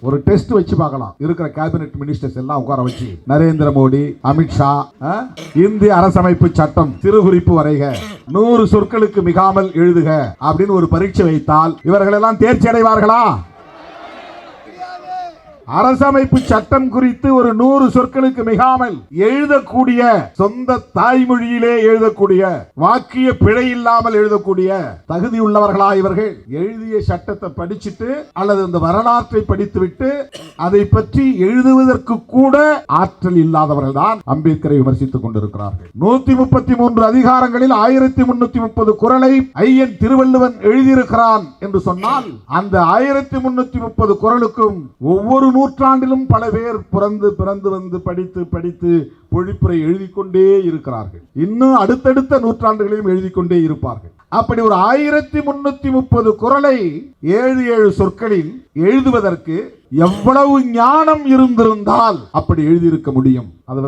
ஒரு டெஸ்ட் வச்சு பார்க்கலாம். இருக்கிற கேபினெட் மினிஸ்டர்ஸ் எல்லாம் உட்கார வச்சு நரேந்திர மோடி, அமித்ஷா, இந்திய அரசமைப்பு சட்டம் சிறுகுறிப்பு வரைக, 100 சொற்களுக்கு மிகாமல் எழுதுக அப்படின்னு ஒரு பரீட்சை வைத்தால் இவர்கள் எல்லாம் தேர்ச்சி அடைவார்களா? அரசமைப்பு சட்டம் குறித்து ஒரு 100 சொற்களுக்கு மிகாமல் எழுதக்கூடிய, சொந்த தாய்மொழியிலே எழுதக்கூடிய, வாக்கிய பிழை இல்லாமல் எழுதக்கூடிய தகுதி உள்ளவர்களா இவர்கள்? எழுதிய சட்டத்தை படிச்சுட்டு அல்லது இந்த வரலாற்றை படித்துவிட்டு அதை பற்றி எழுதுவதற்கு கூட ஆற்றல் இல்லாதவர்கள் தான் அம்பேத்கரை விமர்சித்துக் கொண்டிருக்கிறார்கள். 133 அதிகாரங்களில் 1330 குறளை ஐயன் திருவள்ளுவன் எழுதியிருக்கிறான் என்று சொன்னால் அந்த 1330 குறளுக்கும் ஒவ்வொரு நூற்றாண்டிலும் பல பேர் பிறந்து வந்து படித்து பொழிப்புரை எழுதி கொண்டே இருக்கிறார்கள். இன்னும் அடுத்தடுத்த நூற்றாண்டுகளிலும் எழுதி கொண்டே இருப்பார்கள். அப்படி ஒரு 1330 குறளை 7 சொற்களில் எழுதுவதற்கு எவ்வளவு ஞானம் இருந்திருந்தால் அப்படி எழுதியிருக்க முடியும்? அதை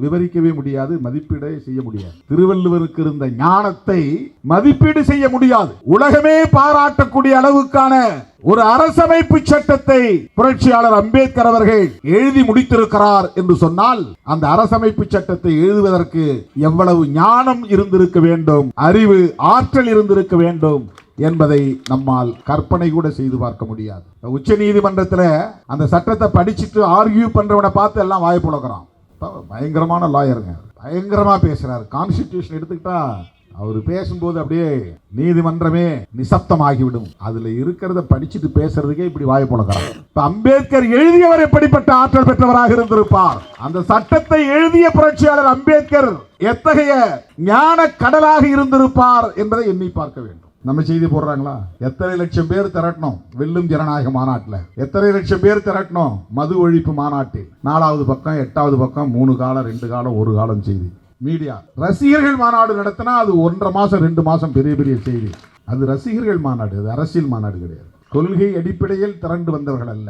விவரிக்கவே முடியாது, மதிப்பீடே செய்ய முடியாது. திருவள்ளுவருக்கு இருந்த ஞானத்தை மதிப்பீடு செய்ய முடியாது. உலகமே பாராட்டக்கூடிய அளவுக்கான ஒரு அரசமைப்பு சட்டத்தை புரட்சியாளர் அம்பேத்கர் அவர்கள் எழுதி முடித்திருக்கிறார் என்று சொன்னால் அந்த அரசமைப்பு சட்டத்தை எழுதுவதற்கு எவ்வளவு ஞானம் இருந்திருக்க வேண்டும், அறிவு, ஆற்றல் இருந்திருக்க வேண்டும் என்பதை நம்மால் கற்பனை கூட செய்து பார்க்க முடியாது. உச்ச நீதிமன்றத்தில் அந்த சட்டத்தை படிச்சுட்டு ஆர்கியூ பண்றவனை பார்த்து எல்லாம் வாய் புழக்கிறான். பயங்கரமான லாயருங்க, பயங்கரமா பேசுறாரு. கான்ஸ்டிடியூஷன் எடுத்துக்கிட்டா அவர் பேசும்போது அப்படியே நீதிமன்றமே நிசப்தமாகிவிடும். அதுல இருக்கிறத படிச்சுட்டு பேசுறதுக்கே இப்படி வாய் புழக்கிறார். இப்ப அம்பேத்கர் எழுதியவர் எப்படிப்பட்ட ஆற்றல் பெற்றவராக இருந்திருப்பார்? அந்த சட்டத்தை எழுதிய புரட்சியாளர் அம்பேத்கர் எத்தகைய ஞான கடலாக இருந்திருப்பார் என்பதை எண்ணி பார்க்க வேண்டும். நம்ம செய்தி போடுறாங்களா? எத்தனை லட்சம் பேர் திரட்டணும் வெல்லும் ஜனநாயக மாநாட்டில்? எத்தனை லட்சம் பேர் திரட்டணும் மது ஒழிப்பு மாநாட்டில்? 4வது பக்கம், 8வது பக்கம், 3 காலம், 2 காலம், 1 காலம் செய்தி. மீடியா ரசிகர்கள் மாநாடு நடத்தினா அது 1.5 மாசம் 2 மாசம் பெரிய செய்தி. அது ரசிகர்கள் மாநாடு, அது அரசியல் மாநாடு கிடையாது. கொள்கை அடிப்படையில் திரண்டு வந்தவர்கள் அல்ல,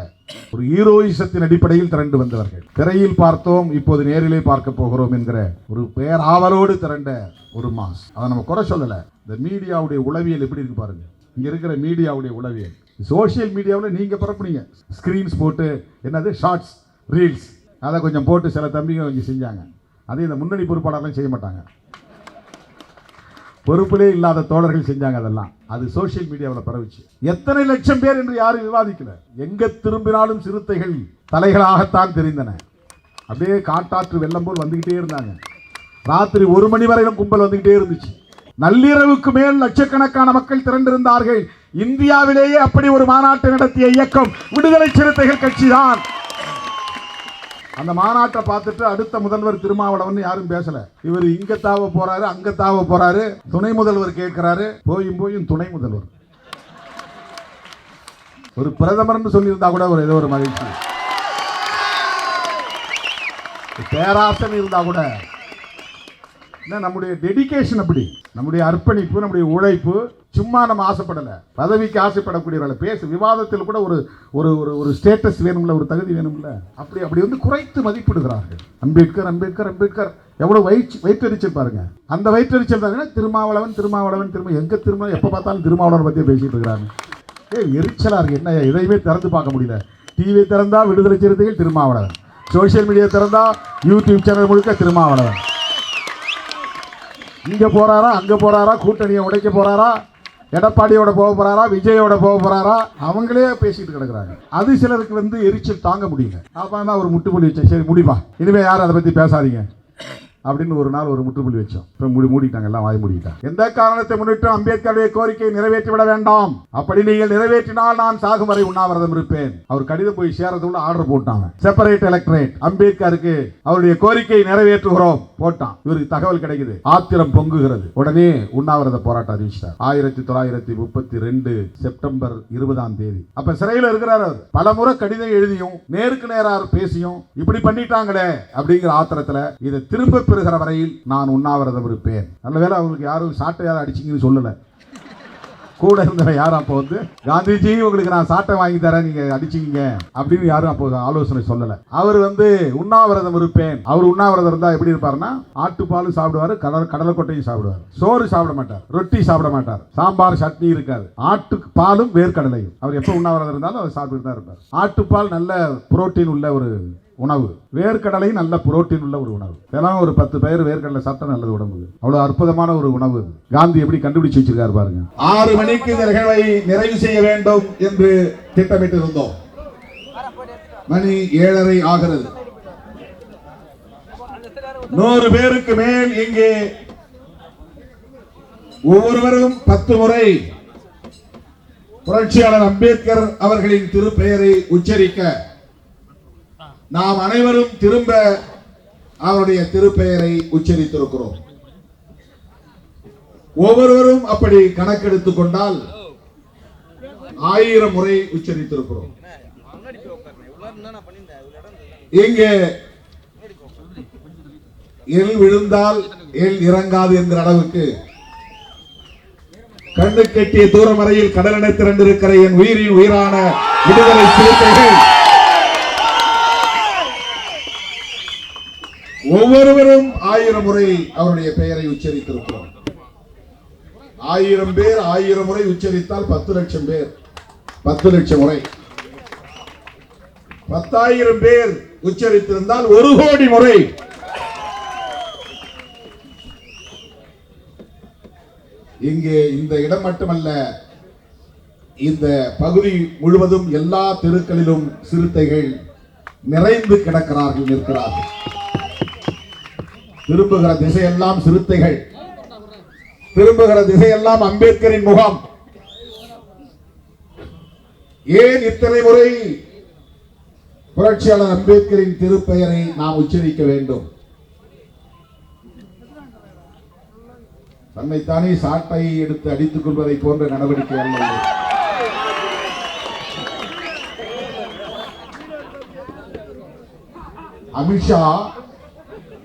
ஒரு ஹீரோயிசத்தின் அடிப்படையில் திரண்டு வந்தவர்கள். திரையில் பார்த்தோம், இப்போது நேரிலே பார்க்க போகிறோம் என்கிற ஒரு பேராவலோடு திரண்ட ஒரு மாஸ். அதை நம்ம குறை சொல்லல. இந்த மீடியாவுடைய உளவியல் எப்படி இருக்கு பாருங்க. இங்க இருக்கிற மீடியாவுடைய உளவியல், சோசியல் மீடியாவில் நீங்க பரப்புனீங்க, ஸ்கிரீன்ஸ் போட்டு என்னது ஷார்ட்ஸ், ரீல்ஸ், அதை கொஞ்சம் போட்டு சில தம்பிங்க கொஞ்சம் செஞ்சாங்க. அதே இந்த முன்னணி பொறுப்பாளர்கள் செய்ய மாட்டாங்க, பொறுப்பிலே இல்லாத தோழர்கள் செஞ்சாங்க. அதெல்லாம் அது சோசியல் மீடியாவில் பரவிச்சு. எத்தனை லட்சம் பேர் என்று யாரும் விவாதிக்கல. எங்க திரும்பினாலும் சிறுத்தைகள் தலைகளாகத்தான் தெரிந்தன. அப்படியே காட்டாற்று வெள்ளம் போல் வந்துகிட்டே இருந்தாங்க. ராத்திரி 1 மணி வரையிலும் கும்பல் வந்துகிட்டே இருந்துச்சு. நள்ளிரவுக்கு மேல் லட்சக்கணக்கான மக்கள் திரண்டிருந்தார்கள். இந்தியாவிலேயே அப்படி ஒரு மாநாட்டை நடத்திய இயக்கம் விடுதலை சிறுத்தைகள் கட்சி தான். அந்த மாநாட்டை பார்த்துட்டு அடுத்த முதல்வர் திருமாவளவன் யாரும் பேசல. இவர் இங்க தாவ போறாரு, அங்க தாவ போறாரு. துணை முதல்வர் கேட்கிறாரு, போயும் துணை முதல்வர். ஒரு பிரதமர்னு சொல்லியிருந்தா கூட ஏதோ ஒரு மகிழ்ச்சி, பேராசன் இருந்தா கூட. நம்முடைய டெடிகேஷன் அப்படி, நம்முடைய அர்ப்பணிப்பு, நம்முடைய உழைப்பு. சும்மா நம்ம ஆசைப்படல, பதவிக்கு ஆசைப்படக்கூடியவர்களை பேச விவாதத்தில் கூட ஒரு ஒரு ஒரு ஸ்டேட்டஸ் வேணும்ல, ஒரு தகுதி வேணும்ல. அப்படி குறைத்து மதிப்பிடுகிறார்கள். அம்பேத்கர் அம்பேத்கர் அம்பேத்கர் எவ்வளவு வயிற்றறிச்சல் பாருங்க. அந்த வயிற்றறிச்சல் தாங்க திருமாவளவன் எங்க திரும்ப எப்ப பார்த்தாலும் திருமாவளவன் பத்தியே பேசிட்டு இருக்கிறாங்க. எரிச்சலா இருக்கு. என்ன எதையுமே திறந்து பார்க்க முடியல. டிவி திறந்தா விடுதலை சிறுத்தைகள் திருமாவளவன், சோசியல் மீடியா திறந்தா யூடியூப் சேனல் முழுக்க திருமாவளவன். இங்க போறாரா, அங்க போறாரா, கூட்டணியை உடைக்க போறாரா, எடப்பாடியோட போக போறாரா, விஜயோட போக போறாரா, அவங்களே பேசிட்டு கிடக்குறாங்க. அது சிலருக்கு எரிச்சல் தாங்க முடியல. அப்ப ஒரு முட்டுப்புள்ளி வச்சேன், சரி முடிப்பா, இனிமே யாரும் அதை பத்தி பேசாதீங்க அப்படின்னு ஒரு நாள் ஒரு முற்றுப்புள்ளி வச்சோம். மூடிட்டாங்க, எல்லாம் வாய் மூடிட்டாங்க. எந்த காரணத்தை முன்னிட்டு அம்பேத்கருடைய கோரிக்கையை நிறைவேற்றிவிட வேண்டாம். அப்படி நீங்கள் நிறைவேற்றினால் நான் சாகும் வரை உண்ணாவிரதம் இருப்பேன். அவர் கடிதம் போய் சேரதுக்குள்ள ஆர்டர் போட்டாங்க, செப்பரேட் எலக்டரேட். அம்பேத்கருக்கு அவருடைய கோரிக்கையை நிறைவேற்றுகிறோம் போட்டான். இவருக்கு தகவல் கிடைக்குது, ஆத்திரம் பொங்குகிறது. உடனே உண்ணாவிரத போராட்டம் அறிவிச்சார். 1932 செப்டம்பர் 20ஆம் தேதி. அப்ப சிறையில் இருக்கிறார். அவர் பல முறை கடிதம் எழுதியும் நேருக்கு நேராக பேசியும் இப்படி பண்ணிட்டாங்களே அப்படிங்கிற ஆத்திரத்துல இதை திரும்ப பெறுகிற வரையில் நான் உண்ணாவிரதம் இருப்பேன். நல்ல வேளை அவங்களுக்கு யாரும் சாட்டையால அடிச்சிங்கன்னு சொல்லல. கூட இருந்தவன் யாரும் அப்போ வந்து காந்திஜி உங்களுக்கு நான் சாட்டை வாங்கி தரேன் நீங்க அடிச்சுக்கீங்க அப்படின்னு யாரும் அப்போ ஆலோசனை சொல்லல. அவர் வந்து உண்ணாவிரதம் இருப்பேன். அவர் உண்ணாவிரதம் இருந்தா எப்படி இருப்பாருன்னா ஆட்டுப்பாலும் சாப்பிடுவாரு, கடலை கொட்டையும் சாப்பிடுவார், சோறு சாப்பிட மாட்டார், ரொட்டி சாப்பிட மாட்டார், சாம்பார் சட்னி இருக்காது, ஆட்டு பாலும் வேர்க்கடலையும். அவர் எப்ப உண்ணாவிரதம் இருந்தாலும் அவர் சாப்பிட்டு தான் இருப்பார். ஆட்டுப்பால் நல்ல புரோட்டீன் உள்ள ஒரு உணவு, வேர்க்கடலை நல்ல புரோட்டீன் உள்ள ஒரு உணவு. இதெல்லாம் ஒரு 10 பேர் வேர்க்கடலை சாப்பிட்டா நல்லது உடம்புக்கு. அவ்வளவு அற்புதமான ஒரு உணவு. காந்தி எப்படி கண்டுபிடிச்சு வச்சிருக்காரு பாருங்க. 6 மணிக்கு இந்த நிகழ்வை நிறைவு செய்ய வேண்டும் என்று திட்டமிட்டு இருந்தோம். மணி 7:30 ஆகிறது. 100 பேருக்கு மேல் இங்கே ஒவ்வொருவரும் 10 முறை புரட்சியாளர் அம்பேத்கர் அவர்களின் திருப்பெயரை உச்சரிக்க நாம் அனைவரும் திரும்ப அவருடைய திருப்பெயரை உச்சரித்திருக்கிறோம். ஒவ்வொருவரும் அப்படி கணக்கெடுத்துக் கொண்டால் 1000 முறை உச்சரித்திருக்கிறோம். இங்கே எல் விழுந்தால் எல் இறங்காது என்கிற அளவுக்கு கண்ணு கெட்டிய தூரம் வரையில் கடலென திரண்டிருக்கிற என் உயிரின் உயிரான விடுதலை சிறுத்தைகள் ஒவ்வொருவரும் 1000 முறை அவருடைய பெயரை உச்சரித்திருக்கிறோம். 1000 பேர் 1000 முறை உச்சரித்தால் 10 லட்சம் பேர் 10 லட்சம் முறை. 10,000 பேர் உச்சரித்திருந்தால் 1 கோடி முறை. இங்கே இந்த இடம் மட்டுமல்ல, இந்த பகுதி முழுவதும் எல்லா தெருக்களிலும் சிறுத்தைகள் நிறைந்து கிடக்கிறார்கள், நிற்கிறார்கள். திரும்புகிற திசையெல்லாம் சிறுத்தைகள், திரும்புகிற திசையெல்லாம் அம்பேத்கரின் முகம். ஏன் இத்தனை முறை புரட்சியாளர் அம்பேத்கரின் திருப்பெயரை நாம் உச்சரிக்க வேண்டும்? தன்னைத்தானே சாட்டை எடுத்து அடித்துக் கொள்வதை போன்ற நடவடிக்கை அல்ல. அமித்ஷா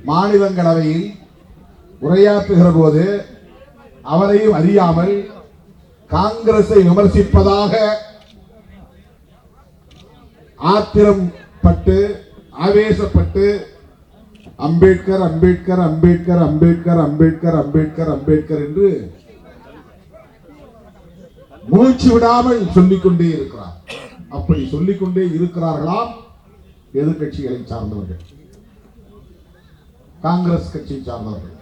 மாநிலங்களவையில் உரையாற்றுகிற போது அவரையும் அறியாமல் காங்கிரஸை விமர்சிப்பதாக ஆத்திரம் பட்டு ஆவேசப்பட்டு அம்பேத்கர் அம்பேத்கர் அம்பேத்கர் அம்பேத்கர் அம்பேத்கர் அம்பேத்கர் அம்பேத்கர் என்று மூச்சு விடாமல் சொல்லிக்கொண்டே இருக்கிறார். அப்படி சொல்லிக்கொண்டே இருக்கிறார்களாம் எதிர்கட்சிகளை சார்ந்தவர்கள், காங்கிரஸ் கட்சியை சார்ந்தவர்கள்.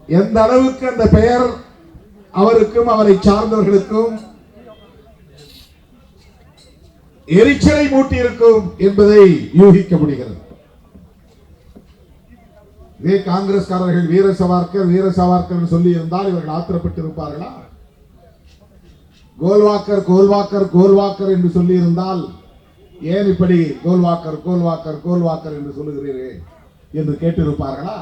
எந்த அளவுக்கு அந்த பெயர் அவருக்கும் அவரை சார்ந்தவர்களுக்கும் எரிச்சலை மூட்டியிருக்கும் என்பதை யூகிக்க முடிகிறது. இதே காங்கிரஸ்காரர்கள் வீர சவார்கர் வீர சவார்கர் சொல்லி இருந்தால் இவர்கள் ஆத்திரப்பட்டு இருப்பார்களா? கோல்வாக்கர் கோல்வாக்கர் கோல்வாக்கர் என்று சொல்லி இருந்தால் ஏன் இப்படி கோல்வாக்கர் கோல்வாக்கர் கோல்வாக்கர் என்று சொல்லுகிறீர்கள் என்று கேட்டிருப்பார்களா?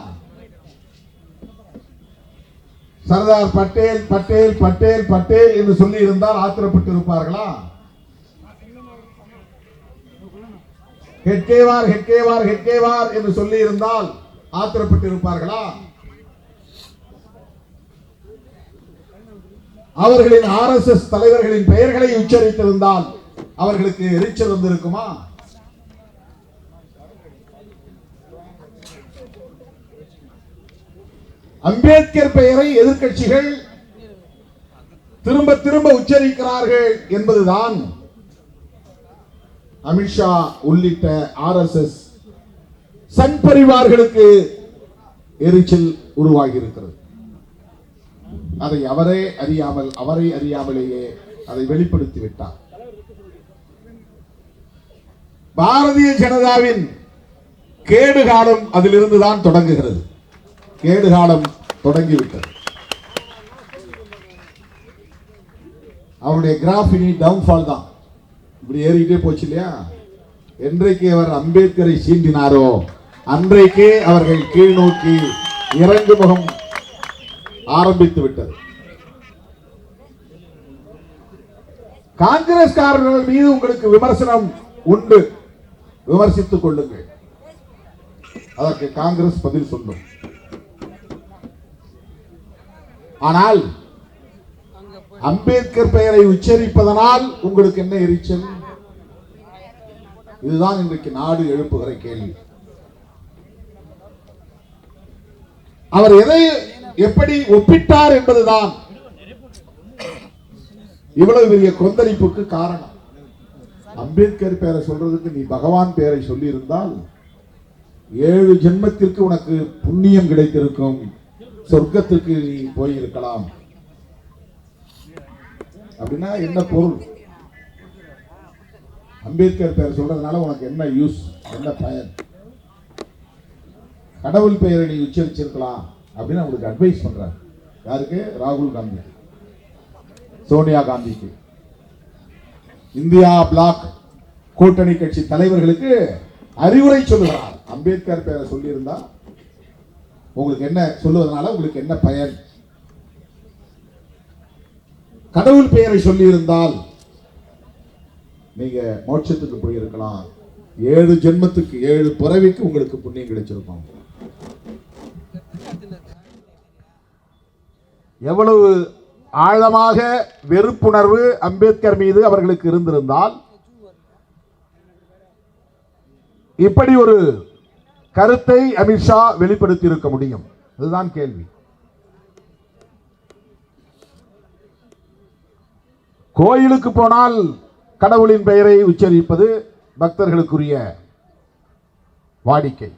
சர்தார் பட்டேல் பட்டேல் பட்டேல் பட்டேல் என்று சொல்லி இருந்தால் ஆத்திரப்பட்டு இருப்பார்களா? ஹெட்கேவார் ஹெட்கேவார் ஹெட்கேவார் என்று சொல்லி இருந்தால் ஆத்திரப்பட்டு இருப்பார்களா? அவர்களின் RSS தலைவர்களின் பெயர்களை உச்சரித்திருந்தால் அவர்களுக்கு எரிச்சல் வந்திருக்குமா? அம்பேத்கர் பெயரை எதிர்க்கட்சிகள் திரும்ப திரும்ப உச்சரிக்கிறார்கள் என்பதுதான் அமித்ஷா உள்ளிட்ட RSS சங் பரிவார்களுக்கு எரிச்சல் உருவாகி இருக்கிறது. அதை அவரை அறியாமலேயே அதை வெளிப்படுத்தி விட்டார். பாரதிய ஜனதாவின் கேடு காலம் அதிலிருந்துதான் தொடங்குகிறது. கேடு காலம் தொடங்கிவிட்டது. அவருடைய கிராஃப் இனி டவுன்ஃபால் தான். இப்படி ஏறிக்கிட்டே போச்சு இல்லையா? என்றைக்கு அவர் அம்பேத்கரை சீண்டினாரோ அன்றைக்கே அவர்கள் கீழ் நோக்கி இறங்கு முகம் ஆரம்பித்து விட்டது. காங்கிரஸ்காரர்கள் மீது உங்களுக்கு விமர்சனம் உண்டு, விமர்சித்துக் கொள்ளுங்கள். அதற்கு காங்கிரஸ் பதில் சொல்லும். ஆனால் அம்பேத்கர் பெயரை உச்சரிப்பதனால் உங்களுக்கு என்ன எரிச்சல்? இதுதான் இன்றைக்கு நாடு எழுப்புகிற கேள்வி. அவர் எதை எப்படி ஒப்பிட்டார் என்பதுதான் இவ்வளவு பெரிய கொந்தளிப்புக்கு காரணம். அம்பேத்கர் பெயரை சொல்றதுக்கு நீ பகவான் பெயரை சொல்லி இருந்தால் 7 ஜென்மத்திற்கு உனக்கு புண்ணியம் கிடைத்திருக்கும், சொர்க்கத்திற்கு நீ போயிருக்கலாம். அப்படின்னா என்ன பொருள்? அம்பேத்கர் பெயர் சொல்றதுனால உனக்கு என்ன யூஸ், என்ன பயன்? கடவுள் பெயரை நீ உச்சரிச்சிருக்கலாம் அப்படின்னு அவங்களுக்கு அட்வைஸ் பண்றாரு. யாருக்கு? ராகுல் காந்தி, சோனியா காந்திக்கு, இந்தியா பிளாக் கூட்டணி கட்சி தலைவர்களுக்கு அறிவுரை சொல்லுகிறார். அம்பேத்கர் பெயரை சொல்லி இருந்தா உங்களுக்கு என்ன, சொல்லுவதனால உங்களுக்கு என்ன பயன்? கடவுள் பெயரை சொல்லி இருந்தால் நீங்க மோட்சத்துக்கு போயிருக்கலாம், 7 ஜென்மத்துக்கு 7 பிறவிக்கு உங்களுக்கு புண்ணியம் கிடைச்சிருக்கும். எவ்வளவு ஆழமாக வெறுப்புணர்வு அம்பேத்கர் மீது அவர்களுக்கு இருந்திருந்தால் இப்படி ஒரு கருத்தை அமித்ஷா வெளிப்படுத்தி இருக்க முடியும்? இதுதான் கேள்வி. கோயிலுக்கு போனால் கடவுளின் பெயரை உச்சரிப்பது பக்தர்களுக்குரிய வாடிக்கை.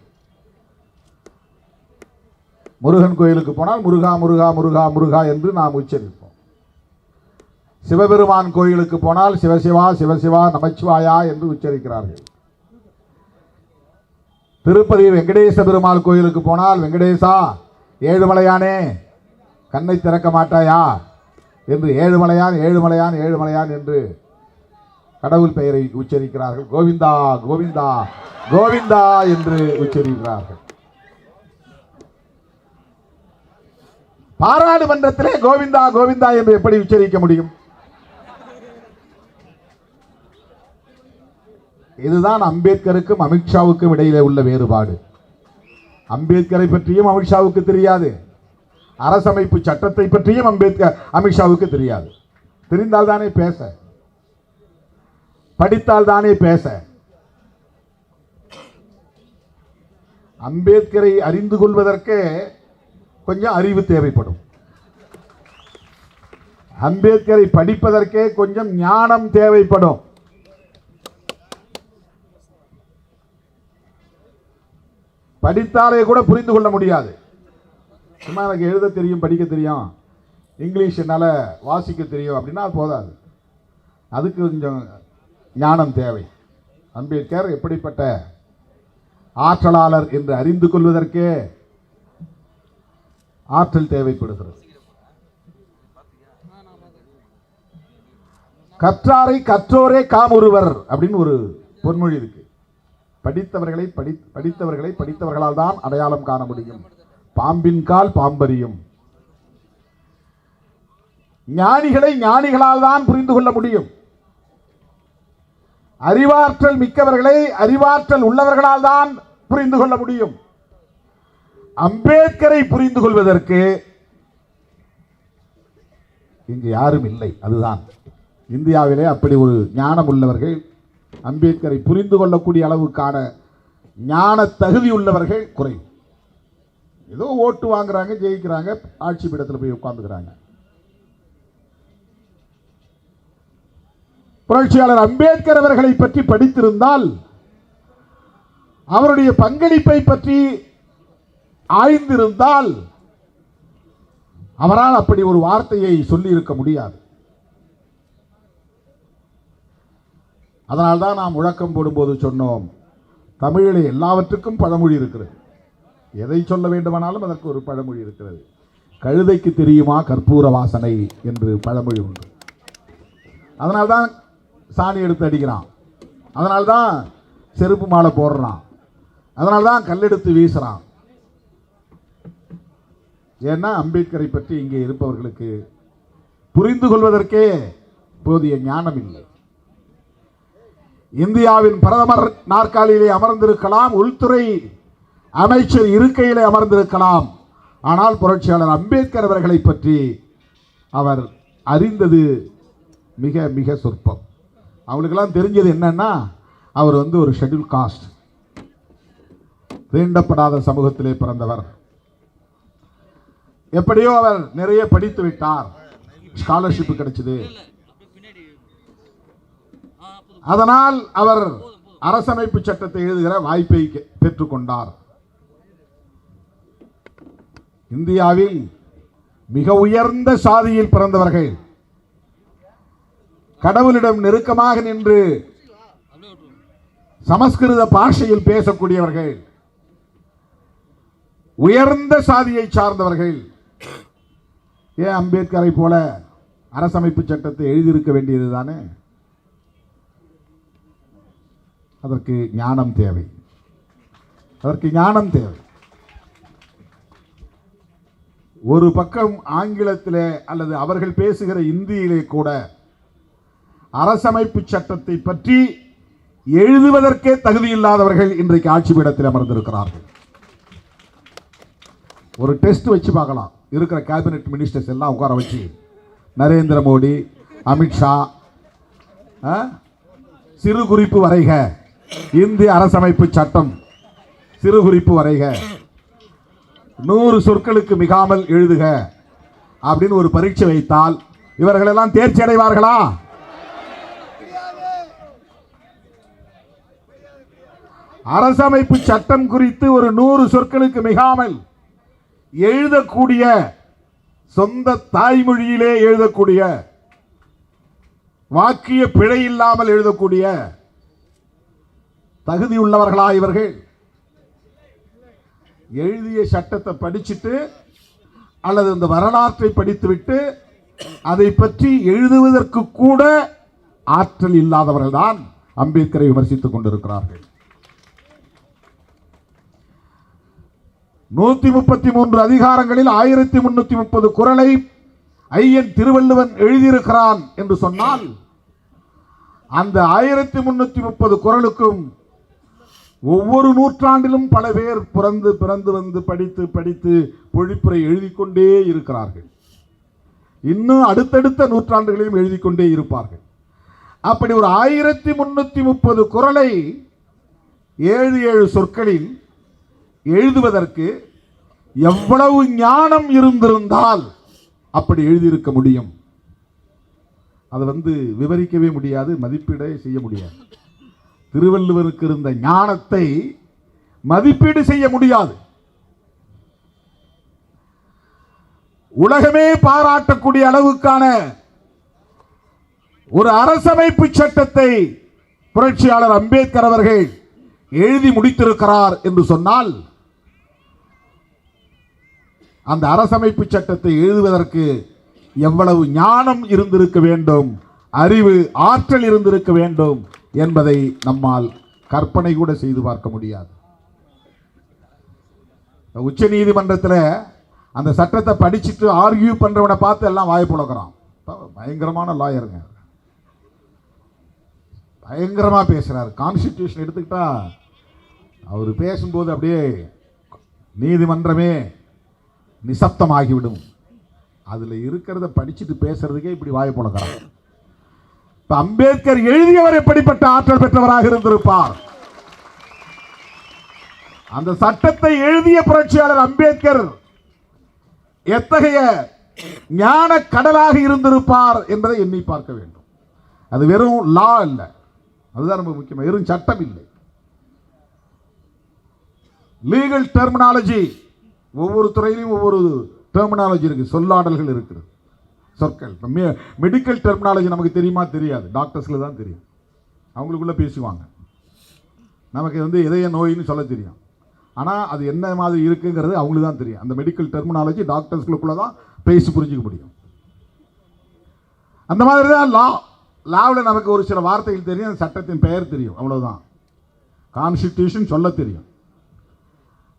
முருகன் கோயிலுக்கு போனால் முருகா முருகா முருகா முருகா என்று நாம் உச்சரிப்போம். சிவபெருமான் கோயிலுக்கு போனால் சிவசிவா சிவசிவா நமச்சிவாயா என்று உச்சரிக்கிறார்கள். திருப்பதி வெங்கடேச பெருமாள் கோயிலுக்கு போனால் வெங்கடேசா ஏழுமலையானே கண்ணை திறக்க மாட்டாயா என்று ஏழுமலையான் ஏழுமலையான் ஏழுமலையான் என்று கடவுள் பெயரை உச்சரிக்கிறார்கள். கோவிந்தா கோவிந்தா கோவிந்தா என்று உச்சரிக்கிறார்கள். பாராளுமன்றத்திலே கோவிந்தா கோவிந்தா என்று எப்படி உச்சரிக்க முடியும்? இதுதான் அம்பேத்கருக்கும் அமித்ஷாவுக்கும் இடையிலே உள்ள வேறுபாடு. அம்பேத்கரை பற்றியும் அமித்ஷாவுக்கு தெரியாது, அரசமைப்பு சட்டத்தை பற்றியும் அமித்ஷாவுக்கு தெரியாது. தெரிந்தால் தானே பேச, படித்தால் தானே பேச. அம்பேத்கரை அறிந்து கொள்வதற்கு கொஞ்சம் அறிவு தேவைப்படும். அம்பேத்கரை படிப்பதற்கே கொஞ்சம் ஞானம் தேவைப்படும். படித்தாலே கூட புரிந்து கொள்ள முடியாது. சும்மா எனக்கு எழுத தெரியும், படிக்க தெரியும், இங்கிலீஷ் என்னால வாசிக்க தெரியும் அப்படின்னா போதாது. அதுக்கு கொஞ்சம் ஞானம் தேவை. அம்பேத்கர் எப்படிப்பட்ட ஆற்றலாளர் என்று அறிந்து கொள்வதற்கே ஆற்றல் தேவைப்படுகிறது. கற்றாரை கற்றோரே காமுறுவர் அப்படின்னு ஒரு பொன்மொழி இருக்கு. படித்தவர்களை படித்தவர்களால் தான் அடையாளம் காண முடியும். பாம்பின் கால் பாம்பறியும். ஞானிகளை ஞானிகளால் தான் புரிந்து கொள்ள முடியும். அறிவாற்றல் மிக்கவர்களை அறிவாற்றல் உள்ளவர்களால் தான் புரிந்து கொள்ள முடியும். அம்பேத்கரை புரிந்து கொள்வதற்கு இங்கு யாரும் இல்லை. அதுதான் இந்தியாவிலே அப்படி ஒரு ஞானம் உள்ளவர்கள், அம்பேத்கரை புரிந்து கொள்ளக்கூடிய அளவுக்கான ஞான தகுதி உள்ளவர்கள் குறைவு. ஏதோ ஓட்டு வாங்குறாங்க, ஜெயிக்கிறாங்க, ஆட்சி பீடத்தில் போய் உட்கார்ந்துக்கிறாங்க. புரட்சியாளர் அம்பேத்கர் அவர்களை பற்றி படித்திருந்தால், அவருடைய பங்களிப்பை பற்றி ஆய்ந்திருந்தால், அவரால் அப்படி ஒரு வார்த்தையை சொல்லி இருக்க முடியாது. அதனால்தான் நாம் முழக்கம் போடும்போது சொன்னோம், தமிழிலே எல்லாவற்றுக்கும் பழமொழி இருக்கிறது. எதை சொல்ல வேண்டுமானாலும் அதற்கு ஒரு பழமொழி இருக்கிறது. கழுதைக்கு தெரியுமா கற்பூர வாசனை என்று பழமொழி உண்டு. அதனால்தான் சாணி எடுத்து அடிக்கிறான், அதனால்தான் செருப்பு மாலை போடுறான், அதனால்தான் கல்லெடுத்து வீசுறான். ஏன்னா அம்பேத்கரை பற்றி இங்கே இருப்பவர்களுக்கு புரிந்து கொள்வதற்கே போதிய ஞானம் இல்லை. இந்தியாவின் பிரதமர் நாற்காலியிலே அமர்ந்திருக்கலாம், உள்துறை அமைச்சர் இருக்கையிலே அமர்ந்திருக்கலாம், ஆனால் புரட்சியாளர் அம்பேத்கர் அவர்களை பற்றி அவர் அறிந்தது மிக மிக சொற்பம். அவங்களுக்கெல்லாம் தெரிஞ்சது என்னன்னா, அவர் ஒரு ஷெட்யூல் காஸ்ட், தீண்டப்படாத சமூகத்திலே பிறந்தவர். எப்படியோ அவர் நிறைய படித்து விட்டார், ஸ்காலர்ஷிப் கிடைச்சது. அதனால் அவர் அரசமைப்பு சட்டத்தை எழுதுகிற வாய்ப்பை பெற்றுக்கொண்டார். இந்தியாவில் மிக உயர்ந்த சாதியில் பிறந்தவர்கள், கடவுளிடம் நெருக்கமாக நின்று சமஸ்கிருத பாஷையில் பேசக்கூடியவர்கள், உயர்ந்த சாதியை சார்ந்தவர்கள் ஏன் அம்பேத்கரை போல அரசமைப்பு சட்டத்தை எழுதியிருக்க வேண்டியது தானே? அதற்கு ஞானம் தேவை, அதற்கு ஞானம் தேவை. ஒரு பக்கம் ஆங்கிலத்திலே அல்லது அவர்கள் பேசுகிற இந்தியிலே கூட அரசமைப்பு சட்டத்தை பற்றி எழுதுவதற்கே தகுதி இல்லாதவர்கள் இன்றைக்கு ஆட்சி பீடத்தில் அமர்ந்திருக்கிறார்கள். ஒரு டெஸ்ட் வச்சு பார்க்கலாம், இருக்கிற கேபினெட் மினிஸ்டர்ஸ் எல்லாம் உட்கார வச்சு, நரேந்திர மோடி, அமித்ஷா, சிறு குறிப்பு வரைக, இந்திய அரசமைப்பு சட்டம் சிறு குறிப்பு வரைக, 100 சொற்களுக்கு மிகாமல் எழுதுக அப்படின்னு ஒரு பரீட்சை வைத்தால் இவர்களெல்லாம் தேர்ச்சி அடைவார்களா? அரசமைப்பு சட்டம் குறித்து ஒரு 100 சொற்களுக்கு மிகாமல் எழுதக்கூடிய, சொந்த தாய்மொழியிலே எழுதக்கூடிய, வாக்கிய பிழை இல்லாமல் எழுதக்கூடிய தகுதி உள்ளவர்களா இவர்கள்? எழுதிய சட்டத்தை படிச்சுட்டு அல்லது இந்த வரலாற்றை படித்துவிட்டு அதை பற்றி எழுதுவதற்கு கூட ஆற்றல் இல்லாதவர்கள் தான் அம்பேத்கரை விமர்சித்துக் கொண்டிருக்கிறார்கள். 133 அதிகாரங்களில் 1330 குறளை ஐயன் திருவள்ளுவன் எழுதியிருக்கிறான் என்று சொன்னால், அந்த 1330 குறளுக்கும் ஒவ்வொரு நூற்றாண்டிலும் பல பேர் பிறந்து வந்து படித்து படித்து பொழிப்புரை எழுதி கொண்டே இருக்கிறார்கள். இன்னும் அடுத்தடுத்த நூற்றாண்டுகளிலும் எழுதி கொண்டே இருப்பார்கள். அப்படி ஒரு 1330 குறளை 7 சொற்களில் எழுதுவதற்கு எவ்வளவு ஞானம் இருந்திருந்தால் அப்படி எழுதியிருக்க முடியும்? அது விவரிக்கவே முடியாது, மதிப்பீடே செய்ய முடியாது. திருவள்ளுவருக்கு இருந்த ஞானத்தை மதிப்பீடு செய்ய முடியாது. உலகமே பாராட்டக்கூடிய அளவுக்கான ஒரு அரசமைப்பு சட்டத்தை புரட்சியாளர் அம்பேத்கர் அவர்கள் எழுதி முடித்திருக்கிறார் என்று சொன்னால், அந்த அரசமைப்பு சட்டத்தை எழுதுவதற்கு எவ்வளவு ஞானம் இருந்திருக்க வேண்டும், அறிவு, ஆற்றல் இருந்திருக்க வேண்டும் என்பதை நம்மால் கற்பனை கூட செய்து பார்க்க முடியாது. உச்ச நீதிமன்றத்தில் அந்த சட்டத்தை படிச்சுட்டு ஆர்கியூ பண்றவனை பார்த்து எல்லாம் வாய் புழக்கிறான். பயங்கரமான லாயருங்க, பயங்கரமா பேசுறாரு. கான்ஸ்டிடியூஷன் எடுத்துக்கிட்டா அவர் பேசும்போது அப்படியே நீதிமன்றமே நிசப்தமாகிவிடும். அதுல இருக்கிறத படிச்சுட்டு பேசுறதுக்கே இப்படி வாய் புழக்கிறான். அம்பேத்கர் எழுதியவர் எப்படிப்பட்ட ஆற்றல் பெற்றவராக இருந்திருப்பார்? அந்த சட்டத்தை எழுதிய புரட்சியாளர் அம்பேத்கர் எத்தகைய ஞான கடலாக இருந்திருப்பார் என்பதை எண்ணி பார்க்க வேண்டும். அது வெறும் லா இல்ல, அதுதான் ரொம்ப முக்கியம், வெறும் சட்டம் இல்லை. லீகல் டெர்மினாலஜி, ஒவ்வொரு துறையிலும் ஒவ்வொரு டெர்மினாலஜி இருக்கு, சொல்லாடல்கள் இருக்குது, சொற்கள். மெடிக்கல் டெர்மினாலஜி நமக்கு தெரியுமா? தெரியாது, டாக்டர்ஸ்ல தான் தெரியும், அவங்களுக்குள்ள பேசுவாங்க. நமக்கு இதய நோயின்னு சொல்ல தெரியும், ஆனால் அது என்ன மாதிரி இருக்குங்கிறது அவங்களுக்கு தான் தெரியும். அந்த மெடிக்கல் டெர்மினாலஜி டாக்டர்ஸ்களுக்குள்ள தான் பேசி புரிஞ்சுக்க முடியும். அந்த மாதிரி தான் லாவில் நமக்கு ஒரு சில வார்த்தைகள் தெரியும், அந்த சட்டத்தின் பெயர் தெரியும், அவ்வளவுதான். கான்ஸ்டிடியூஷன் சொல்ல தெரியும்,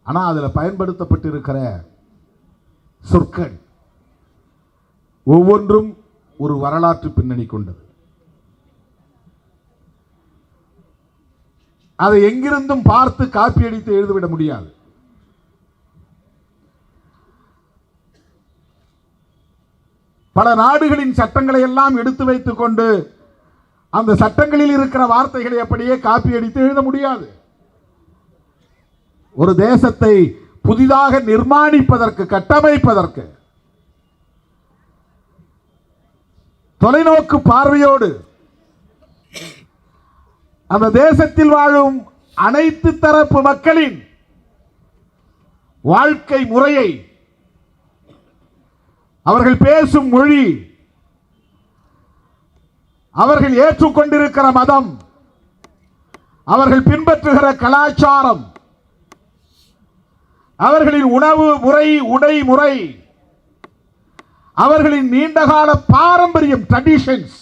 ஆனால் அதில் பயன்படுத்தப்பட்டிருக்கிற சொற்கள் ஒவ்வொன்றும் ஒரு வரலாற்று பின்னணி கொண்டது. அதை எங்கிருந்தும் பார்த்து காப்பி அடித்து எழுதிவிட முடியாது. பல நாடுகளின் சட்டங்களை எல்லாம் எடுத்து வைத்துக் கொண்டு அந்த சட்டங்களில் இருக்கிற வார்த்தைகளை அப்படியே காப்பி அடித்து எழுத முடியாது. ஒரு தேசத்தை புதிதாக நிர்மாணிப்பதற்கு, கட்டமைப்பதற்கு தொலைநோக்கு பார்வையோடு அந்த தேசத்தில் வாழும் அனைத்து தரப்பு மக்களின் வாழ்க்கை முறையை, அவர்கள் பேசும் மொழி, அவர்கள் ஏற்றுக்கொண்டிருக்கிற மதம், அவர்கள் பின்பற்றுகிற கலாச்சாரம், அவர்களின் உணவு முறை, உடை முறை, அவர்களின் நீண்டகால பாரம்பரியம், ட்ரெடிஷன்ஸ்,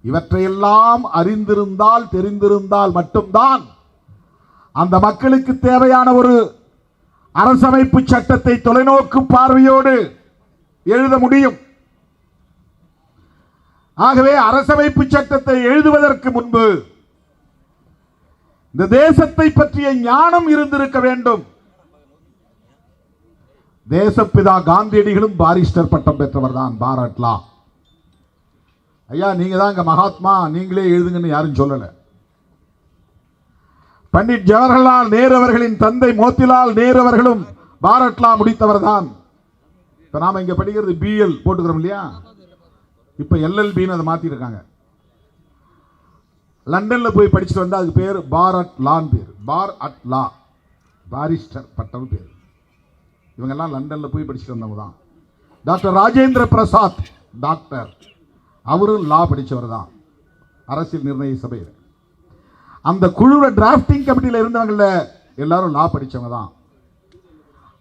இவற்றையெல்லாம் அறிந்திருந்தால், தெரிந்திருந்தால் மட்டும்தான் அந்த மக்களுக்கு தேவையான ஒரு அரசமைப்பு சட்டத்தை தொலைநோக்கு பார்வையோடு எழுத முடியும். ஆகவே அரசமைப்பு சட்டத்தை எழுதுவதற்கு முன்பு இந்த தேசத்தை பற்றிய ஞானம் இருந்திருக்க வேண்டும். தேசப்பிதா காந்தியடிகளும் பாரிஸ்டர் பட்டம் பெற்றவர் தான், பாரத் லா. ஐயா, நீங்க தான் இங்க மகாத்மா, நீங்களே எழுதுங்கன்னு யாரும் சொல்லல. பண்டிட் ஜவஹர்லால் நேரு அவர்களின் தந்தை மோத்திலால் நேரு அவர்களும் பாரத் லா முடித்தவர் தான். இப்ப நாம இங்க படிக்கிறது பிஎல் போட்டுக்கிறோம் இல்லையா, இப்ப எல்எல்பின்னு அதை மாத்தி இருக்காங்க. லண்டன்ல போய் படிச்சுட்டு வந்தா அதுக்கு பேர் பாரத் லான் பேர், பார் அட் லா, பாரிஸ்டர் பட்டம் பேர். இவங்கெல்லாம் லண்டன்ல போய் படிச்சுட்டு வந்தவங்க தான். டாக்டர் ராஜேந்திர பிரசாத் டாக்டர், அவரும் லா படித்தவர் தான், அரசியல் நிர்ணய சபையில். அந்த குழுவில் டிராஃப்டிங் கமிட்டியில் இருந்தவங்கள எல்லாரும் லா படித்தவங்க தான்.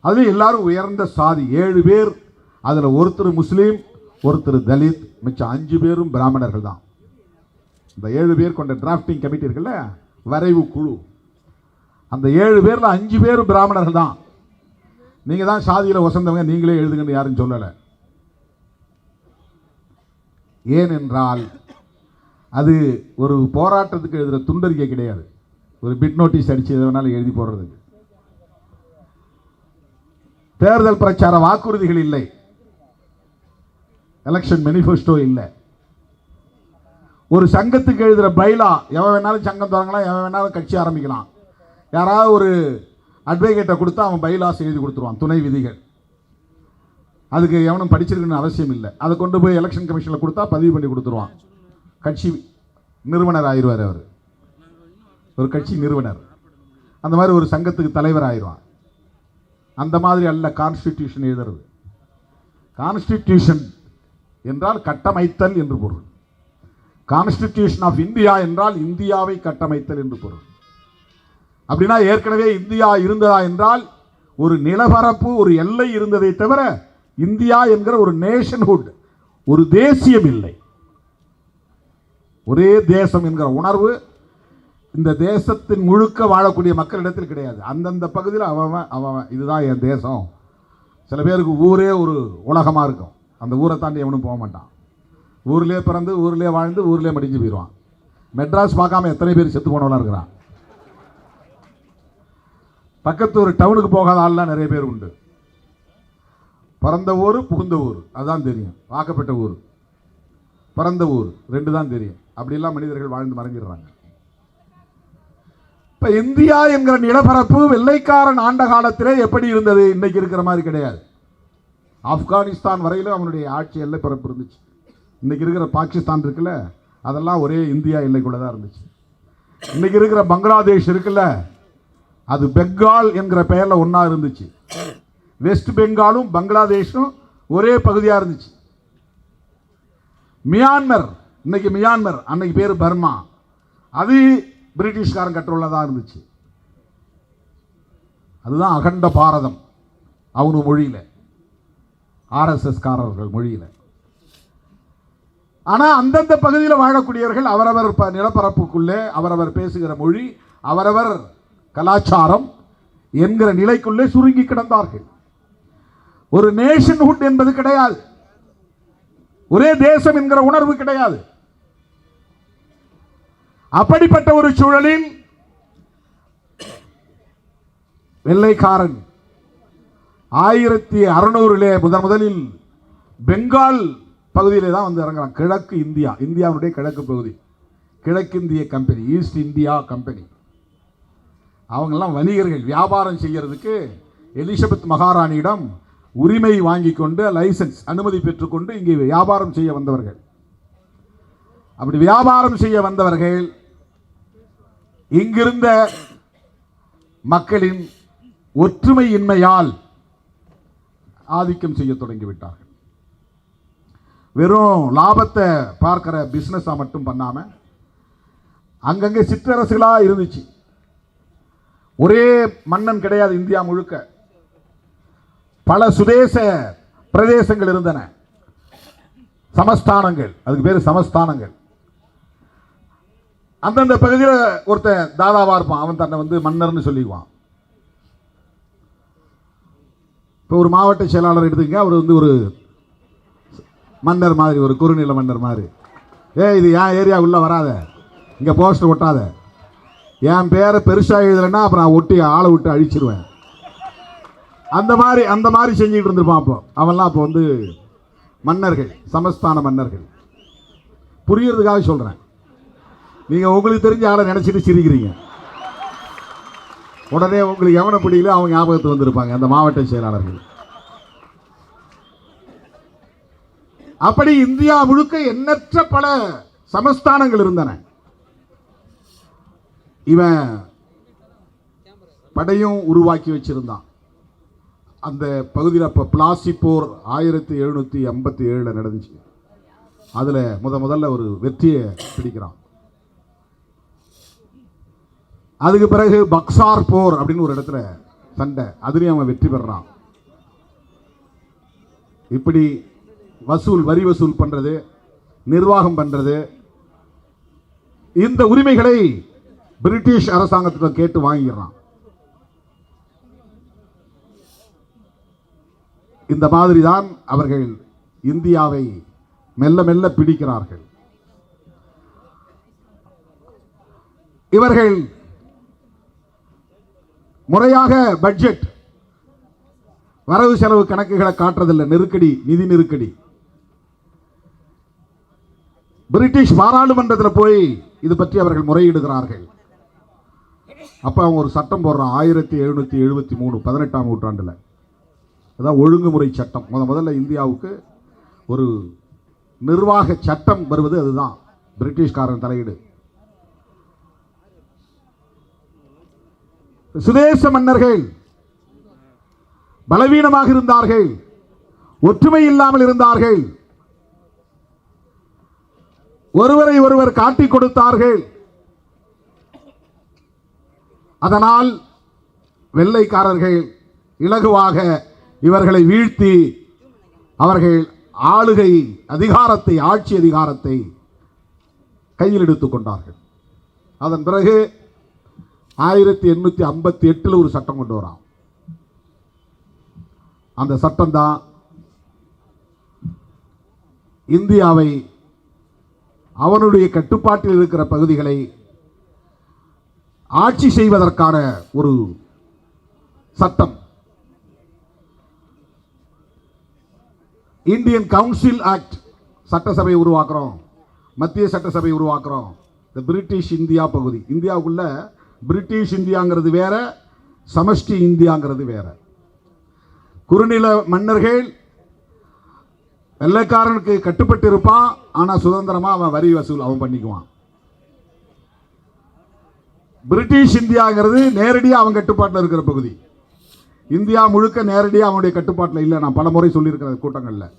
அது எல்லாரும் உயர்ந்த சாதி, 7 பேர். அதில் ஒருத்தர் முஸ்லீம், ஒருத்தர் தலித், மிச்சம் 5 பேரும் பிராமணர்கள் தான். இந்த 7 பேர் கொண்ட டிராஃப்டிங் கமிட்டி இருக்குல்ல, வரைவு குழு, அந்த 7 பேரில் 5 பேரும் பிராமணர்கள் தான். நீங்கள் தான் சாதியில் வசந்தவங்க, நீங்களே எழுதுங்கன்னு யாரும் சொல்லலை. ஏனென்றால் அது ஒரு போராட்டத்துக்கு எழுதுகிற துண்டறிக்கை கிடையாது, ஒரு பிட் நோட்டீஸ் அடித்து எதை வேணாலும் எழுதி போடுறதுக்கு. தேர்தல் பிரச்சார வாக்குறுதிகள் இல்லை, எலெக்ஷன் மேனிஃபெஸ்டோ இல்லை. ஒரு சங்கத்துக்கு எழுதுகிற பைலா, எவன் வேணாலும் சங்கம் தொடங்கலாம், எவன் வேணாலும் கட்சி ஆரம்பிக்கலாம். யாராவது ஒரு அட்வொகேட்டை கொடுத்தா அவன் பைலாஸ் எழுதி கொடுத்துருவான், துணை விதிகள். அதுக்கு எவனும் படிச்சிருக்குன்னு அவசியம் இல்லை. அதை கொண்டு போய் எலெக்ஷன் கமிஷனில் கொடுத்தா பதிவு பண்ணி கொடுத்துருவான், கட்சி நிறுவனர் ஆயிடுவார். அவர் ஒரு கட்சி நிறுவனர், அந்த மாதிரி ஒரு சங்கத்துக்கு தலைவர் ஆயிடுவான். அந்த மாதிரி அல்ல கான்ஸ்டிடியூஷன் எழுதுறது. கான்ஸ்டிடியூஷன் என்றால் கட்டமைத்தல் என்று பொருள். கான்ஸ்டிடியூஷன் ஆஃப் இந்தியா என்றால் இந்தியாவை கட்டமைத்தல் என்று பொருள். அப்படின்னா ஏற்கனவே இந்தியா இருந்ததா என்றால் ஒரு நிலப்பரப்பு, ஒரு எல்லை இருந்ததை தவிர இந்தியா என்கிற ஒரு நேஷன்ஹுட், ஒரு தேசியம் இல்லை. ஒரே தேசம் என்கிற உணர்வு இந்த தேசத்தின் முழுக்க வாழக்கூடிய மக்களிடத்தில் கிடையாது. அந்தந்த பகுதியில் அவன் இதுதான் என் தேசம். சில பேருக்கு ஊரே ஒரு உலகமாக இருக்கும், அந்த ஊரை தாண்டி எவனும் போக மாட்டான். ஊர்லேயே பிறந்து, ஊர்லேயே வாழ்ந்து, ஊர்லேயே மடிஞ்சு போயிடுவான். மெட்ராஸ் பார்க்காம எத்தனை பேர் செத்து போனவளாக இருக்கிறான். பக்கத்து ஒரு டவுனுக்கு போகாத ஆள்லாம் நிறைய பேர் உண்டு. பிறந்த ஊர், புகுந்த ஊர் அதுதான் தெரியும், வாக்கப்பட்ட ஊர், பிறந்த ஊர் 2 தான் தெரியும். அப்படிலாம் மனிதர்கள் வாழ்ந்து மறைஞ்சிடுறாங்க. இப்போ இந்தியா என்கிற நிலப்பரப்பு வெள்ளைக்காரன் ஆண்ட காலத்திலே எப்படி இருந்தது? இன்னைக்கு இருக்கிற மாதிரி கிடையாது. ஆப்கானிஸ்தான் வரையிலும் அவனுடைய ஆட்சி எல்லை பரப்பு இருந்துச்சு. இன்னைக்கு இருக்கிற பாகிஸ்தான் இருக்குல்ல, அதெல்லாம் ஒரே இந்தியா எல்லைக்குள்ள தான் இருந்துச்சு. இன்னைக்கு இருக்கிற பங்களாதேஷ் இருக்குல்ல, அது பெங்கால் என்கிற பெயரில் ஒன்றா இருந்துச்சு. வெஸ்ட் பெங்காலும் பங்களாதேஷும் ஒரே பகுதியாக இருந்துச்சு. மியான்மர், இன்னைக்கு மியான்மர், அன்னைக்கு பேர் பர்மா, அது பிரிட்டிஷ்காரன் கண்ட்ரோலில் தான் இருந்துச்சு. அதுதான் அகண்ட பாரதம் அவனு மொழியில், ஆர்எஸ்எஸ் காரர்கள் மொழியில். ஆனால் அந்தந்த பகுதியில் வாழக்கூடியவர்கள் அவரவர் நிலப்பரப்புக்குள்ளே அவரவர் பேசுகிற மொழி, அவரவர் கலாச்சாரம் என்கிற நிலைக்குள்ளே சுருங்கி கிடந்தார்கள். ஒரு நேஷன்ஹுட் என்பது கிடையாது, ஒரே தேசம் என்கிற உணர்வு கிடையாது. அப்படிப்பட்ட ஒரு சூழலில் வெள்ளைக்காரன் 1600 முதலில் பெங்கால் பகுதியிலே தான் வந்து இறங்குறாங்க. கிழக்கு இந்தியா, இந்தியாவுடைய கிழக்கு பகுதி, கிழக்கிந்திய கம்பெனி, ஈஸ்ட் இந்தியா கம்பெனி. அவங்கெல்லாம் வணிகர்கள், வியாபாரம் செய்யறதுக்கு எலிசபெத் மகாராணியிடம் உரிமை வாங்கி கொண்டு, லைசன்ஸ் அனுமதி பெற்றுக்கொண்டு இங்கே வியாபாரம் செய்ய வந்தவர்கள். அப்படி வியாபாரம் செய்ய வந்தவர்கள் இங்கிருந்த மக்களின் ஒற்றுமையின்மையால் ஆதிக்கம் செய்ய தொடங்கிவிட்டார்கள். வெறும் லாபத்தை பார்க்கிற பிசினஸா மட்டும் பண்ணாம அங்கங்கே சிற்றரசுகளா இருந்துச்சு. ஒரே மன்னன் கிடையாது இந்தியா முழுக்க, பல சுதேச பிரதேசங்கள் இருந்தன, சமஸ்தானங்கள். அதுக்கு பேரு சமஸ்தானங்கள். அந்தந்த பகுதியில் ஒருத்தன் தாதாவா இருப்பான், அவன் தன்னை வந்து மன்னர்னு சொல்லிக்குவான். இப்போ ஒரு மாவட்ட செயலாளர் எடுத்துங்க, அவர் வந்து ஒரு மன்னர் மாதிரி, ஒரு குறுநில மன்னர் மாதிரி. இது என் ஏரியா உள்ள வராத, இங்கே போஸ்டர் ஒட்டாத, என் பேரை பெருசாக எழுதலைன்னா அப்புறம் நான் ஒட்டி ஆளை விட்டு அழிச்சிருவேன். அந்த மாதிரி செஞ்சுக்கிட்டு இருந்திருப்பான். அப்போ அவன்லாம் அப்போ வந்து மன்னர்கள், சமஸ்தான மன்னர்கள். புரியறதுக்காக சொல்கிறேன். நீங்கள் உங்களுக்கு தெரிஞ்ச ஆளை நினச்சிட்டு சிரிக்கிறீங்க. உடனே உங்களுக்கு எவனை பிடிக்கல அவங்க ஞாபகத்து வந்திருப்பாங்க அந்த மாவட்ட செயலாளர்கள். அப்படி இந்தியா முழுக்க எண்ணற்ற பல சமஸ்தானங்கள் இருந்தன. இவன் படையும் உருவாக்கி வச்சிருந்தான். அந்த பகுதியில் இப்போ பிளாசி போர் 1757 நடந்துச்சு. அதில் முதல்ல ஒரு வெற்றியை பிடிக்கிறான். அதுக்கு பிறகு பக்சார் போர் அப்படின்னு ஒரு இடத்துல சண்டை, அதுலேயும் அவன் வெற்றி பெறான். இப்படி வரி வசூல் பண்றது, நிர்வாகம் பண்றது, இந்த உரிமைகளை பிரிட்டிஷ் அரசாங்கத்திடம் கேட்டு வாங்கிடுறான். இந்த மாதிரி தான் அவர்கள் இந்தியாவை மெல்ல மெல்ல பிடிக்கிறார்கள். இவர்கள் முறையாக பட்ஜெட், வரவு செலவு கணக்குகளை காட்டுறதில்லை. நெருக்கடி, நிதி நெருக்கடி. பிரிட்டிஷ் பாராளுமன்றத்தில் போய் இது பற்றி அவர்கள் முறையிடுகிறார்கள். அப்ப அவங்க ஒரு சட்டம் போடுறான் 1773, 18ஆம் நூற்றாண்டுல. அதான் ஒழுங்குமுறை சட்டம். முதல்ல இந்தியாவுக்கு ஒரு நிர்வாக சட்டம் வருவது அதுதான், பிரிட்டிஷ்காரன் தலையீடு. சுதேச மன்னர்கள் பலவீனமாக இருந்தார்கள், ஒற்றுமை இல்லாமல் இருந்தார்கள், ஒருவரை ஒருவர் காட்டிக் கொடுத்தார்கள். அதனால் வெள்ளைக்காரர்கள் இலகுவாக இவர்களை வீழ்த்தி அவர்கள் ஆளுகை அதிகாரத்தை, ஆட்சி அதிகாரத்தை கையில் எடுத்துக் கொண்டார்கள். அதன் பிறகு 1858 ஒரு சட்டம் கொண்டு வரான். அந்த சட்டம் தான் இந்தியாவை, அவனுடைய கட்டுப்பாட்டில் இருக்கிற பகுதிகளை ஆட்சி செய்வதற்கான ஒரு சட்டம். இந்தியன் கவுன்சில் ஆக்ட், சட்டசபை உருவாக்குறோம், மத்திய சட்டசபை உருவாக்குறோம். இந்த பிரிட்டிஷ் இந்தியா பகுதி, இந்தியாவுக்குள்ள பிரிட்டிஷ் இந்தியாங்கிறது வேற, சமஷ்டி இந்தியாங்கிறது வேற. குறுநில மன்னர்கள் வெள்ளைக்காரனுக்கு கட்டுப்பட்டு இருப்பான், ஆனா சுதந்திரமா அவன் வரி வசூல் அவன் பண்ணிக்குவான். பிரிட்டிஷ் இந்தியாங்கிறது நேரடியாக அவன் கட்டுப்பாட்டில் இருக்கிற பகுதி. இந்தியா முழுக்க நேரடியாக அவனுடைய கட்டுப்பாட்டில் இல்லை. நான் பல முறை சொல்லியிருக்கிற கூட்டங்களில்.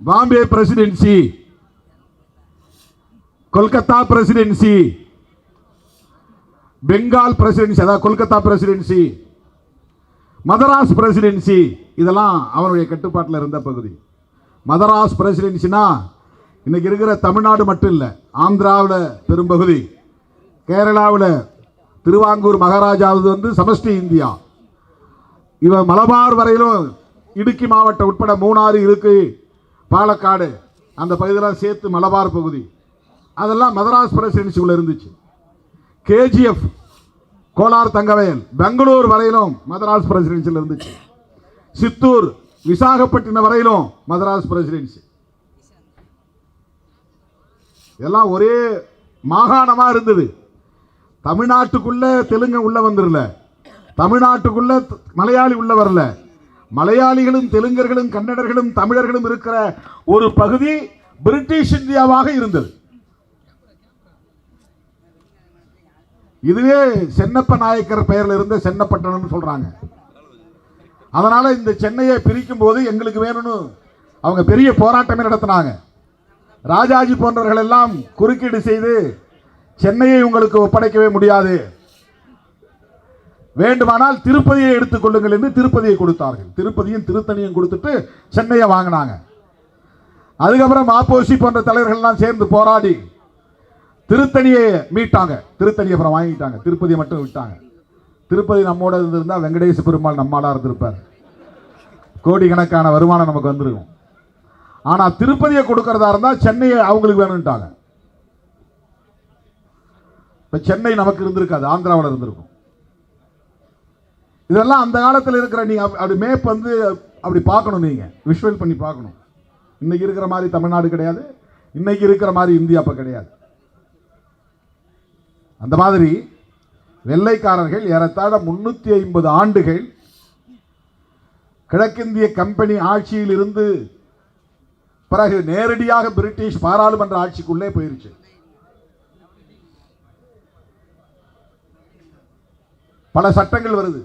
Bombay presidency, Kolkata presidency, Bengal presidency, அதாவது கொல்கத்தா பிரசிடென்சி, மதராஸ் பிரசிடென்சி, இதெல்லாம் அவனுடைய கட்டுப்பாட்டில் இருந்த பகுதி. மதராஸ் பிரசிடென்சினா இன்னைக்கு இருக்கிற தமிழ்நாடு மட்டும் இல்லை, ஆந்திராவில் பெரும்பகுதி, கேரளாவில் திருவாங்கூர் மகாராஜாவது வந்து சமஷ்டி இந்தியா. இவன் மலபார் வரையிலும், இடுக்கி மாவட்டம் உட்பட மூணாறு இருக்கு, பாலக்காடு, அந்த பகுதியெல்லாம் சேர்த்து மலபார் பகுதி, அதெல்லாம் மதராஸ் பிரசிடென்சிக்குள்ள இருந்துச்சு. கேஜிஎஃப், கோலார் தங்கவயல், பெங்களூர் வரையிலும் மதராஸ் பிரசிடென்சியில் இருந்துச்சு. சித்தூர், விசாகப்பட்டினம் வரையிலும் மதராஸ் பிரசிடென்சி. எல்லாம் ஒரே மாகாணமா இருந்தது. தமிழ்நாட்டுக்குள்ள தெலுங்கு உள்ள வந்துடல, தமிழ்நாட்டுக்குள்ள மலையாளி உள்ள வரல. மலையாளிகளும் தெலுங்கர்களும் கன்னடர்களும் தமிழர்களும் இருக்கிற ஒரு பகுதி பிரிட்டிஷ் இந்தியாவாக இருந்தது. இதுவே சென்னப்ப நாயக்கர் பெயரில் இருந்த சென்னப்பட்டணம் சொல்றாங்க. அதனால இந்த சென்னையை பிரிக்கும் போது எங்களுக்கு வேணும்னு அவங்க பெரிய போராட்டமே நடத்தினாங்க. ராஜாஜி போன்றவர்கள் எல்லாம் குறுக்கீடு செய்து சென்னையை உங்களுக்கு ஒப்படைக்கவே முடியாது, வேண்டுமானால் திருப்பதியை எடுத்துக் கொள்ளுங்கள் என்று திருப்பதியை கொடுத்தார்கள். திருப்பதியும் திருத்தணியும் கொடுத்துட்டு சென்னையை வாங்கினாங்க. அதுக்கப்புறம் மாப்போசி போன்ற தலைவர்கள் எல்லாம் சேர்ந்து போராடி திருத்தணியை மீட்டாங்க. திருத்தணியை அப்புறம் வாங்கிட்டாங்க, திருப்பதியை மட்டும் விட்டாங்க. திருப்பதி நம்மோட இருந்திருந்தா வெங்கடேச பெருமாள் நம்மாடா இருந்திருப்பார், கோடிக்கணக்கான வருமானம் நமக்கு வந்திருக்கும். ஆனா திருப்பதியை கொடுக்கறதா இருந்தா சென்னையை அவங்களுக்கு வேணும்ட்டாங்க. இப்ப சென்னை நமக்கு இருந்திருக்காது, ஆந்திராவில் இருந்திருக்கும். இதெல்லாம் அந்த காலத்தில் இருக்கிற நீங்க அப்படி மேப் வந்து அப்படி பார்க்கணும், நீங்க விஷுவல் பண்ணி பார்க்கணும். இன்னைக்கு இருக்கிற மாதிரி தமிழ்நாடு கிடையாது, இன்னைக்கு இருக்கிற மாதிரி இந்தியா அப்ப கிடையாது. அந்த மாதிரி வெள்ளைக்காரர்கள் ஏறத்தாழ 350 ஆண்டுகள் கிழக்கிந்திய கம்பெனி ஆட்சியில் இருந்து பிறகு நேரடியாக பிரிட்டிஷ் பாராளுமன்ற ஆட்சிக்குள்ளே போயிருச்சு. பல சட்டங்கள் வருது.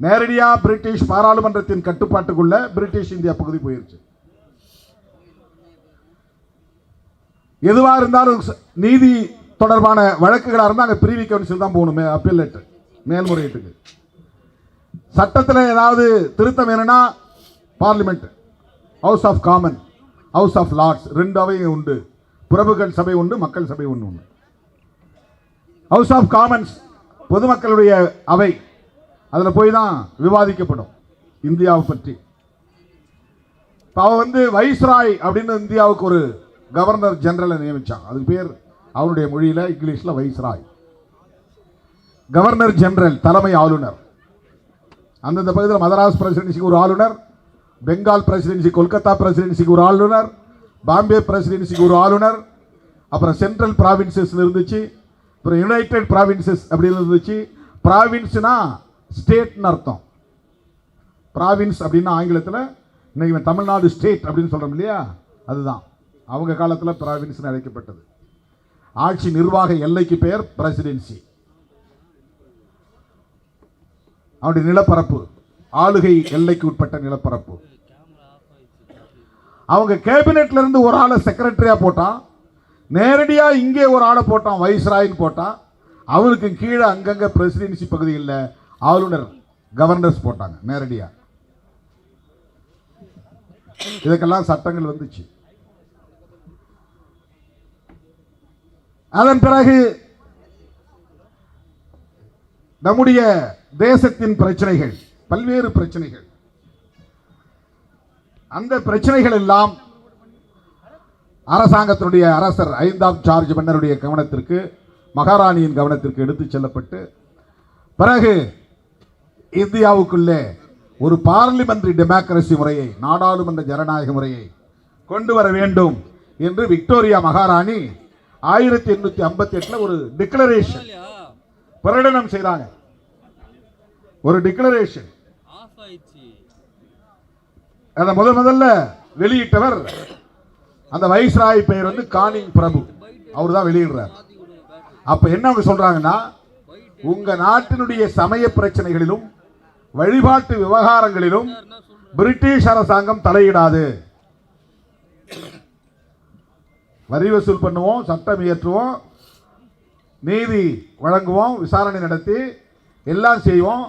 நேரடியாக பிரிட்டிஷ் பாராளுமன்றத்தின் கட்டுப்பாட்டுக்குள்ள பிரிட்டிஷ் இந்தியா பகுதி போயிருச்சு. எதுவா இருந்தாலும் நீதி தொடர்பான வழக்குகளாக இருந்தால் அங்கே பிரிவி கவுன்சில் தான் போகணும், அப்பீலேட் மேல்முறையீட்டுக்கு. சட்டத்தில் ஏதாவது திருத்தம் வேணும்னா parliament, house of common, house of lords, 2 அவை உண்டு. பிரபுக்கள் சபை உண்டு, மக்கள் சபை ஒன்று உண்டு. ஹவுஸ் ஆஃப் காமன்ஸ் பொதுமக்களுடைய அவை, அதில் போய் தான் விவாதிக்கப்படும் இந்தியாவை பற்றி. அவ வந்து வைஸ்ராய் அப்படின்னு இந்தியாவுக்கு ஒரு கவர்னர் ஜெனரலை நியமிச்சான். அதுக்கு பேர் அவருடைய மொழியில இங்கிலீஷ்ல வைஸ்ராய். கவர்னர் ஜெனரல் தலைமை ஆளுநர். அந்தந்த பகுதியில் மதராஸ் பிரசிடென்சிக்கு ஒரு ஆளுநர், பெங்கால் பிரசிடென்சி, கொல்கத்தா பிரசிடென்சிக்கு ஒரு ஆளுநர், பாம்பே பிரசிடென்சிக்கு ஒரு ஆளுநர், அப்புறம் சென்ட்ரல் ப்ராவின்சஸ் இருந்துச்சு, அப்புறம் யுனைடெட் ப்ராவின்சஸ் அப்படின்னு இருந்துச்சு. ப்ராவின்ஸ்னா ஸ்டேட்னு அர்த்தம். ப்ராவின்ஸ் அப்படின்னா ஆங்கிலத்தில் இன்னைக்கு தமிழ்நாடு ஸ்டேட் அப்படின்னு சொல்றோம் இல்லையா, அதுதான் அவங்க காலத்தில் ப்ராவின்ஸ் அழைக்கப்பட்டது. ஆட்சி நிர்வாக எல்லைக்கு பெயர் பிரசிடென்சி. அவருடைய நிலப்பரப்பு ஆளுகை எல்லைக்கு உட்பட்ட நிலப்பரப்பு. அவங்க கேபினெட்ல இருந்து ஒரு ஆளை செக்ரட்டரியா போட்டான், நேரடியா இங்கே ஒரு ஆளை போட்டான் வைஸ்ராயின்னு போட்டான். அவனுக்கு கீழே அங்கங்க பிரசிடென்சி பகுதியில் ஆளுநர் கவர்னர்ஸ் போட்டாங்க நேரடியா. இதுக்கெல்லாம் சட்டங்கள் வந்துச்சு. அதன் பிறகு நம்முடைய தேசத்தின் பிரச்சனைகள், பல்வேறு பிரச்சனைகள், அந்த பிரச்சனைகள் எல்லாம் அரசாங்கத்தினுடைய அரசர் 5ஆம் ஜார்ஜ் மன்னருடைய கவனத்திற்கு, மகாராணியின் கவனத்திற்கு எடுத்துச் செல்லப்பட்டு பிறகு இந்தியாவுக்குள்ளே ஒரு பார்லிமெண்டரி டெமோக்ரசி முறையை, நாடாளுமன்ற ஜனநாயக முறையை கொண்டு வர வேண்டும் என்று விக்டோரியா மகாராணி 1858 ஒரு டிக்ளரேஷன் பிரகடனம் செய்தாங்க. ஒரு டிக்ளரேஷன் அதை முதல்ல வெளியிட்டவர் அந்த வைஸ்ராய் பெயர் வந்து கானிங் பிரபு, அவர் தான் வெளியிடுறார். அப்ப என்ன அவங்க சொல்றாங்கன்னா, உங்க நாட்டினுடைய சமய பிரச்சனைகளிலும் வழிபாட்டு விவகாரங்களிலும் பிரிட்டிஷ் அரசாங்கம் தலையிடாது. வரி வசூல் பண்ணுவோம், சட்டம் இயற்றுவோம், நீதி வழங்குவோம், விசாரணை நடத்தி எல்லாம் செய்வோம்.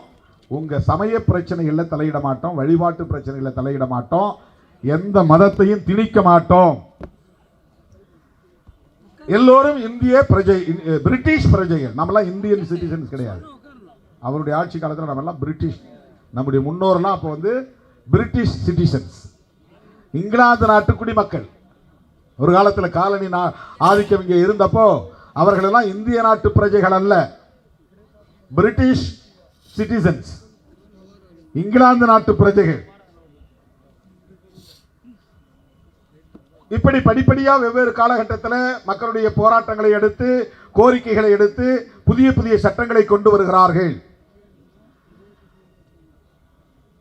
உங்க சமய பிரச்சனைகளில் தலையிட மாட்டோம், வழிபாட்டு பிரச்சனைகளில் தலையிட மாட்டோம், எந்த மதத்தையும் திணிக்க மாட்டோம். எல்லோரும் இந்திய பிரஜை, பிரிட்டிஷ் பிரஜைகள். நம்மளாம் இந்தியன் சிட்டிசன்ஸ் கிடையாது. அவருடைய ஆட்சி காலத்தில் நம்ம எல்லாம் பிரிட்டிஷ், நம்முடைய முன்னோர்லாம் அப்போ வந்து பிரிட்டிஷ் சிட்டிசன்ஸ், இங்கிலாந்து நாட்டு குடிமக்கள். ஒரு காலத்தில் காலனி ஆதிக்கம் இங்கே இருந்தப்போ அவர்கள் எல்லாம் இந்திய நாட்டு பிரஜைகள் அல்ல, பிரிட்டிஷ் சிட்டிசன்ஸ், இங்கிலாந்து நாட்டு பிரஜைகள். இப்படி படிப்படியாக வெவ்வேறு காலகட்டத்தில் மக்களுடைய போராட்டங்களை எடுத்து கோரிக்கைகளை எடுத்து புதிய புதிய சட்டங்களை கொண்டு வருகிறார்கள்.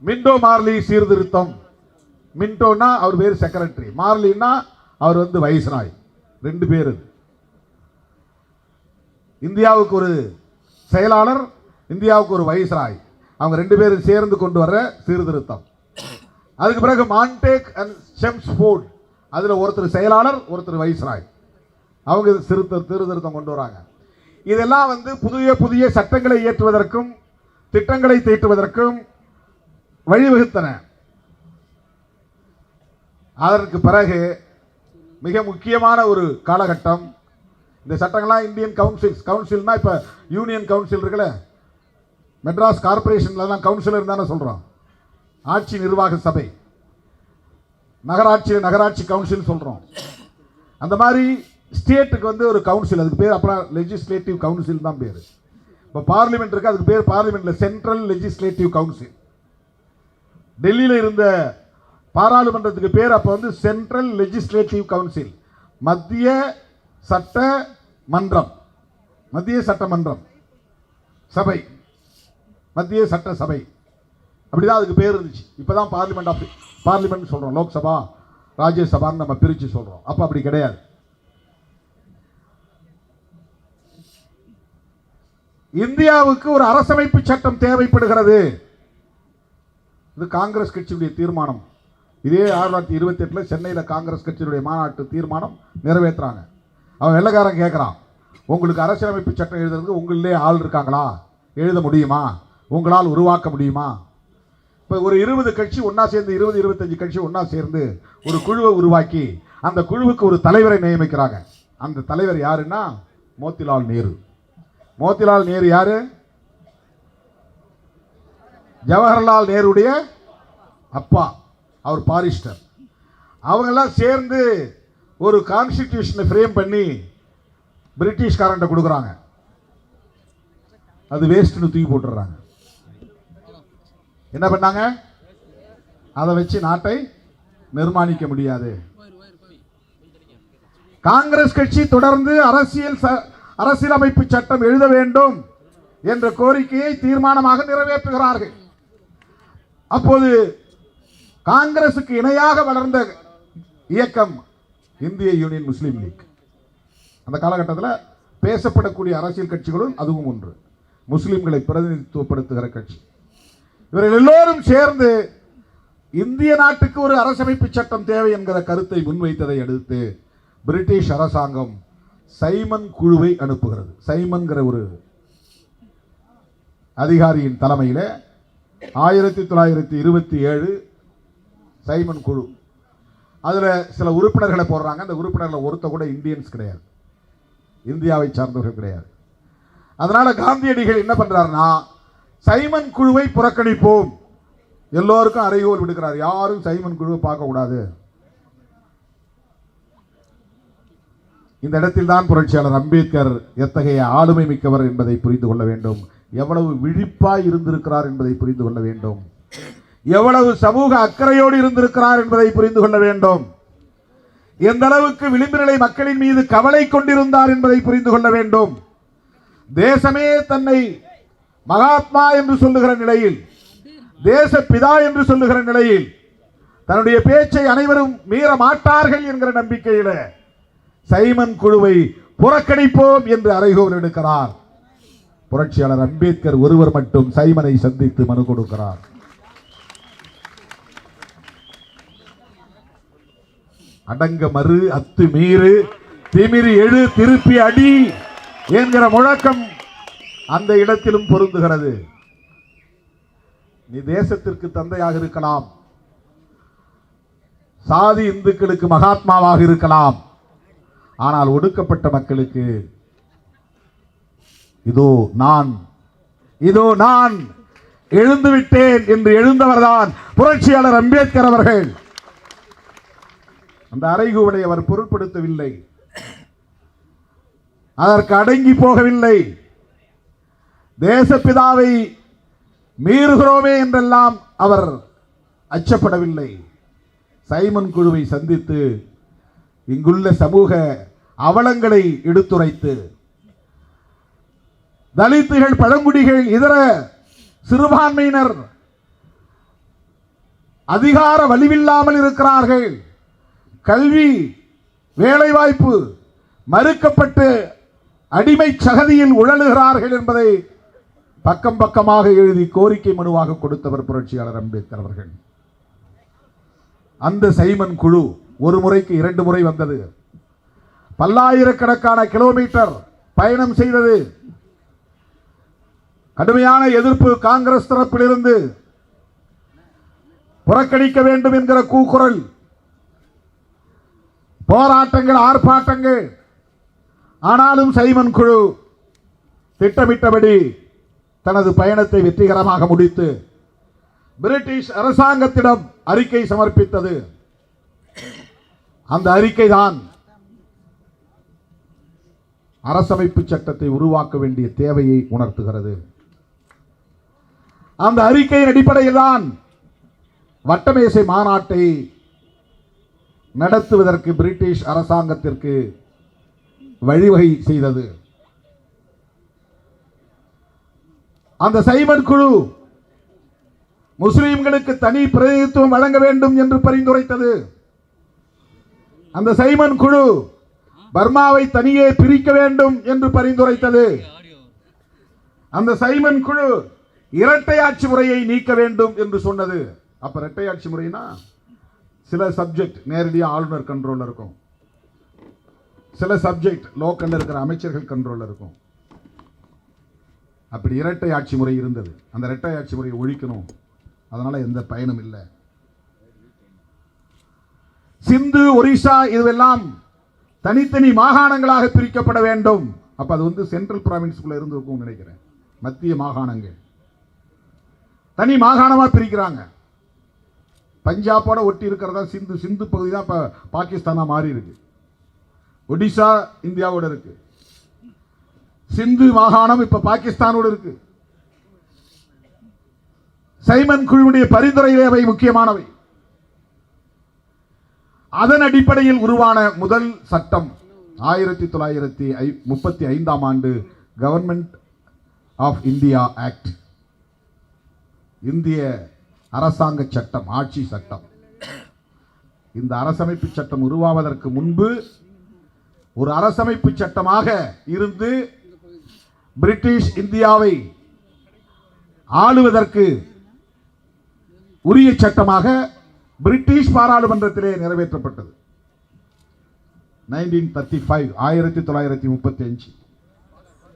மின்டோ மார்லி சீர்திருத்தம். மின்டோனா அவர் பேர் செக்ரட்டரி, மார்லின்னா அவர் வைஸ்ராய். ரெண்டு பேர். இந்தியாவுக்கு ஒரு செயலாளர், இந்தியாவுக்கு ஒரு வைஸ்ராய். அவங்க ரெண்டு பேரும் சேர்ந்து கொண்டு வர்ற சீர்திருத்தம். அதுக்கு பிறகு மான்டேக் அண்ட் செம்ஸ்ஃபோர்ட், அதில் ஒருத்தர் செயலாளர், ஒருத்தர் வைஸ்ராய். அவங்க சீர்திருத்தம் கொண்டு வராங்க. இதெல்லாம் புதிய புதிய சட்டங்களை இயற்றுவதற்கும் திட்டங்களை தீட்டுவதற்கும் வழிவகுத்தன. அதற்கு பிறகு மிக முக்கியமான ஒரு காலகட்டம். இந்த சட்டங்கள்லாம் இந்தியன் கவுன்சில்னா இப்போ யூனியன் கவுன்சில் இருக்குல்ல, மெட்ராஸ் கார்பரேஷன்லாம் கவுன்சிலர் தானே சொல்கிறோம். ஆட்சி நிர்வாக சபை, நகராட்சி கவுன்சில் சொல்கிறோம். அந்த மாதிரி ஸ்டேட்டுக்கு ஒரு கவுன்சில், அதுக்கு பேர் அப்புறம் லெஜிஸ்லேட்டிவ் கவுன்சில் தான் பேர். இப்போ பார்லிமெண்ட் இருக்குது, அதுக்கு பேர் பார்லிமெண்ட்டில் சென்ட்ரல் லெஜிஸ்லேட்டிவ் கவுன்சில். டெல்லியில் இருந்த பாராளுமன்றத்துக்கு பேர் அப்போ சென்ட்ரல் லெஜிஸ்லேட்டிவ் கவுன்சில், மத்திய சட்டமன்றம் சபை, மத்திய சட்ட சபை, அப்படிதான் அதுக்கு பேர் இருந்துச்சு. இப்போதான் பார்லிமெண்ட் சொல்கிறோம், லோக்சபா ராஜ்யசபான்னு நம்ம பிரித்து சொல்கிறோம். அப்போ அப்படி கிடையாது. இந்தியாவுக்கு ஒரு அரசமைப்பு சட்டம் தேவைப்படுகிறது. இது காங்கிரஸ் கட்சியுடைய தீர்மானம். இதே 1928 சென்னையில் காங்கிரஸ் கட்சியுடைய மாநாட்டு தீர்மானம் நிறைவேற்றுறாங்க. அவன் வெள்ளைக்காரன் கேட்குறான், உங்களுக்கு அரசியலமைப்பு சட்டம் எழுதுறதுக்கு உங்களிலே ஆள் இருக்காங்களா, எழுத முடியுமா, உங்களால் உருவாக்க முடியுமா? இப்போ ஒரு 20 கட்சி ஒன்றா சேர்ந்து 20-25 கட்சி ஒன்றா சேர்ந்து ஒரு குழுவை உருவாக்கி அந்த குழுவுக்கு ஒரு தலைவரை நியமிக்கிறாங்க. அந்த தலைவர் யாருன்னா மோத்திலால் நேரு. மோத்திலால் நேரு யாரு? ஜவஹர்லால் நேருடைய அப்பா. அவர் பாரிஸ்டர். அவங்கெல்லாம் சேர்ந்து ஒரு கான்ஸ்டிடியூஷனை ஃப்ரேம் பண்ணி பிரிட்டிஷ்காரன்ட்ட கொடுக்குறாங்க. அது வேஸ்ட்னு தூக்கி போட்டுறாங்க. என்ன பண்ணாங்க? அதை வச்சு நாட்டை நிர்மாணிக்க முடியாது. காங்கிரஸ் கட்சி தொடர்ந்து அரசியலமைப்பு சட்டம் எழுத வேண்டும் என்ற கோரிக்கையை தீர்மானமாக நிறைவேற்றுகிறார்கள். அப்போது காங்கிரசுக்கு இணையாக வளர்ந்த இயக்கம் இந்திய யூனியன் முஸ்லீம் லீக். அந்த காலகட்டத்தில் பேசப்படக்கூடிய அரசியல் கட்சிகளும் அதுவும் ஒன்று. முஸ்லிம்களை பிரதிநிதித்துவப்படுத்துகிற கட்சி. இவர்கள் எல்லோரும் சேர்ந்து இந்திய நாட்டுக்கு ஒரு அரசமைப்பு சட்டம் தேவை என்கிற கருத்தை முன்வைத்ததை அடுத்து பிரிட்டிஷ் அரசாங்கம் சைமன் குழுவை அனுப்புகிறது. சைமன்கிற ஒரு அதிகாரியின் தலைமையில் 1927 சைமன் குழு. அதில் சில உறுப்பினர்களை போடுறாங்க. அந்த உறுப்பினர்கள் ஒருத்த கூட இந்தியன்ஸ் கிடையாது, இந்தியாவை சார்ந்தவர்கள் கிடையாது. அதனால காந்தியடிகள் என்ன பண்றாருன்னா, சைமன் குழுவை புறக்கணிப்போம், எல்லோருக்கும் அறைகோல் விடுக்கிறார். யாரும் சைமன் குழுவை பார்க்கக்கூடாது. இந்த இடத்தில் தான் புரட்சியாளர் அம்பேத்கர் எத்தகைய ஆளுமை மிக்கவர் என்பதை புரிந்து கொள்ள வேண்டும். எவ்வளவு விழிப்பாய் இருந்திருக்கிறார் என்பதை புரிந்து கொள்ள வேண்டும். எவ்வளவு சமூக அக்கறையோடு இருந்திருக்கிறார் என்பதை புரிந்து கொள்ள வேண்டும். எந்த அளவுக்கு விளிம்பு நிலை மக்களின் மீது கவலை கொண்டிருந்தார் என்பதை புரிந்து கொள்ள வேண்டும். தேசமே தன்னை மகாத்மா என்று சொல்லுகிற நிலையில், தேச பிதா என்று சொல்லுகிற நிலையில், தன்னுடைய பேச்சை அனைவரும் மீற மாட்டார்கள் என்கிற நம்பிக்கையில சைமன் குழுவை புறக்கணிப்போம் என்று அறைகோல் எடுக்கிறார். புரட்சியாளர் அம்பேத்கர் ஒருவர் மட்டும் சைமனை சந்தித்து மனு கொடுக்கிறார். அடங்க மறு, அத்து மீறு, திமிரி எழு, திருப்பி அடி என்கிற முழக்கம் அந்த இடத்திலும் பொருந்துகிறது. நீ தேசத்திற்கு தந்தையாக இருக்கலாம், சாதி இந்துக்களுக்கு மகாத்மாவாக இருக்கலாம், ஆனால் ஒடுக்கப்பட்ட மக்களுக்கு இதோ நான் எழுந்து விட்டேன் என்று எழுந்தவர்தான் புரட்சியாளர் அம்பேத்கர் அவர்கள். அந்த அறைகூவலை அவர் பொருட்படுத்தவில்லை, அதற்கு அடங்கி போகவில்லை. தேசப்பிதாவை மீறுகிறோமே என்றெல்லாம் அவர் அச்சப்படவில்லை. சைமன் குழுவை சந்தித்து இங்குள்ள சமூக அவலங்களை எடுத்துரைத்து தலித்துகள், பழங்குடிகள், இதர சிறுபான்மையினர் அதிகார வலிவில்லாமல் இருக்கிறார்கள், கல்வி வேலைவாய்ப்பு மறுக்கப்பட்டு அடிமை சகதியில் உழலுகிறார்கள் என்பதை பக்கம் பக்கமாக எழுதி கோரிக்கை மனுவாக கொடுத்தவர் புரட்சியாளர் அம்பேத்கர் அவர்கள். அந்த சைமன் குழு ஒரு முறைக்கு 2 முறை வந்தது, பல்லாயிரக்கணக்கான கிலோமீட்டர் பயணம் செய்தது. கடுமையான எதிர்ப்பு காங்கிரஸ் தரப்பிலிருந்து, புறக்கணிக்க வேண்டும் என்கிற கூக்குரல், போராட்டங்கள், ஆர்ப்பாட்டங்கள். ஆனாலும் சைமன் குழு திட்டமிட்டபடி தனது பயணத்தை வெற்றிகரமாக முடித்து பிரிட்டிஷ் அரசாங்கத்திடம் அறிக்கை சமர்ப்பித்தது. அந்த அறிக்கை தான் அரசமைப்பு சட்டத்தை உருவாக்க வேண்டிய தேவையை உணர்த்துகிறது. அந்த அறிக்கையின் அடிப்படையில் தான் வட்டமேசை மாநாட்டை நடத்துவதற்கு பிரிட்டிஷ் அரசாங்கத்திற்கு வழிவகை செய்தது. அந்த சைமன் குழு முஸ்லிம்களுக்கு தனி பிரதிநிதித்துவம் வழங்க வேண்டும் என்று பரிந்துரைத்தது. அந்த சைமன் குழு பர்மாவை தனியே பிரிக்க வேண்டும் என்று பரிந்துரைத்தது. அந்த சைமன் குழு இரட்டை ஆட்சி முறையை நீக்க வேண்டும் என்று சொன்னது. அப்ப இரட்டை ஆட்சி முறைனா சில சப்ஜெக்ட் நேரடியாக ஆளுநர் கண்ட்ரோல்ல இருக்கும், சில சப்ஜெக்ட் லோக்கல்ல இருக்கிற அமைச்சர்கள் கண்ட்ரோல்ல இருக்கும். அப்படி இரட்டை ஆட்சி முறை இருந்தது. அந்த இரட்டை ஆட்சி முறையை ஒழிக்கணும், அதனால எந்த பயனும் இல்லை. சிந்து, ஒரிசா இதுவெல்லாம் தனித்தனி மாகாணங்களாக பிரிக்கப்பட வேண்டும். அப்ப அது சென்ட்ரல் ப்ராவின்ஸ்குள்ள இருந்து இருக்கும் நினைக்கிறேன். மத்திய மாகாணங்கள் தனி மாகாணமா பிரிக்கிறாங்க. பஞ்சாபோட ஒட்டி இருக்கிறதா சிந்து, சிந்து பகுதி தான் இப்ப பாகிஸ்தானா மாறி இருக்கு. ஒடிசா இந்தியாவோட இருக்கு. சிந்து மாகாணம் இப்ப பாகிஸ்தானோடு இருக்கு. சைமன் குழுவுடைய பரிந்துரையிலே அவை முக்கியமானவை. அதன் அடிப்படையில் உருவான முதல் சட்டம் 1935 ஆண்டு கவர்மெண்ட் ஆஃப் இந்தியா ஆக்ட், இந்திய அரசாங்க சட்டம், ஆட்சி சட்டம். இந்த அரசமைப்பு சட்டம் உருவாவதற்கு முன்பு ஒரு அரசமைப்பு சட்டமாக இருந்து பிரிட்டிஷ் இந்தியாவை ஆளுவதற்கு உரிய சட்டமாக பிரிட்டிஷ் பாராளுமன்றத்திலே நிறைவேற்றப்பட்டது. 1935 1935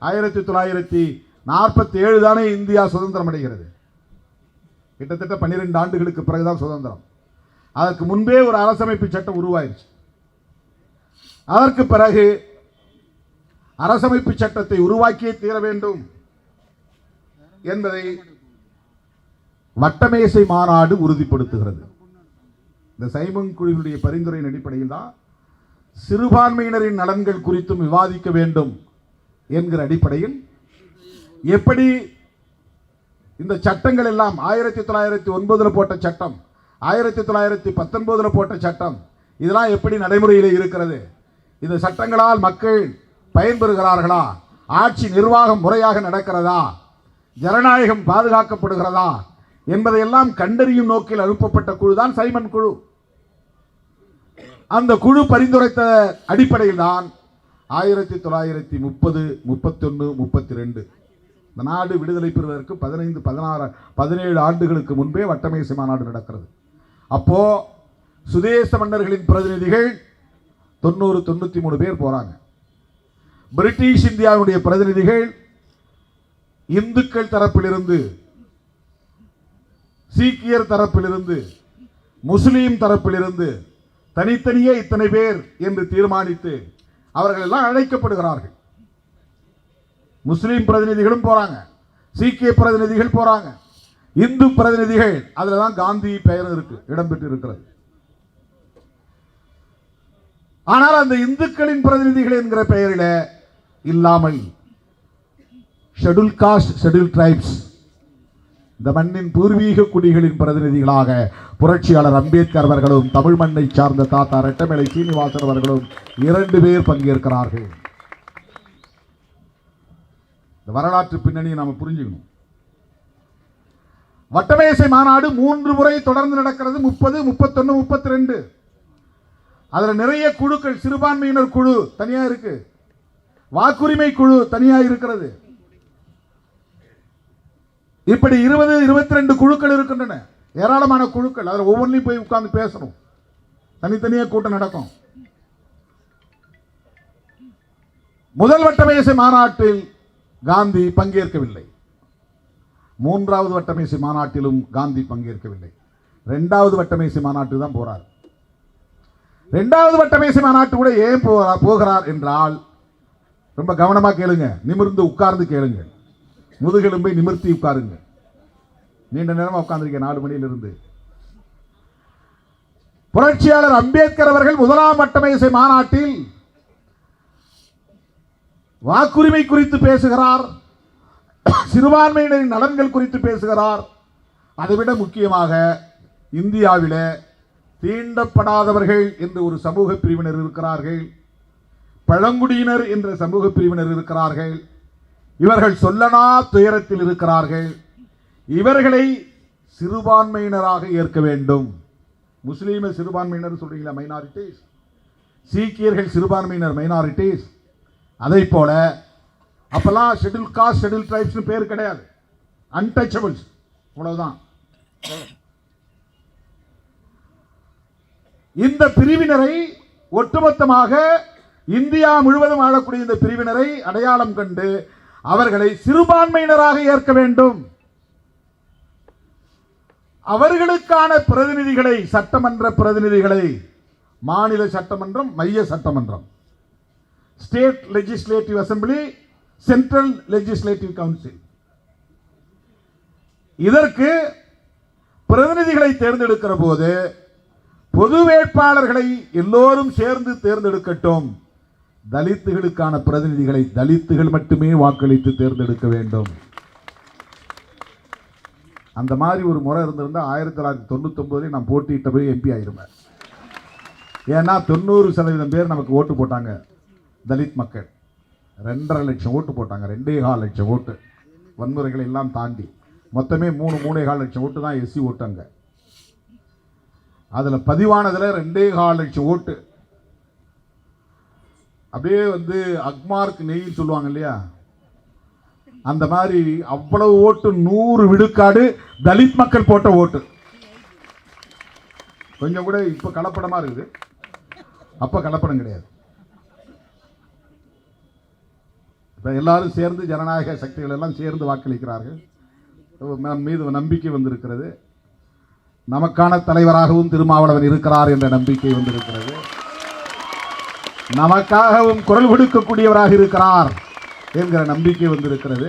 1947 தானே இந்தியா சுதந்திரம் அடைகிறது. கிட்டத்தட்ட 12 ஆண்டுகளுக்கு பிறகுதான் சுதந்திரம். அதற்கு முன்பே ஒரு அரசமைப்பு சட்டம் உருவாயிருச்சு. அதற்கு பிறகு அரசமைப்பு சட்டத்தை உருவாக்கியே தீர வேண்டும் என்பதை வட்டமேசை மாநாடு உறுதிப்படுத்துகிறது. இந்த சைமன் குழுவினுடைய பரிந்துரையின் அடிப்படையில் தான் சிறுபான்மையினரின் நலன்கள் குறித்தும் விவாதிக்க வேண்டும் என்கிற அடிப்படையில் எப்படி இந்த சட்டங்கள் எல்லாம் 1909 போட்ட சட்டம், 1919 போட்ட சட்டம், இதெல்லாம் எப்படி நடைமுறையில் இருக்கிறது, இந்த சட்டங்களால் மக்கள் பயன்பெறுகிறார்களா, ஆட்சி நிர்வாகம் முறையாக நடக்கிறதா, ஜனநாயகம் பாதுகாக்கப்படுகிறதா என்பதையெல்லாம் கண்டறியும் நோக்கில் அனுப்பப்பட்ட குழு தான் சைமன் குழு. அந்த குழு பரிந்துரைத்த அடிப்படையில் தான் 1930, 31, 32 இந்த நாடு விடுதலை பெறுவதற்கு 15, 16, 17 ஆண்டுகளுக்கு முன்பே வட்டமேசை மாநாடு நடக்கிறது. அப்போ சுதேச மன்னர்களின் பிரதிநிதிகள் 90, 93 பேர் போறாங்க. பிரிட்டிஷ் இந்தியாவுடைய பிரதிநிதிகள் இந்துக்கள் தரப்பிலிருந்து, சீக்கியர் தரப்பிலிருந்து, முஸ்லீம் தரப்பிலிருந்து தனித்தனியே இத்தனை பேர் என்று தீர்மானித்து அவர்கள் எல்லாம் அழைக்கப்படுகிறார்கள். முஸ்லீம் பிரதிநிதிகளும் போறாங்க, சீக்கிய பிரதிநிதிகள் போறாங்க, இந்து பிரதிநிதிகள், அதுல தான் காந்தி பெயர் இருக்கு, இடம்பெற்று இருக்கிறது. ஆனால் அந்த இந்துக்களின் பிரதிநிதிகள் என்கிற பெயரில் இல்லாமல் ஷெட்யூல் காஸ்ட், ஷெட்யூல் டிரைப்ஸ் இந்த மண்ணின் பூர்வீக குடிகளின் பிரதிநிதிகளாக புரட்சியாளர் அம்பேத்கர் அவர்களும் தமிழ் மண்ணை சார்ந்த தாத்தா ரெட்டமலை சீனிவாசன் அவர்களும் 2 பேர் பங்கேற்கிறார்கள். இந்த வரலாற்று பின்னணியை நாம புரிஞ்சுக்கணும். வட்டமேசை மாநாடு 3 முறை தொடர்ந்து நடக்கிறது. 30, 31, 32. அதுல நிறைய குழுக்கள், சிறுபான்மையினர் குழு தனியா இருக்கு, வாக்குரிமை குழு தனியா இருக்கிறது. இப்படி 20, 22 குழுக்கள் இருக்கின்றன. ஏராளமான குழுக்கள். அதில் ஒவ்வொன்றையும் போய் உட்கார்ந்து பேசணும். தனித்தனியா கூட்டம் நடக்கும். முதல் வட்டமேசை மாநாட்டில் காந்தி பங்கேற்கவில்லை. 3வது வட்டமேசை மாநாட்டிலும் காந்தி பங்கேற்கவில்லை. 2வது வட்டமேசை மாநாட்டுக்கு தான் போறார். 2வது வட்டமேசை மாநாட்டு கூட ஏன் போகிறார் என்றால், ரொம்ப கவனமா கேளுங்க, நிமிர்ந்து உட்கார்ந்து கேளுங்க, முதுகெலும்பை நிமிர்த்தி உட்காருங்க. நீண்ட நேரமா உட்கார்ந்துருக்க 4 மணியிலிருந்து. புரட்சியாளர் அம்பேத்கர் அவர்கள் 1ஆம் வட்டமேசை மாநாட்டில் வாக்குரிமை குறித்து பேசுகிறார், சிறுபான்மையினரின் நலன்கள் குறித்து பேசுகிறார். அதைவிட முக்கியமாக இந்தியாவில தீண்டப்படாதவர்கள் என்று ஒரு சமூக பிரிவினர் இருக்கிறார்கள், பழங்குடியினர் என்ற சமூக பிரிவினர் இருக்கிறார்கள். இவர்கள் சொல்லனா துயரத்தில் இருக்கிறார்கள். இவர்களை சிறுபான்மையினராக ஏற்க வேண்டும். முஸ்லீம் சிறுபான்மையினர் சொல்றீங்களா, மைனாரிட்டிஸ். சீக்கியர்கள் சிறுபான்மையினர், மைனாரிட்டிஸ். அதை போல அப்பெல்லாம் ஷெட்யூல் காஸ்ட், ஷெட்யூல் ட்ரைப்ஸ் பேர் கிடையாது, அன்டச்சபிள்ஸ், அவ்வளவுதான். இந்த பிரிவினரை ஒட்டுமொத்தமாக இந்தியா முழுவதும் ஆளக்கூடிய இந்த பிரிவினரை அடையாளம் கண்டு அவர்களை சிறுபான்மையினராக ஏற்க வேண்டும். அவர்களுக்கான பிரதிநிதிகளை, சட்டமன்ற பிரதிநிதிகளை, மாநில சட்டமன்றம், மைய சட்டமன்றம், state legislative assembly, central legislative council, இதற்கு பிரதிநிதிகளை தேர்ந்தெடுக்கிற போது பொது வேட்பாளர்களை எல்லோரும் சேர்ந்து தேர்ந்தெடுக்கட்டும். தலித்துகளுக்கான பிரதிநிதிகளை தலித்துகள் மட்டுமே வாக்களித்து தேர்ந்தெடுக்க வேண்டும். அந்த மாதிரி ஒரு முறை இருந்திருந்தா 1999 நான் போட்டியிட்ட போய் எம்பி ஆயிருவேன். ஏன்னா 90% பேர் நமக்கு ஓட்டு போட்டாங்க. தலித் மக்கள் 2.5 லட்சம் ஓட்டு போட்டாங்க. 2.25 லட்சம் ஓட்டு, வன்முறைகளை எல்லாம் தாண்டி மொத்தமே 3.4 லட்சம் ஓட்டு தான் எஸ்சி ஓட்டுங்க. அதுல பதிவானதுல 2.25 லட்சம் ஓட்டு அப்படியே அக்மார்க் நெய்ன்னு சொல்லுவாங்க இல்லையா, அந்த மாதிரி அவ்வளவு ஓட்டு, 100 விழுக்காடு தலித் மக்கள் போட்ட ஓட்டு. கொஞ்சம் கூட இப்ப கலப்படமா இருக்குது, அப்ப கலப்படம் கிடையாது. இப்ப எல்லாரும் சேர்ந்து ஜனநாயக சக்திகள் எல்லாம் சேர்ந்து வாக்களிக்கிறார்கள். மீது நம்பிக்கை வந்திருக்கிறது. நமக்கான தலைவராகவும் திருமாவளவன் இருக்கிறார் என்ற நம்பிக்கை வந்திருக்கிறது. நமக்காகவும் குரல் கொடுக்கக்கூடியவராக இருக்கிறார் என்கிற நம்பிக்கை வந்திருக்கிறது.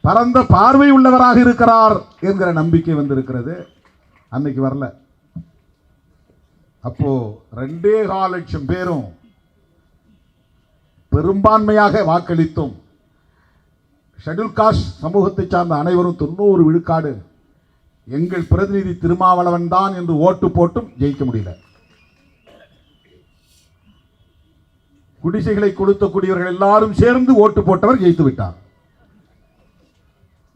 பரந்த பார்வை உள்ளவராக இருக்கிறார் என்கிற நம்பிக்கை வந்திருக்கிறது. அன்னைக்கு வரல. அப்போ 2.25 லட்சம் பேரும் பெரும்பான்மையாக வாக்களித்தும் ஷெட்யூல் காஸ்ட் சமூகத்தை சார்ந்த அனைவரும் 90 விழுக்காடு எங்கள் பிரதிநிதி திருமாவளவன் தான் என்று ஓட்டு போட்டும் ஜெயிக்க முடியல. குடிசைகளை கொடுத்தக்கூடியவர்கள் எல்லாரும் சேர்ந்து ஓட்டு போட்டவர் ஜெயித்து விட்டார்.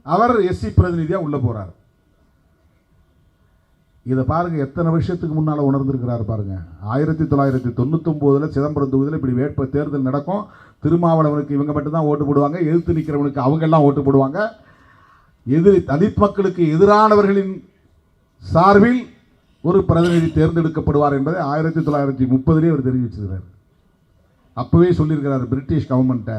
அவர் எஸ்சி பிரதிநிதியா உள்ள போறார். இதை பாருங்க, எத்தனை வருஷத்துக்கு முன்னால உணர்ந்திருக்கிறார் பாருங்க. 1999 சிதம்பரம் தொகுதியில் இப்படி தேர்தல் நடக்கும். திருமாவளவனுக்கு இவங்க மட்டும் தான் ஓட்டு போடுவாங்க, எதிர்த்து நிற்கிறவனுக்கு அவங்க எல்லாம் ஓட்டு போடுவாங்க. தலித் மக்களுக்கு எதிரானவர்களின் சார்பில் ஒரு பிரதிநிதி தேர்ந்தெடுக்கப்படுவார் என்பதை 1930 அவர் தெரிவிச்சிருக்கிறார். அப்பவே சொல்லியிருக்கிறார் பிரிட்டிஷ் கவர்மெண்ட்டை,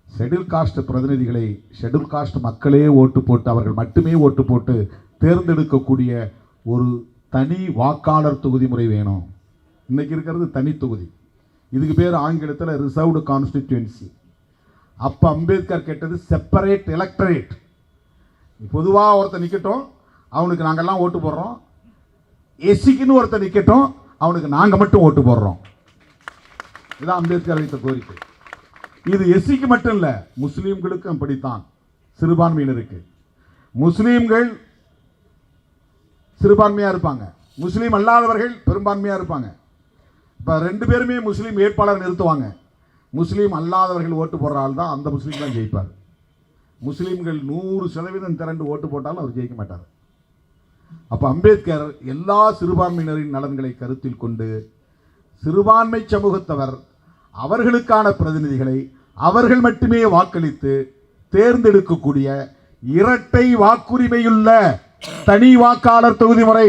ஷெட்யூல் காஸ்ட் பிரதிநிதிகளை ஷெட்யூல் காஸ்ட் மக்களே ஓட்டு போட்டு, அவர்கள் மட்டுமே ஓட்டு போட்டு தேர்ந்தெடுக்கக்கூடிய ஒரு தனி வாக்காளர் தொகுதி முறை வேணும். இன்னைக்கு இருக்கிறது தனி தொகுதி. இதுக்கு பேர் ஆங்கிலத்தில் ரிசர்வ்டு கான்ஸ்டிடியூன்சி. அப்ப அம்பேத்கர் கேட்டது செப்பரேட் எலக்டரேட். பொதுவாக ஒருத்தர் நிற்கட்டும், அவனுக்கு நாங்கெல்லாம் ஓட்டு போடுறோம். எஸ்சிக்குன்னு ஒருத்தர் நிற்கட்டும், அவனுக்கு நாங்கள் மட்டும் ஓட்டு போடுறோம். இதுதான் அம்பேத்கர் வைத்த கோரிக்கை. இது எஸ்சிக்கு மட்டும் இல்லை, முஸ்லீம்களுக்கும் அப்படித்தான், சிறுபான்மையினருக்கு. முஸ்லீம்கள் சிறுபான்மையா இருப்பாங்க, முஸ்லீம் அல்லாதவர்கள் பெரும்பான்மையா இருப்பாங்க. இப்ப ரெண்டு பேருமே முஸ்லீம் வேட்பாளர் நிறுத்துவாங்க. முஸ்லீம் அல்லாதவர்கள் ஓட்டு போடுற ஆள் தான் அந்த முஸ்லீம் தான் ஜெயிப்பார். முஸ்லீம்கள் 100% திரண்டு ஓட்டு போட்டாலும் அவர் ஜெயிக்க மாட்டார். அப்ப அம்பேத்கர் எல்லா சிறுபான்மையினரின் நலன்களை கருத்தில் கொண்டு சிறுபான்மை சமூகத்தவர் அவர்களுக்கான பிரதிநிதிகளை அவர்கள் மட்டுமே வாக்களித்து தேர்ந்தெடுக்கக்கூடிய இரட்டை வாக்குரிமையுள்ள தனி வாக்காளர் தொகுதி முறை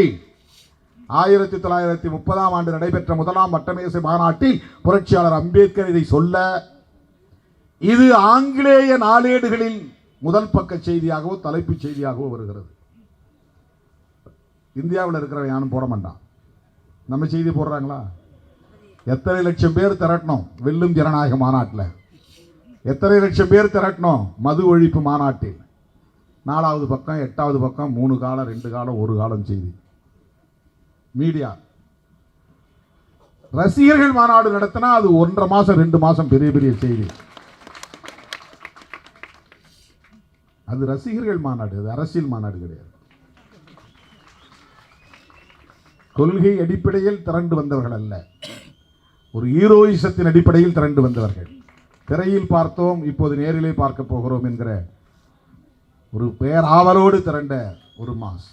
1930ஆம் ஆண்டு நடைபெற்ற முதலாம் வட்டமேசை மாநாட்டில் புரட்சியாளர் அம்பேத்கர் இதை சொல்ல, இது ஆங்கிலேய நாளேடுகளில் முதல் பக்க செய்தியாகவோ தலைப்புச் செய்தியாகவோ வருகிறது. இந்தியாவில் இருக்கிறவன் யாரும் போட மாட்டான். நம்ம செய்தி போடுறாங்களா? எத்தனை லட்சம் பேர் திரட்டணும் வெல்லும் ஜனநாயக மாநாட்டில், எத்தனை லட்சம் பேர் திரட்டணும் மது ஒழிப்பு மாநாட்டில். 4வது பக்கம் 8வது பக்கம் 3 காலம் 2 காலம் 1 காலம் செய்தி. மீடியா ரசிகர்கள் மாநாடு நடத்தினா அது 1.5 மாசம் 2 மாசம் பெரிய பெரிய செய்தி. அது ரசிகர்கள் மாநாடு, அது அரசியல் மாநாடு கிடையாது. கொள்கை அடிப்படையில் திரண்டு வந்தவர்கள் அல்ல, ஒரு ஹீரோயிசத்தின் அடிப்படையில் திரண்டு வந்தவர்கள். திரையில் பார்த்தோம், இப்போது நேரிலே பார்க்க போகிறோம் என்கிற ஒரு பேராவலோடு திரண்ட ஒரு மாஸ்.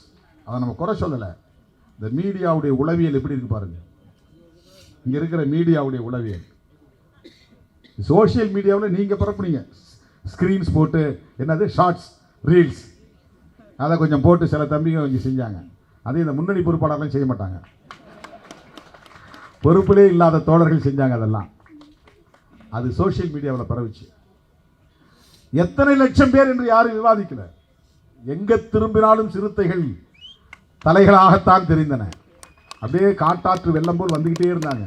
அதை நம்ம குறை சொல்லலை. இந்த மீடியாவுடைய உளவியல் எப்படி இருக்கு பாருங்க. இங்க இருக்கிற மீடியாவுடைய உளவியல், சோசியல் மீடியாவில் நீங்க பரப்புனீங்க, ஸ்கிரீன்ஸ் போட்டு என்னது ஷார்ட்ஸ் ரீல்ஸ் அதை கொஞ்சம் போட்டு சில தம்பிங்க கொஞ்சம் செஞ்சாங்க. அதே இந்த முன்னணி பொறுப்பாளர்கள் செய்ய மாட்டாங்க, பொறுப்பிலே இல்லாத தோழர்கள் செஞ்சாங்க. அதெல்லாம் அது சோசியல் மீடியாவில் பரவிச்சு. எத்தனை லட்சம் பேர் என்று யாரும் விவாதிக்கல. எங்க திரும்பினாலும் சிறுத்தைகள் தலைகளாகத்தான் தெரிந்தன. அப்படியே காட்டாற்று வெள்ளம் போல் வந்துகிட்டே இருந்தாங்க.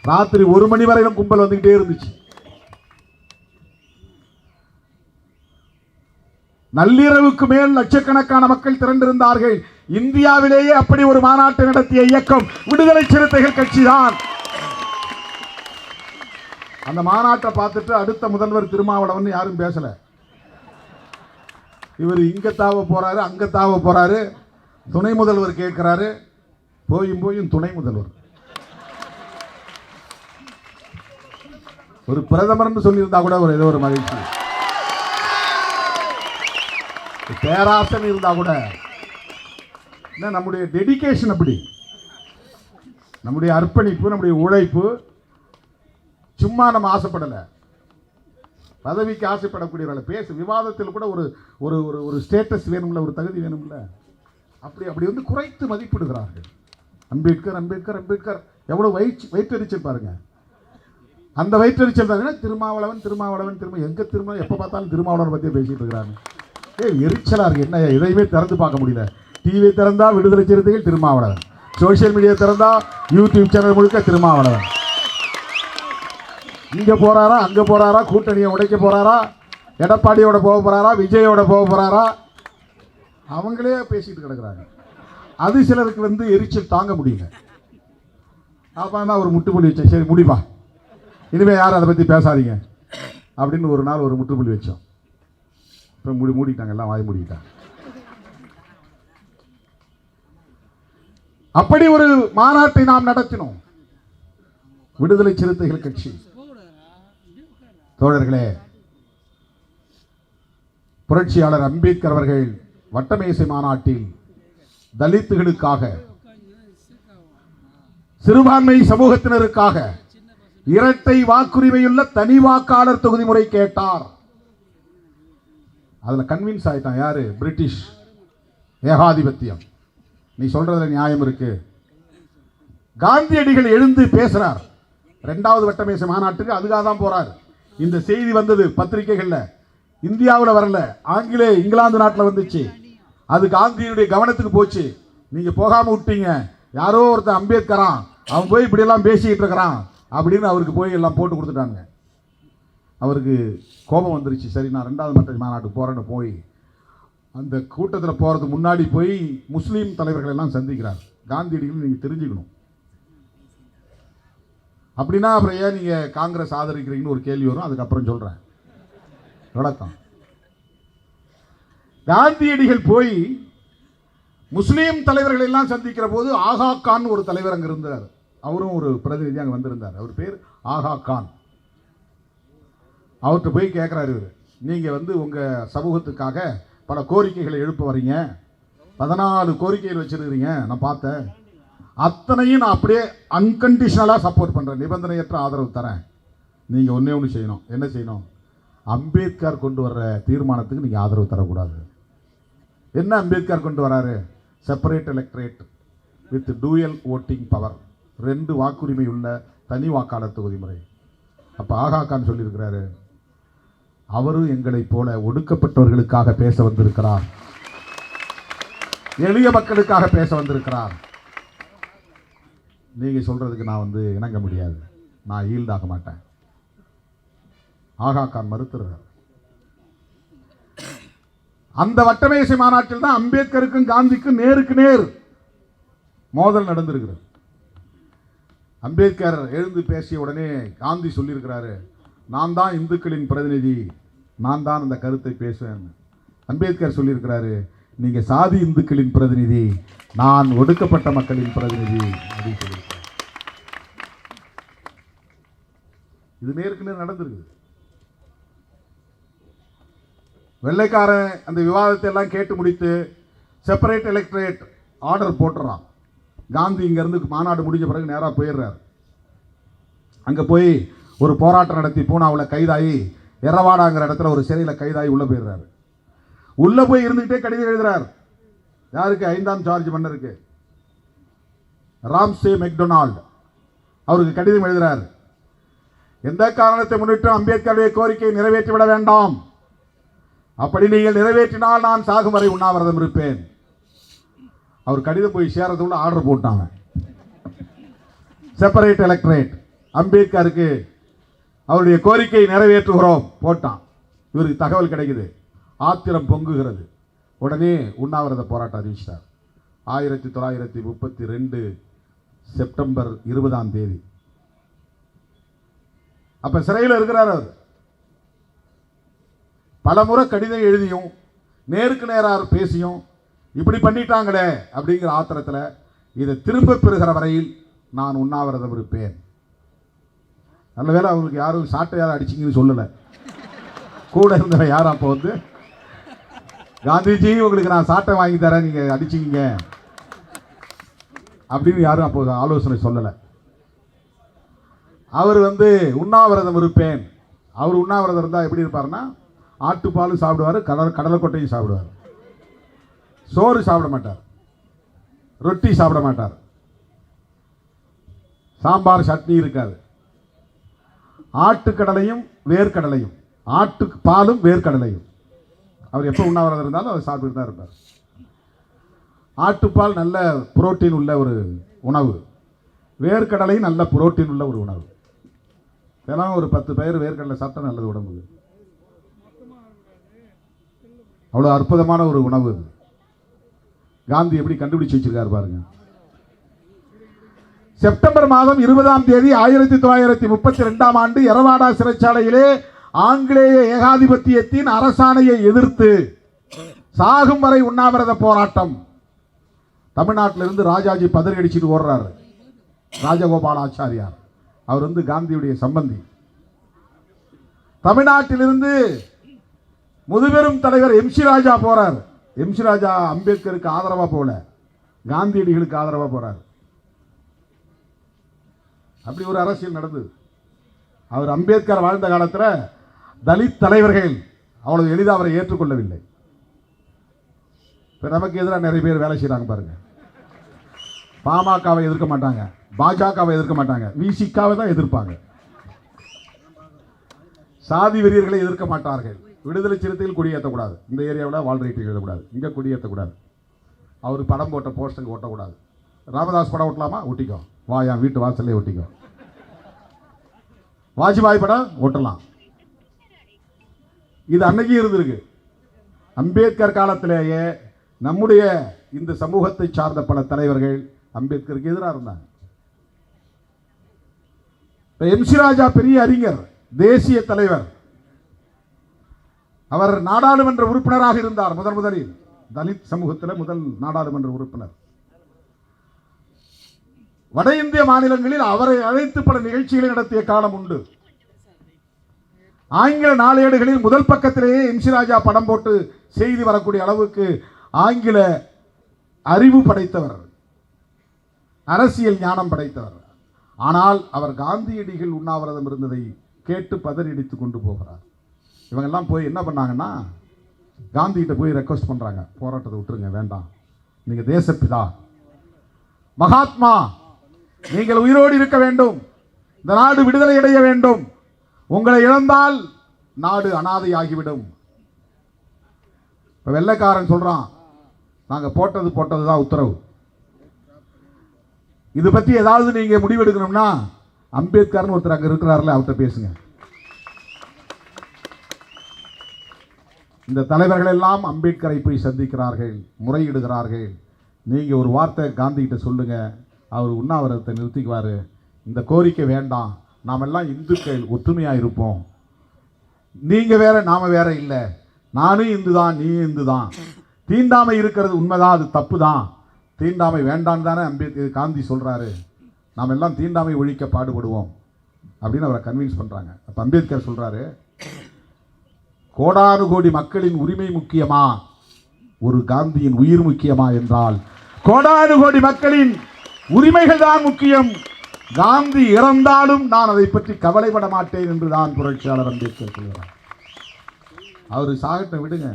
ராத்திரி 1 மணி வரையிலும் கும்பல் வந்துகிட்டே இருந்துச்சு. நள்ளிரவுக்கு மேல் லட்சக்கணக்கான மக்கள் திரண்டிருந்தார்கள். இந்தியாவிலேயே அப்படி ஒரு மாநாட்டை நடத்திய இயக்கம் விடுதலை சிறுத்தைகள் கட்சி தான். அந்த மாநாட்டை பார்த்துட்டு அடுத்த முதல்வர் திருமாவளவன் யாரும் பேசல. இவர் இங்க தாவ போறாரு, அங்க தாவ போறாரு. துணை முதல்வர் கேட்கிறாரு, போயும் துணை முதல்வர். ஒரு பிரதமர் சொல்லியிருந்தா கூட ஒரு ஏதோ ஒரு மகிழ்ச்சி, பேராசன் இருந்தா கூட. நம்முடைய டெடிகேஷன் அப்படி, நம்முடைய அர்ப்பணிப்பு, நம்முடைய உழைப்பு. சும்மா நம்ம ஆசைப்படலை, பதவிக்கு ஆசைப்படக்கூடியவர்களை பேசு விவாதத்தில் கூட ஒரு ஒரு ஒரு ஸ்டேட்டஸ் வேணும்ல, ஒரு தகுதி வேணும்ல. அப்படி வந்து குறைத்து மதிப்பிடுகிறார்கள். அம்பேத்கர் அம்பேத்கர் அம்பேத்கர் எவ்வளவு வயிற்றெரிச்சல் பாருங்க. அந்த வயிற்றெரிச்சல் தான் திருமாவளவன் திருமாவளவன் எங்க எப்ப பார்த்தாலும் திருமாவளவன் பத்தியே பேசிட்டு இருக்கிறாங்க. எரிச்சலா இருக்கு. என்ன எதையுமே திறந்து பார்க்க முடியல. டிவி திறந்தா விடுதலை சிறுத்தைகள் திருமாவளவன், சோசியல் மீடியா திறந்தா யூடியூப் சேனல் முழுக்க திருமாவளவன். இங்க போறாரா அங்க போறாரா, கூட்டணியை உடைக்க போறாரா, எடப்பாடியோட போக போறாரா, விஜயோட போக போறாரா, அவங்களே பேசிட்டு கிடக்குறாங்க. அது சிலருக்கு வந்து எரிச்சல் தாங்க முடியல. அப்ப தான் ஒரு முட்டுப்புள்ளி வச்சேன். சரி முடிப்பா, இனிமே யாரும் அதை பத்தி பேசாதீங்க அப்படின்னு ஒரு நாள் ஒரு முற்றுப்புள்ளி வச்சோம். இப்போ மூடிட்டாங்க, எல்லாம் வாய் மூடிட்டாங்க. அப்படி ஒரு மாநாட்டை நாம் நடத்தினோம், விடுதலை சிறுத்தைகள் கட்சி. தோழர்களே, புரட்சியாளர் அம்பேத்கர் அவர்கள் வட்டமேசை மாநாட்டில் தலித்துகளுக்காக, சிறுபான்மை சமூகத்தினருக்காக இரட்டை வாக்குரிமையுள்ள தனி வாக்காளர் தொகுதி முறை கேட்டார். அதுல கன்வின்ஸ் ஆயிட்டான். யாரு? பிரிட்டிஷ் ஏகாதிபத்தியம். நீ சொல்றதுல நியாயம் இருக்கு. காந்தியடிகள் எழுந்து பேசுறார் 2வது வட்டமேசை மாநாட்டுக்கு. அதுக்காக தான் போறார். இந்த செய்தி வந்தது பத்திரிகைகள்ல, இந்தியாவில் வரல, இங்கிலாந்து நாட்டில் வந்துச்சு. அது காந்தியினுடைய கவனத்துக்கு போச்சு. நீங்க போகாம விட்டீங்க. யாரோ ஒருத்தர் அம்பேத்கரா, அவன் போய் இப்படி எல்லாம் பேசிக்கிட்டு இருக்கிறான் அப்படின்னு அவருக்கு போய் எல்லாம் போட்டு கொடுத்துட்டாங்க. அவருக்கு கோபம் வந்துருச்சு. சரி, நான் 2வது வட்ட மாநாட்டுக்கு போறேன்னு போய் அந்த கூட்டத்தில் போறதுக்கு முன்னாடி போய் முஸ்லீம் தலைவர்கள் எல்லாம் சந்திக்கிறார். காந்தியடிகள் நீங்க தெரிஞ்சுக்கணும். அப்படின்னா அப்புறம் ஏன் நீங்க காங்கிரஸ் ஆதரிக்கிறீங்கன்னு ஒரு கேள்வி வரும். அதுக்கப்புறம் சொல்றேன். வணக்கம். காந்தியடிகள் போய் முஸ்லீம் தலைவர்கள் எல்லாம் சந்திக்கிற போது ஆகா கான் ஒரு தலைவர் அங்க இருந்தார். அவரும் ஒரு பிரதிநிதி அங்க வந்திருந்தார். அவர் பேர் ஆகா கான். அவர்கிட்ட போய் கேட்கிறாரு, நீங்க உங்க சமூகத்துக்காக பல கோரிக்கைகளை எழுப்ப வரீங்க, 14 கோரிக்கைகள் வச்சிருக்கிறீங்க, நான் பார்த்தேன், அத்தனையும் நான் அப்படியே அன்கண்டிஷனலாக சப்போர்ட் பண்ணுறேன், நிபந்தனையற்ற ஆதரவு தரேன். நீங்கள் ஒன்றே ஒன்று செய்யணும். என்ன செய்யணும்? அம்பேத்கர் கொண்டு வர்ற தீர்மானத்துக்கு நீங்கள் ஆதரவு தரக்கூடாது. என்ன அம்பேத்கர் கொண்டு வராரு? Separate electorate with dual voting power, 2 வாக்குரிமை உள்ள தனி வாக்காளர் தொகுதி முறை. அப்போ ஆகா கான் சொல்லியிருக்கிறாரு, அவரும் எங்களைப் போல ஒடுக்கப்பட்டவர்களுக்காக பேச வந்திருக்கிறார், எளிய மக்களுக்காக பேச வந்திருக்கிறார். நீங்க சொல்றதுக்கு நான் இணங்க முடியாது, நான் ஈல்டாக மாட்டேன். ஆகா கான் மறுத்துறார். அந்த வட்டமேசை மாநாட்டில் தான் அம்பேத்கருக்கும் காந்திக்கும் நேருக்கு நேர் மோதல் நடந்திருக்கிறது. அம்பேத்கர் எழுந்து பேசிய உடனே காந்தி சொல்லியிருக்கிறாரு, நான் தான் இந்துக்களின் பிரதிநிதி, நான் தான் அந்த கருத்தை பேசுவேன். அம்பேத்கர் சொல்லியிருக்கிறாரு, நீங்க சாதி இந்துக்களின் பிரதிநிதி, நான் ஒடுக்கப்பட்ட மக்களின் பிரதிநிதி அப்படின்னு சொல்லியிருக்கிறார். இது நேருக்கு நேர் நடந்திருக்கு. வெள்ளைக்காரன் அந்த விவாதத்தை எல்லாம் கேட்டு முடித்து செப்பரேட் எலக்ட்ரேட் ஆர்டர் போட்டுறான். காந்தி இங்கேருந்து மாநாடு முடிஞ்ச பிறகு நேராக போயிடுறார். அங்கே போய் ஒரு போராட்டம் நடத்தி பூனாவில் கைதாகி எரவாடாங்கிற இடத்துல ஒரு சிறையில் கைதாகி உள்ளே போயிடுறாரு. உள்ளே போய் இருந்துக்கிட்டே கடிதம் எழுதுறார். யாருக்கு? 5ஆம் ஜார்ஜ் மன்னருக்கு, ராம்சே மெக்டொனால்ட் அவருக்கு கடிதம் எழுதுறார். எந்த காரணத்தை முன்னிட்டு அம்பேத்கருடைய கோரிக்கையை நிறைவேற்றிவிட வேண்டாம், அப்படி நீங்கள் நிறைவேற்றினால் நான் சாகும் வரை உண்ணாவிரதம் இருப்பேன். அவர் கடிதம் போய் சேரதுக்குள்ள ஆர்டர் போட்டாங்க, செப்பரேட் எலக்ட்ரேட், அம்பேத்கருக்கு அவருடைய கோரிக்கையை நிறைவேற்றுகிறோம் போட்டான். இவருக்கு தகவல் கிடைக்குது, ஆத்திரம் பொங்குகிறது. உடனே உண்ணாவிரத போராட்டம் அறிவிச்சிட்டார். 1932 செப்டம்பர் 20ஆம் தேதி. அப்ப சிறையில் இருக்கிறார் அவர். பல முறை கடிதம் எழுதியும் நேருக்கு நேராக பேசியும் இப்படி பண்ணிட்டாங்களே அப்படிங்கிற ஆத்திரத்தில் இதை திரும்ப பெறுகிற வரையில் நான் உண்ணாவிரதம் இருப்பேன். நல்ல வேளை அவங்களுக்கு யாரும் சாட்டையால் அடிச்சிங்கன்னு சொல்லலை. கூட இருந்தவ யாரும் அப்போ காந்திஜி உங்களுக்கு நான் சாட்டை வாங்கி தரேன், நீங்கள் அடிச்சிங்க அப்படின்னு யாரும் அப்போ ஆலோசனை சொல்லலை. அவர் உண்ணாவிரதம் இருப்பேன். அவர் உண்ணாவிரதம் இருந்தால் எப்படி இருப்பார்னா, ஆட்டுப்பாலும் சாப்பிடுவார், கடலைக்கொட்டையும் சாப்பிடுவார், சோறு சாப்பிட மாட்டார், ரொட்டி சாப்பிட மாட்டார், சாம்பார் சட்னி இருக்காது. ஆட்டுக்கடலையும் வேர்க்கடலையும், ஆட்டு பாலும் வேர்க்கடலையும். அவர் எப்போ உண்ணாவிரதம் இருந்தாலும் அவர் சாப்பிட்டு தான் இருப்பார். ஆட்டுப்பால் நல்ல புரோட்டீன் உள்ள ஒரு உணவு, வேர்க்கடலையும் நல்ல புரோட்டீன் உள்ள ஒரு உணவு. இதெல்லாம் ஒரு 10 பேர் வேர்க்கடலை சாப்பிட்டா நல்லது உடம்புக்கு. அவ்வளோ அற்புதமான ஒரு உணவு. காந்தி எப்படி கண்டுபிடிச்சு வச்சிருக்காரு பாருங்க. செப்டம்பர் மாதம் 20ஆம் தேதி 1932ஆம் ஆண்டு எரவாடா சிறைச்சாலையிலே ஆங்கிலேய ஏகாதிபத்தியத்தின் அரசாணையை எதிர்த்து சாகும் வரை உண்ணாவிரத போராட்டம். தமிழ்நாட்டிலிருந்து ராஜாஜி பதறி அடிச்சுட்டு ஓடுறாரு. ராஜகோபாலாச்சாரியார் அவர் காந்தியுடைய சம்பந்தி. தமிழ்நாட்டிலிருந்து முதுபெரும் தலைவர் எம்.சி. ராஜா போறார். எம்.சி. ராஜா அம்பேத்கருக்கு ஆதரவா போல, காந்தியடிகளுக்கு ஆதரவா போறார். அப்படி ஒரு அரசியல் நடந்தது. அவர் அம்பேத்கர் வாழ்ந்த காலத்தில் தலித் தலைவர்கள் அவ்வளவு எளிதாக அவரை ஏற்றுக்கொள்ளவில்லை. இப்போ நமக்கு எதிராக நிறைய பேர் வேலை செய்கிறாங்க பாருங்க. பாமகவை எதிர்க்க மாட்டாங்க, பாஜகவை எதிர்க்க மாட்டாங்க, விசிகாவை தான் எதிர்ப்பாங்க. சாதி வெறியர்களை எதிர்க்க மாட்டார்கள். விடுதலை சிறுத்தைகள் கொடியேற்றக்கூடாது, இந்த ஏரியாவில் வால்ரைட்டு எழுதக்கூடாது, இங்கே கொடியேற்றக்கூடாது, அவர் படம் போட்ட போஸ்டருக்கு ஒட்டக்கூடாது. ராமதாஸ் படம் ஒட்டலாமா? ஒட்டிக்கோ, வா என் வீட்டு வாசல்லே ஒட்டிக்கோ. வாஜ்பாய் படம் ஒட்டலாம். இது அன்னைக்கு இருந்திருக்கு. அம்பேத்கர் காலத்திலேயே நம்முடைய இந்த சமூகத்தை சார்ந்த பல தலைவர்கள் அம்பேத்கருக்கு எதிராக இருந்தாங்க. எம்.சி. ராஜா பெரிய அறிஞர், தேசிய தலைவர். அவர் நாடாளுமன்ற உறுப்பினராக இருந்தார். முதலில் தலித் சமூகத்தில் முதல் நாடாளுமன்ற உறுப்பினர். வட இந்திய மாநிலங்களில் அவரை அழைத்து பல நிகழ்ச்சிகளை நடத்திய காலம் உண்டு. ஆங்கில நாளேடுகளில் முதல் பக்கத்திலேயே எம்.சி. ராஜா படம் போட்டு செய்தி வரக்கூடிய அளவுக்கு ஆங்கில அறிவு படைத்தவர், அரசியல் ஞானம் படைத்தவர். ஆனால் அவர் காந்தியடிகள் உண்ணாவிரதம் இருந்ததை கேட்டு பதறியடித்துக் கொண்டு போகிறார். இவங்கெல்லாம் போய் என்ன பண்ணாங்கன்னா, காந்திகிட்ட போய் ரெக்வஸ்ட் பண்றாங்க, போராட்டத்தை விட்டுருங்க, வேண்டாம், நீங்க தேசப்பிதா மகாத்மா, நீங்கள் உயிரோடு இருக்க வேண்டும், இந்த நாடு விடுதலை அடைய வேண்டும், உங்களை இழந்தால் நாடு அனாதையாகிவிடும். இப்ப வெள்ளைக்காரன் சொல்றான், நாங்க போட்டதுதான் உத்தரவு, இது பத்தி ஏதாவது நீங்க முடிவெடுக்கணும்னா அம்பேத்கர்னு ஒருத்தர் அங்க இருக்கிறார்ல, அவர்கிட்ட பேசுங்க. இந்த தலைவர்கள் எல்லாம் அம்பேத்கரை போய் சந்திக்கிறார்கள், முறையிடுகிறார்கள். நீங்க ஒரு வார்த்தை காந்தி கிட்ட சொல்லுங்க, அவர் உண்ணாவிரதத்தை நிறுத்திக்குவாரு, இந்த கோரிக்கை வேண்டாம், நாம் எல்லாம் இந்துக்கள் ஒற்றுமையா இருப்போம், நீங்க வேற நாம வேற இல்லை, நானும் இந்து தான், நீ இந்து தான், தீண்டாமை இருக்கிறது உண்மைதான், அது தப்பு தான், தீண்டாமை வேண்டாம் தானே அம்பேத்கர் காந்தி சொல்றாரு, நாம் எல்லாம் தீண்டாமை ஒழிக்க பாடுபடுவோம் அப்படின்னு அவரை கன்வின்ஸ் பண்றாங்க. அப்ப அம்பேத்கர் சொல்றாரு, கோடானு கோடி மக்களின் உரிமை முக்கியமா, ஒரு காந்தியின் உயிர் முக்கியமா என்றால் கோடானு கோடி மக்களின் உரிமைகள் தான் முக்கியம், காந்தி இறந்தாலும் நான் அதை பற்றி கவலைப்பட மாட்டேன் என்று தான் புரட்சியாளர் அம்பேத்கர் சொல்கிறார். அவர் சாகட்டை விடுங்க,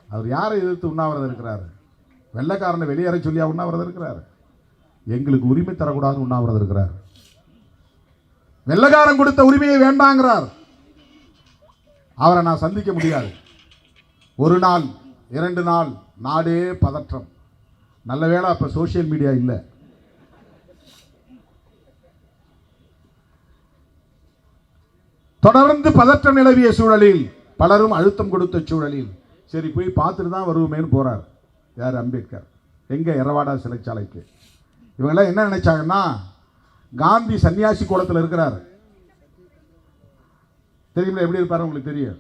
அவர் யாரை எதிர்த்து உண்ணாவிரதம் இருக்கிறார்? வெள்ளைக்காரனை வெளியேற சொல்லியா உண்ணாவிரதம் இருக்கிறார்? எங்களுக்கு உரிமை தரக்கூடாதுன்னு உண்ணாவிரதம் இருக்கிறார். வெள்ளைக்காரன் கொடுத்த உரிமையை வேண்டாங்கிறார். அவரை நான் சந்திக்க முடியாது. ஒரு நாள் 2 நாள் நாடே பதற்றம். நல்ல வேளை அப்ப சோசியல் மீடியா இல்லை. தொடர்ந்து பதற்றம் நிலவிய சூழலில், பலரும் அழுத்தம் கொடுத்த சூழலில், சரி போய் பார்த்துட்டு தான் வருவோமேன்னு போறார். யார்? அம்பேத்கர். எங்க? எரவாடா சிறைச்சாலைக்கு. இவங்கெல்லாம் என்ன நினைச்சாங்கன்னா, காந்தி சன்னியாசி கோலத்தில் இருக்கிறார். தெரியுங்களா எப்படி இருப்பாரு? உங்களுக்கு தெரியும்.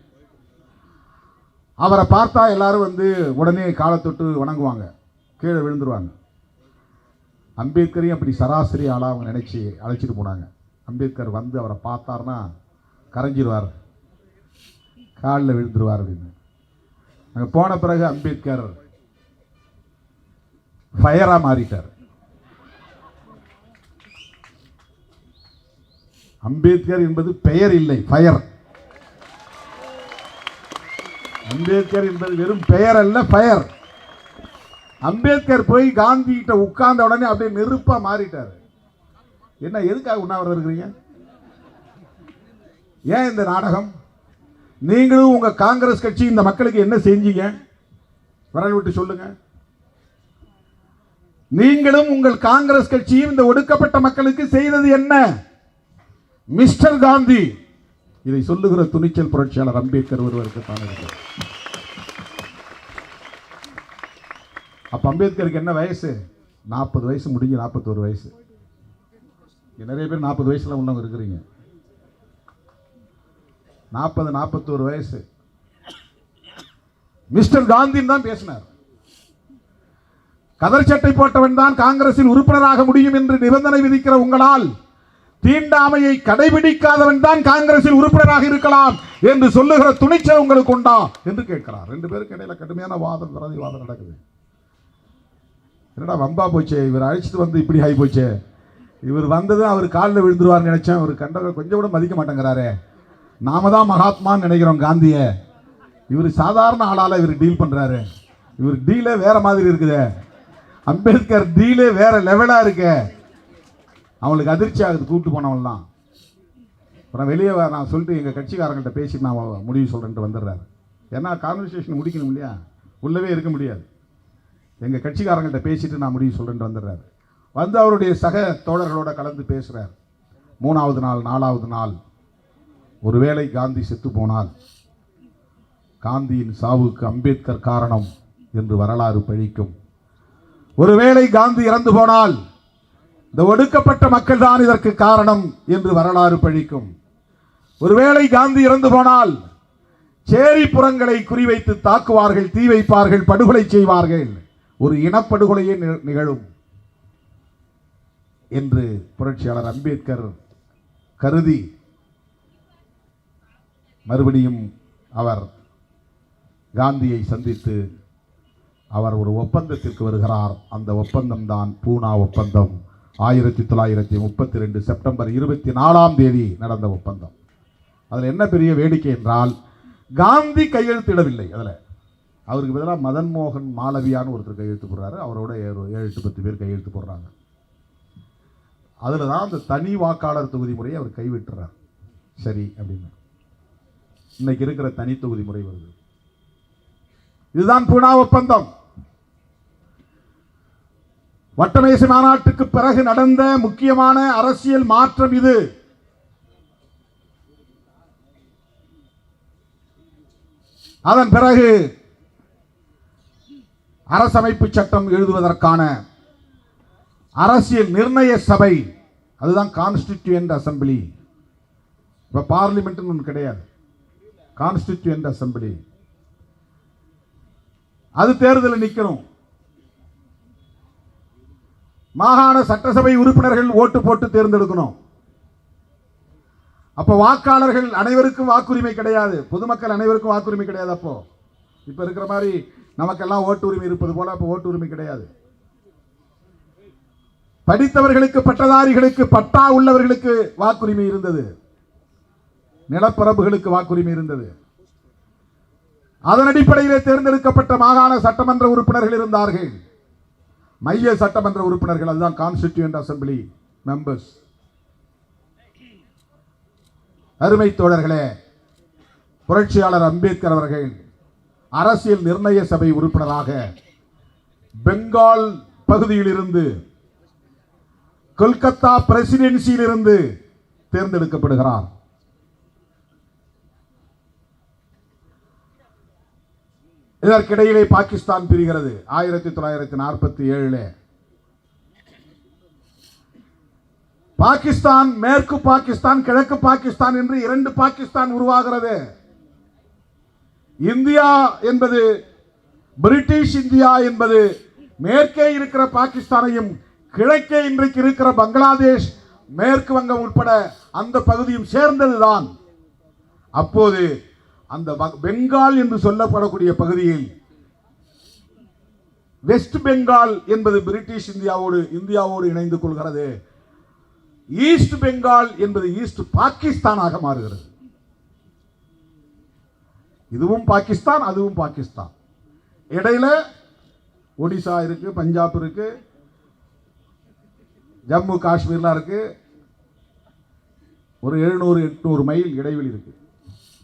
அவரை பார்த்தா எல்லாரும் உடனே காலை தொட்டு வணங்குவாங்க, கீழே விழுந்துருவாங்க. அம்பேத்கரையும் அப்படி சராசரி ஆளா அவங்க நினைச்சு அழைச்சிட்டு போனாங்க. அம்பேத்கர் அவரை பார்த்தாருன்னா கரைஞ்சிருவார், காலில் விழுந்துருவார் அப்படின்னு. அங்கே போன பிறகு அம்பேத்கர் ஃபயரா மாறிட்டார். அம்பேத்கர் என்பது பெயர் இல்லை, ஃபயர். அம்பேத்கர் என்பது வெறும் பெயர் அல்ல, ஃபயர். அம்பேத்கர் போய் காந்தி கிட்ட உட்கார்ந்த உடனே அப்படியே நெருப்பா மாறிட்டார். என்ன, எதுக்காக உண்ணாவிரதம் இருக்கிறீங்க? ஏன் இந்த நாடகம்? நீங்களும் உங்க காங்கிரஸ் கட்சி இந்த மக்களுக்கு என்ன செஞ்சீங்க? விரல் விட்டு சொல்லுங்க. நீங்களும் உங்கள் காங்கிரஸ் கட்சியும் இந்த ஒடுக்கப்பட்ட மக்களுக்கு செய்தது என்ன? மிஸ்டர் காந்தி, இதை சொல்லுகிற துணிச்சல் புரட்சியாளர் அம்பேத்கர் ஒருவருக்கு தான் இருக்கு. அப்ப அம்பேத்கருக்கு என்ன வயசு? 40 வயசு முடிஞ்சு 41 வயசு. நிறைய பேர் 40 வயசுல உள்ளவங்க இருக்கிறீங்க. 40, 41 வயசு. மிஸ்டர் காந்தின்னு தான் பேசினார். கதர் சட்டை போட்டவன் தான் காங்கிரஸில் உறுப்பினராக முடியும் என்று நிபந்தனை விதிக்கிற உங்களால் தீண்டாமையை கடைபிடிக்காதவன் தான் காங்கிரஸில் உறுப்பினராக இருக்கலாம் என்று சொல்லுகிற துணிச்சல் உங்களுக்கு உண்டா என்று கேட்கிறார். 2 பேருக்கு இடையில கடுமையான வாதம், பிரதிவாதம் நடக்குது. என்னடா வம்பா போச்சே, இவர் அழைச்சிட்டு இப்படி ஆகி போச்சே, இவர் வந்தது அவர் காலில் விழுந்துருவார்னு நினைச்சேன், அவர் கண்ட கொஞ்சம் கூட மதிக்க மாட்டேங்கிறாரே, நாம தான் மகாத்மான்னு நினைக்கிறோம் காந்திய, இவர் சாதாரண ஆளால இவர் டீல் பண்றாரு, இவர் டீலே வேற மாதிரி இருக்குது, அம்பேத்கர் டீலே வேற லெவலா இருக்கு. அவங்களுக்கு அதிர்ச்சி ஆகுது கூப்பிட்டு போனவங்கலாம். அப்புறம் வெளியே நான் சொல்லிட்டு எங்கள் கட்சிக்காரங்கள்ட்ட பேசிட்டு நான் முடிவு சொல்கிறேன்ட்டு வந்துடுறாரு. ஏன்னா கான்வர்சேஷன் முடிக்கணும் இல்லையா, உள்ளவே இருக்க முடியாது. எங்கள் கட்சிக்காரங்கள்ட்ட பேசிட்டு நான் முடிவு சொல்கிறேன்ட்டு வந்துடுறாரு. அவருடைய சக தோழர்களோட கலந்து பேசுகிறார். 3வது நாள் 4வது நாள், ஒருவேளை காந்தி செத்து போனால் காந்தியின் சாவுக்கு அம்பேத்கர் காரணம் என்று வரலாறு பழிக்கும். ஒருவேளை காந்தி இறந்து போனால் இந்த ஒடுக்கப்பட்ட மக்கள் தான் இதற்கு காரணம் என்று வரலாறு பழிக்கும். ஒருவேளை காந்தி இறந்து போனால் சேரி புறங்களை குறிவைத்து தாக்குவார்கள், தீ வைப்பார்கள், படுகொலை செய்வார்கள், ஒரு இனப்படுகொலையே நிகழும் என்று புரட்சியாளர் அம்பேத்கர் கருதி மறுபடியும் அவர் காந்தியை சந்தித்து அவர் ஒரு ஒப்பந்தத்திற்கு வருகிறார். அந்த ஒப்பந்தம் தான் பூனா ஒப்பந்தம். 1932 செப்டம்பர் 24 நடந்த ஒப்பந்தம். அதில் என்ன பெரிய வேடிக்கை என்றால், காந்தி கையெழுத்திடவில்லை. அதில் அவருக்கு பதிலாக மதன் மோகன் மாளவியான்னு ஒருத்தர் கையெழுத்து போடுறாரு. அவரோட 7-10 பேர் கையெழுத்து போடுறாங்க. அதில் தான் அந்த தனி வாக்காளர் தொகுதி முறையை அவர் கைவிட்டுறார். சரி அப்படின்னு இன்னைக்கு இருக்கிற தனி தொகுதி முறை வருது. இதுதான் பூனா ஒப்பந்தம். வட்டமேசை மாநாட்டுக்கு பிறகு நடந்த முக்கியமான அரசியல் மாற்றம் இது. அதன் பிறகு அரசமைப்பு சட்டம் எழுதுவதற்கான அரசியல் நிர்ணய சபை, அதுதான் கான்ஸ்டிடியூயன்ட் அசம்பிளி. இப்ப பார்லிமெண்ட் ஒன்று கிடையாது, கான்ஸ்டிடியூயன்ட் அசம்பிளி. அது தேர்தலில் நிற்கணும். மாகாண சட்டசபை உறுப்பினர்கள் ஓட்டு போட்டு தேர்ந்தெடுக்கணும். அப்ப வாக்காளர்கள் அனைவருக்கும் வாக்குரிமை கிடையாது, பொதுமக்கள் அனைவருக்கும் வாக்குரிமை கிடையாது. அப்போ இப்ப இருக்கிற மாதிரி நமக்கெல்லாம் ஓட்டு உரிமை இருப்பது போல அப்போ ஓட்டு உரிமை கிடையாது. படித்தவர்களுக்கு, பட்டதாரிகளுக்கு, பட்டா உள்ளவர்களுக்கு வாக்குரிமை இருந்தது, நிலப்பரப்புகளுக்கு வாக்குரிமை இருந்தது. அதன் அடிப்படையில் தேர்ந்தெடுக்கப்பட்ட மாகாண சட்டமன்ற உறுப்பினர்கள் இருந்தார்கள், மைய சட்டமன்ற உறுப்பினர்கள், அதுதான் கான்ஸ்டிடியூயன்ட் அசம்பிளி மெம்பர்ஸ். அருமை தோழர்களே, புரட்சியாளர் அம்பேத்கர் அவர்கள் அரசியல் நிர்ணய சபை உறுப்பினராக பெங்கால் பகுதியில் இருந்து, கொல்கத்தா பிரசிடென்சியில் இருந்து தேர்ந்தெடுக்கப்படுகிறார். இதற்கிடையிலே பாகிஸ்தான் பிரிகிறது 1947. பாகிஸ்தான், மேற்கு பாகிஸ்தான், கிழக்கு பாகிஸ்தான் என்று 2 பாகிஸ்தான் உருவாகிறது. இந்தியா என்பது, பிரிட்டிஷ் இந்தியா என்பது மேற்கே இருக்கிற பாகிஸ்தானையும், கிழக்கே இன்றைக்கு இருக்கிற பங்களாதேஷ், மேற்கு வங்கம் உட்பட அந்த பகுதியும் சேர்ந்ததுதான். அப்போது அந்த பெங்கால் என்று சொல்லப்படக்கூடிய பகுதியில் வெஸ்ட் பெங்கால் என்பது பிரிட்டிஷ் இந்தியாவோடு இணைந்து கொள்கிறது. ஈஸ்ட் பெங்கால் என்பது ஈஸ்ட் பாகிஸ்தானாக மாறுகிறது. இதுவும் பாகிஸ்தான், அதுவும் பாகிஸ்தான். இடையில ஒடிசா இருக்கு, பஞ்சாப் இருக்கு, ஜம்மு காஷ்மீர்லாம் இருக்கு. ஒரு 700-800 மைல் இடைவெளி இருக்கு.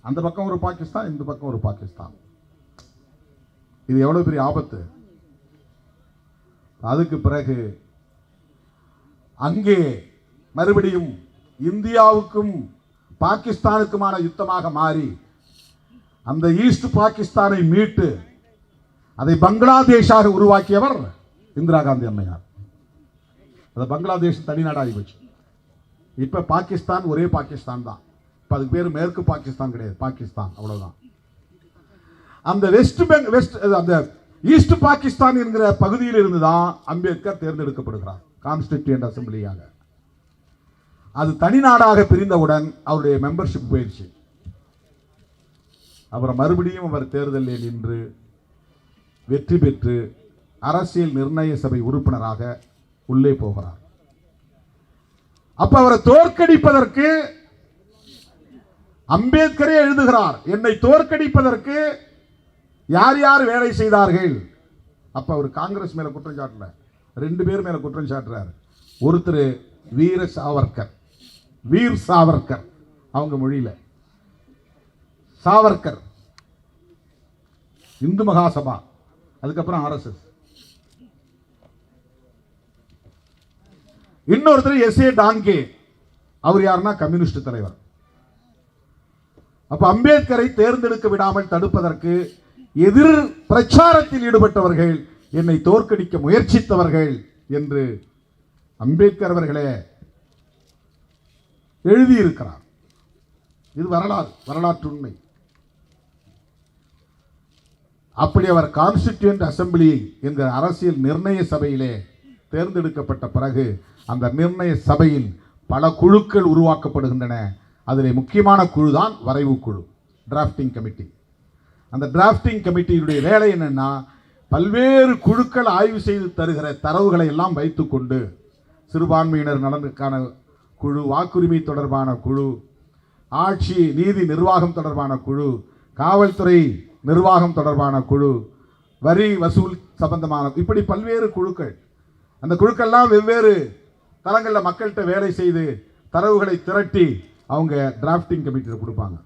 அந்த பக்கம் ஒரு பாகிஸ்தான், இந்த பக்கம் ஒரு பாகிஸ்தான். இது எவ்வளவு பெரிய ஆபத்து. அதுக்கு பிறகு அங்கே மறுபடியும் இந்தியாவுக்கும் பாகிஸ்தானுக்குமான யுத்தமாக மாறி அந்த ஈஸ்ட் பாகிஸ்தானை மீட்டு அதை பங்களாதேஷாக உருவாக்கியவர் இந்திரா காந்தி அம்மையார். அது பங்களாதேஷ் தனிநாடாகி போச்சு. இப்ப பாகிஸ்தான் ஒரே பாகிஸ்தான் தான். இப்ப அதுக்கு பேர் மேற்கு பாகிஸ்தான் கிடையாது, பாகிஸ்தான், அவ்வளவுதான். அந்த அந்த ஈஸ்ட் பாகிஸ்தான் என்கிற பகுதியில் இருந்துதான் அம்பேத்கர் தேர்ந்தெடுக்கப்படுகிறார் கான்ஸ்டிடியூயன்ட் அசம்பிளியாக. அது தனிநாடாக பிரிந்தவுடன் அவருடைய மெம்பர்ஷிப் போயிடுச்சு. அப்புறம் மறுபடியும் அவர் தேர்தலில் நின்று வெற்றி பெற்று அரசியல் நிர்ணய சபை உறுப்பினராக உள்ளே போகிறார். அப்ப அவரை தோற்கடிப்பதற்கு அம்பேத்கரே எழுதுகிறார், என்னை தோற்கடிப்பதற்கு யார் யார் வேலை செய்தார்கள். அப்ப அவர் காங்கிரஸ் மேல குற்றம் சாட்டல, 2 பேர் மேல குற்றம் சாட்டுறார். ஒருத்தர் வீர் சாவர்கர், அவங்க மொழியில சாவர்கர், இந்து மகாசபா, அதுக்கப்புறம் RSS. இன்னொருத்தர் SA டான்கே, அவர் யாருன்னா கம்யூனிஸ்ட் தலைவர். அப்ப அம்பேத்கரை தேர்ந்தெடுக்க விடாமல் தடுப்பதற்கு எதிர் பிரச்சாரத்தில் ஈடுபட்டவர்கள், என்னை தோற்கடிக்க முயற்சித்தவர்கள் என்று அம்பேத்கர் அவர்களே எழுதியிருக்கிறார். இது வரலாற்று உண்மை. அப்படி அவர் கான்ஸ்டிடியூயன்ட் அசெம்பிளி என்கிற அரசியல் நிர்ணய சபையிலே தேர்ந்தெடுக்கப்பட்ட பிறகு அந்த நிர்ணய சபையில் பல குழுக்கள் உருவாக்கப்படுகின்றன. அதில் முக்கியமான குழு தான் வரைவு குழு, டிராஃப்டிங் கமிட்டி. அந்த டிராஃப்டிங் கமிட்டியுடைய வேலை என்னன்னா, பல்வேறு குழுக்கள் ஆய்வு செய்து தருகிற தரவுகளை எல்லாம் வைத்துக்கொண்டு சிறுபான்மையினர் நலனுக்கான குழு, வாக்குரிமை தொடர்பான குழு, ஆட்சி நீதி நிர்வாகம் தொடர்பான குழு, காவல்துறை நிர்வாகம் தொடர்பான குழு, வரி வசூல் சம்பந்தமான, இப்படி பல்வேறு குழுக்கள். அந்த குழுக்கள்லாம் வெவ்வேறு தளங்களில் மக்கள்கிட்ட வேலை செய்து தரவுகளை திரட்டி அவங்க டிராஃப்டிங் கமிட்டியில் கொடுப்பாங்க.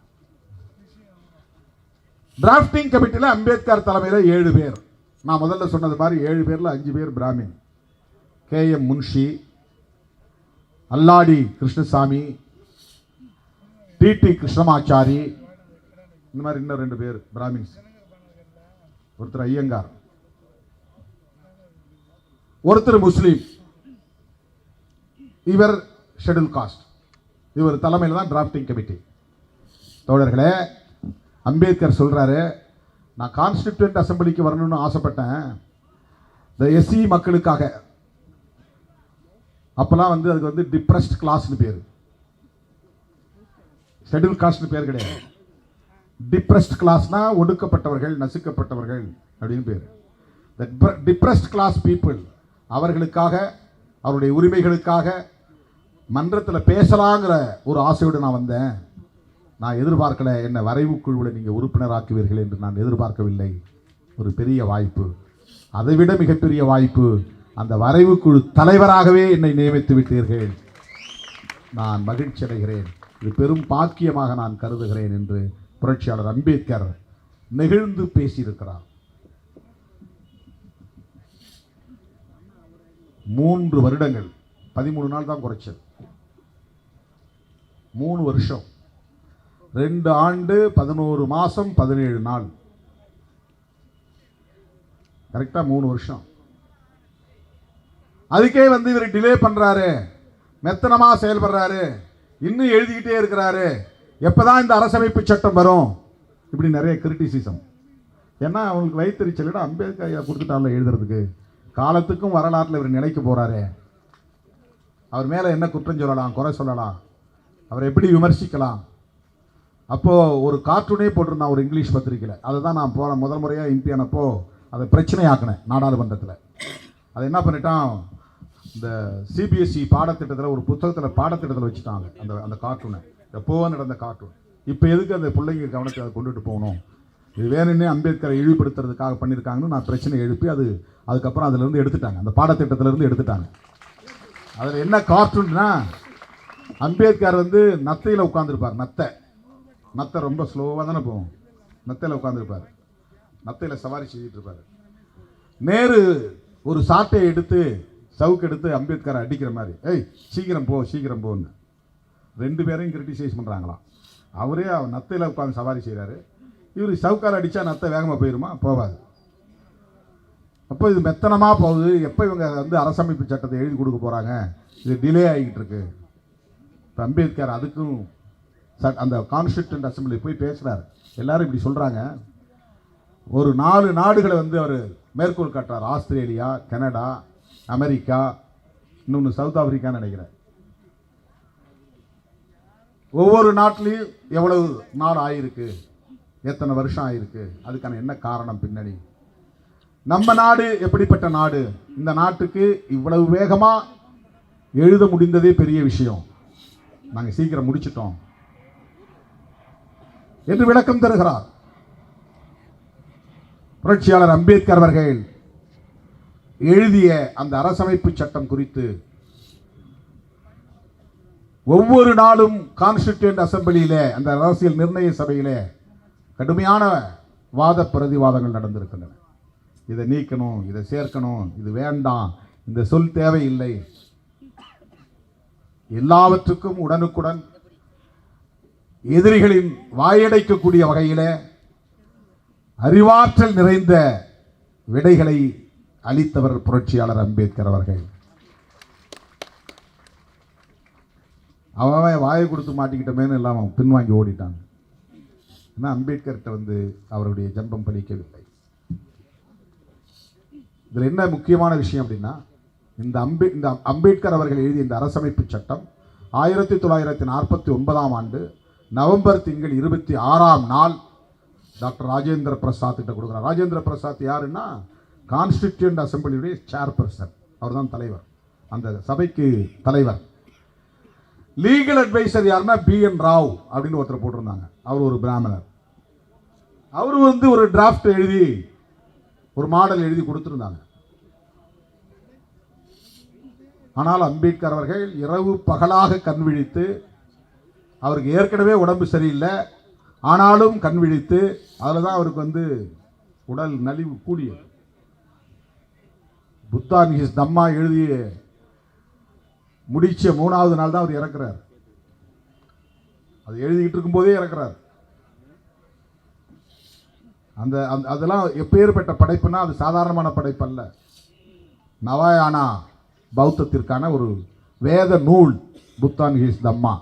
டிராஃப்டிங் கமிட்டியில் அம்பேத்கர் தலைமையில் 7 பேர். நான் முதல்ல சொன்னது மாதிரி 7 பேரில் 5 பேர் பிராமின். KM முன்ஷி, அல்லாடி கிருஷ்ணசாமி, TT கிருஷ்ணமாச்சாரி, இந்த மாதிரி இன்னும் 2 பேர் பிராமின்ஸ். ஒருத்தர் ஐயங்கார், ஒருத்தர் முஸ்லீம், இவர் ஷெட்யூல் காஸ்ட். இவர் தலைமையில் தான் டிராஃப்டிங் கமிட்டி. தோழர்களே, அம்பேத்கர் சொல்றாரு, நான் கான்ஸ்டிடியூயன்ட் அசெம்பிளிக்கு வரணும்னு ஆசைப்பட்டேன். இந்த SC மக்களுக்காக. அப்பெல்லாம் அதுக்கு டிப்ரெஸ்ட் கிளாஸ்னு பேர், ஷெட்யூல் காஸ்ட்னு பேர் கிடையாது. டிப்ரெஸ்ட் கிளாஸ்னா ஒடுக்கப்பட்டவர்கள், நசுக்கப்பட்டவர்கள் அப்படின்னு பேர். டிப்ரெஸ்ட் கிளாஸ் பீப்புள், அவர்களுக்காக, அவருடைய உரிமைகளுக்காக மன்றத்தில் பேசலாங்கிற ஒரு ஆசையோடு நான் வந்தேன். நான் எதிர்பார்க்கல என்ன வரைவு குழுவில் நீங்கள் உறுப்பினராக்குவீர்கள் என்று நான் எதிர்பார்க்கவில்லை. ஒரு பெரிய வாய்ப்பு, அதைவிட மிகப்பெரிய வாய்ப்பு, அந்த வரைவு குழு தலைவராகவே என்னை நியமித்து விட்டீர்கள். நான் மகிழ்ச்சி அடைகிறேன். இது பெரும் பாக்கியமாக நான் கருதுகிறேன் என்று புரட்சியாளர் அம்பேத்கர் நெகிழ்ந்து பேசியிருக்கிறார். 3 வருடங்கள், 13 நாள் தான் குறைச்சது. 3 வருஷம், 2 ஆண்டு 11 மாசம் 17 நாள், கரெக்டா 3 வருஷம். அதுக்கே இவர் டிலே பண்றாரு, மெத்தனமா செயல்படுறாரு, இன்னும் எழுதிக்கிட்டே இருக்கிறாரு, எப்பதான் இந்த அரசமைப்பு சட்டம் வரும், இப்படி நிறைய கிரிட்டிசிசம். ஏன்னா அவங்களுக்கு வயிற்றுச்சல், அம்பேத்கர் கொடுத்துட்டால எழுதுறதுக்கு. காலத்துக்கும் வரலாற்றில் இவர் நினைக்க போறாரு. அவர் மேல என்ன குற்றம் சொல்லலாம், குறை சொல்லலாம், அவரை எப்படி விமர்சிக்கலாம். அப்போ ஒரு கார்ட்டூனே போட்டிருந்தான் ஒரு இங்கிலீஷ் பத்திரிகையில். அதை தான் நான் போன முதல் முறையாக எம்பி ஆனப்போ அதை பிரச்சனையாக்கினேன் நாடாளுமன்றத்தில். அதை என்ன பண்ணிட்டான், இந்த CBSE பாடத்திட்டத்தில் ஒரு புத்தகத்தில் பாடத்திட்டத்தில் வச்சுட்டாங்க அந்த கார்ட்டூனை. எப்போவோ நடந்த கார்ட்டூன். இப்போ எதுக்கு அந்த பிள்ளைங்க கவனத்தை அதை கொண்டுட்டு போகணும், இது வேணும்னே அம்பேத்கரை இழிவுபடுத்துறதுக்காக பண்ணியிருக்காங்கன்னு நான் பிரச்சனை எழுப்பி அதுக்கப்புறம் அதிலிருந்து எடுத்துட்டாங்க, அந்த பாடத்திட்டத்திலிருந்து எடுத்துட்டாங்க. அதில் என்ன கார்ட்டூன்னா, அம்பேத்கர் நத்தையில் உட்காந்துருப்பார். நத்தை ரொம்ப ஸ்லோவாக தானே போகும். நத்தையில் உட்காந்துருப்பார், நத்தையில் சவாரி செஞ்சுட்டு இருப்பார். நேரு ஒரு சாட்டையை எடுத்து சவுக்கு எடுத்து அம்பேத்கரை அடிக்கிற மாதிரி, ஏய் சீக்கிரம் போன்னு 2 பேரையும் கிரிட்டிசைஸ் பண்ணுறாங்களாம். அவரே நத்தையில் உட்காந்து சவாரி செய்கிறாரு. இவர் சவுக்கால் அடித்தா நத்தை வேகமாக போயிடுமா? போகாது. அப்போ இது மெத்தனமாக போகுது. எப்போ இவங்க அரசமைப்பு சட்டத்தை எழுதி கொடுக்க போகிறாங்க, இது டிலே ஆகிக்கிட்டு இருக்கு. இப்போ அம்பேத்கர் அதுக்கும் அந்த கான்ஸ்டிடியூயன்ட் அசெம்பிளி போய் பேசுகிறார். எல்லாரும் இப்படி சொல்கிறாங்க. ஒரு 4 நாடுகளை அவர் மேற்கோள் காட்டுறார். ஆஸ்திரேலியா, கனடா, அமெரிக்கா, இன்னொன்று சவுத் ஆப்பிரிக்கான்னு நினைக்கிறேன். ஒவ்வொரு நாட்டிலையும் எவ்வளவு நாள் ஆயிருக்கு, எத்தனை வருஷம் ஆயிருக்கு, அதுக்கான என்ன காரணம், பின்னணி. நம்ம நாடு எப்படிப்பட்ட நாடு, இந்த நாட்டுக்கு இவ்வளவு வேகமா எழுத முடிந்ததே பெரிய விஷயம், நாங்கள் சீக்கிரம் முடிச்சிட்டோம் என்று விளக்கம் தருகிறார் புரட்சியாளர் அம்பேத்கர் அவர்கள் எழுதிய அந்த அரசமைப்பு சட்டம் குறித்து. ஒவ்வொரு நாளும் கான்ஸ்டிடியூயன்ட் அசெம்பிளியில, அந்த அரசியல் நிர்ணய சபையில கடுமையான வாத பிரதிவாதங்கள் நடந்திருக்கின்றன. இதை நீக்கணும், இதை சேர்க்கணும், இது வேண்டாம், இந்த சொல் தேவையில்லை. எல்லாவற்றுக்கும் உடனுக்குடன் எதிரிகளின் வாயடைக்கக்கூடிய வகையில அறிவாற்றல் நிறைந்த விடைகளை அளித்தவர் புரட்சியாளர் அம்பேத்கர் அவர்கள். அவன் வாயை கொடுத்து மாட்டிக்கிட்டமேன்னு எல்லாம் அவன் பின்வாங்கி ஓடிட்டாங்க. ஏன்னா அம்பேத்கர்கிட்ட அவருடைய ஜன்பம் பலிக்கவில்லை. இதில் என்ன முக்கியமான விஷயம் அப்படின்னா, இந்த அம்பேத்கர் அவர்கள் எழுதிய இந்த அரசமைப்பு சட்டம் 1949ஆம் ஆண்டு நவம்பர் திங்கள் 26ஆம் நாள் டாக்டர் ராஜேந்திர பிரசாத் கிட்ட கொடுக்குறார். ராஜேந்திர பிரசாத் யாருன்னா கான்ஸ்டிடியூண்ட் அசம்பிளியுடைய சேர்பர்சன், அவர் தான் தலைவர், அந்த சபைக்கு தலைவர். லீகல் அட்வைசர் யாருன்னா BN ராவ் அப்படின்னு ஒருத்தர் போட்டிருந்தாங்க. அவர் ஒரு பிராமணர். அவர் ஒரு டிராஃப்ட் எழுதி ஒரு மாடல் எழுதி கொடுத்துருந்தாங்க. ஆனால் அம்பேத்கர் அவர்கள் இரவு பகலாக கண் விழித்து, அவருக்கு ஏற்கனவே உடம்பு சரியில்லை, ஆனாலும் கண் விழித்து, அதில் தான் அவருக்கு உடல் நலிவு கூடியது. புத்தா ஹிஸ் தம்மா எழுதி முடிச்ச 3வது நாள் தான் அவர் இறக்குறார். அது எழுதிக்கிட்டு இருக்கும்போதே இறக்குறார். அதெல்லாம் எப்பேற்பட்ட படைப்புனா அது சாதாரணமான படைப்பு அல்ல. நவாயானா பௌத்தத்திற்கான ஒரு வேத நூல் புத்தான் ஹிஸ் தம்மா,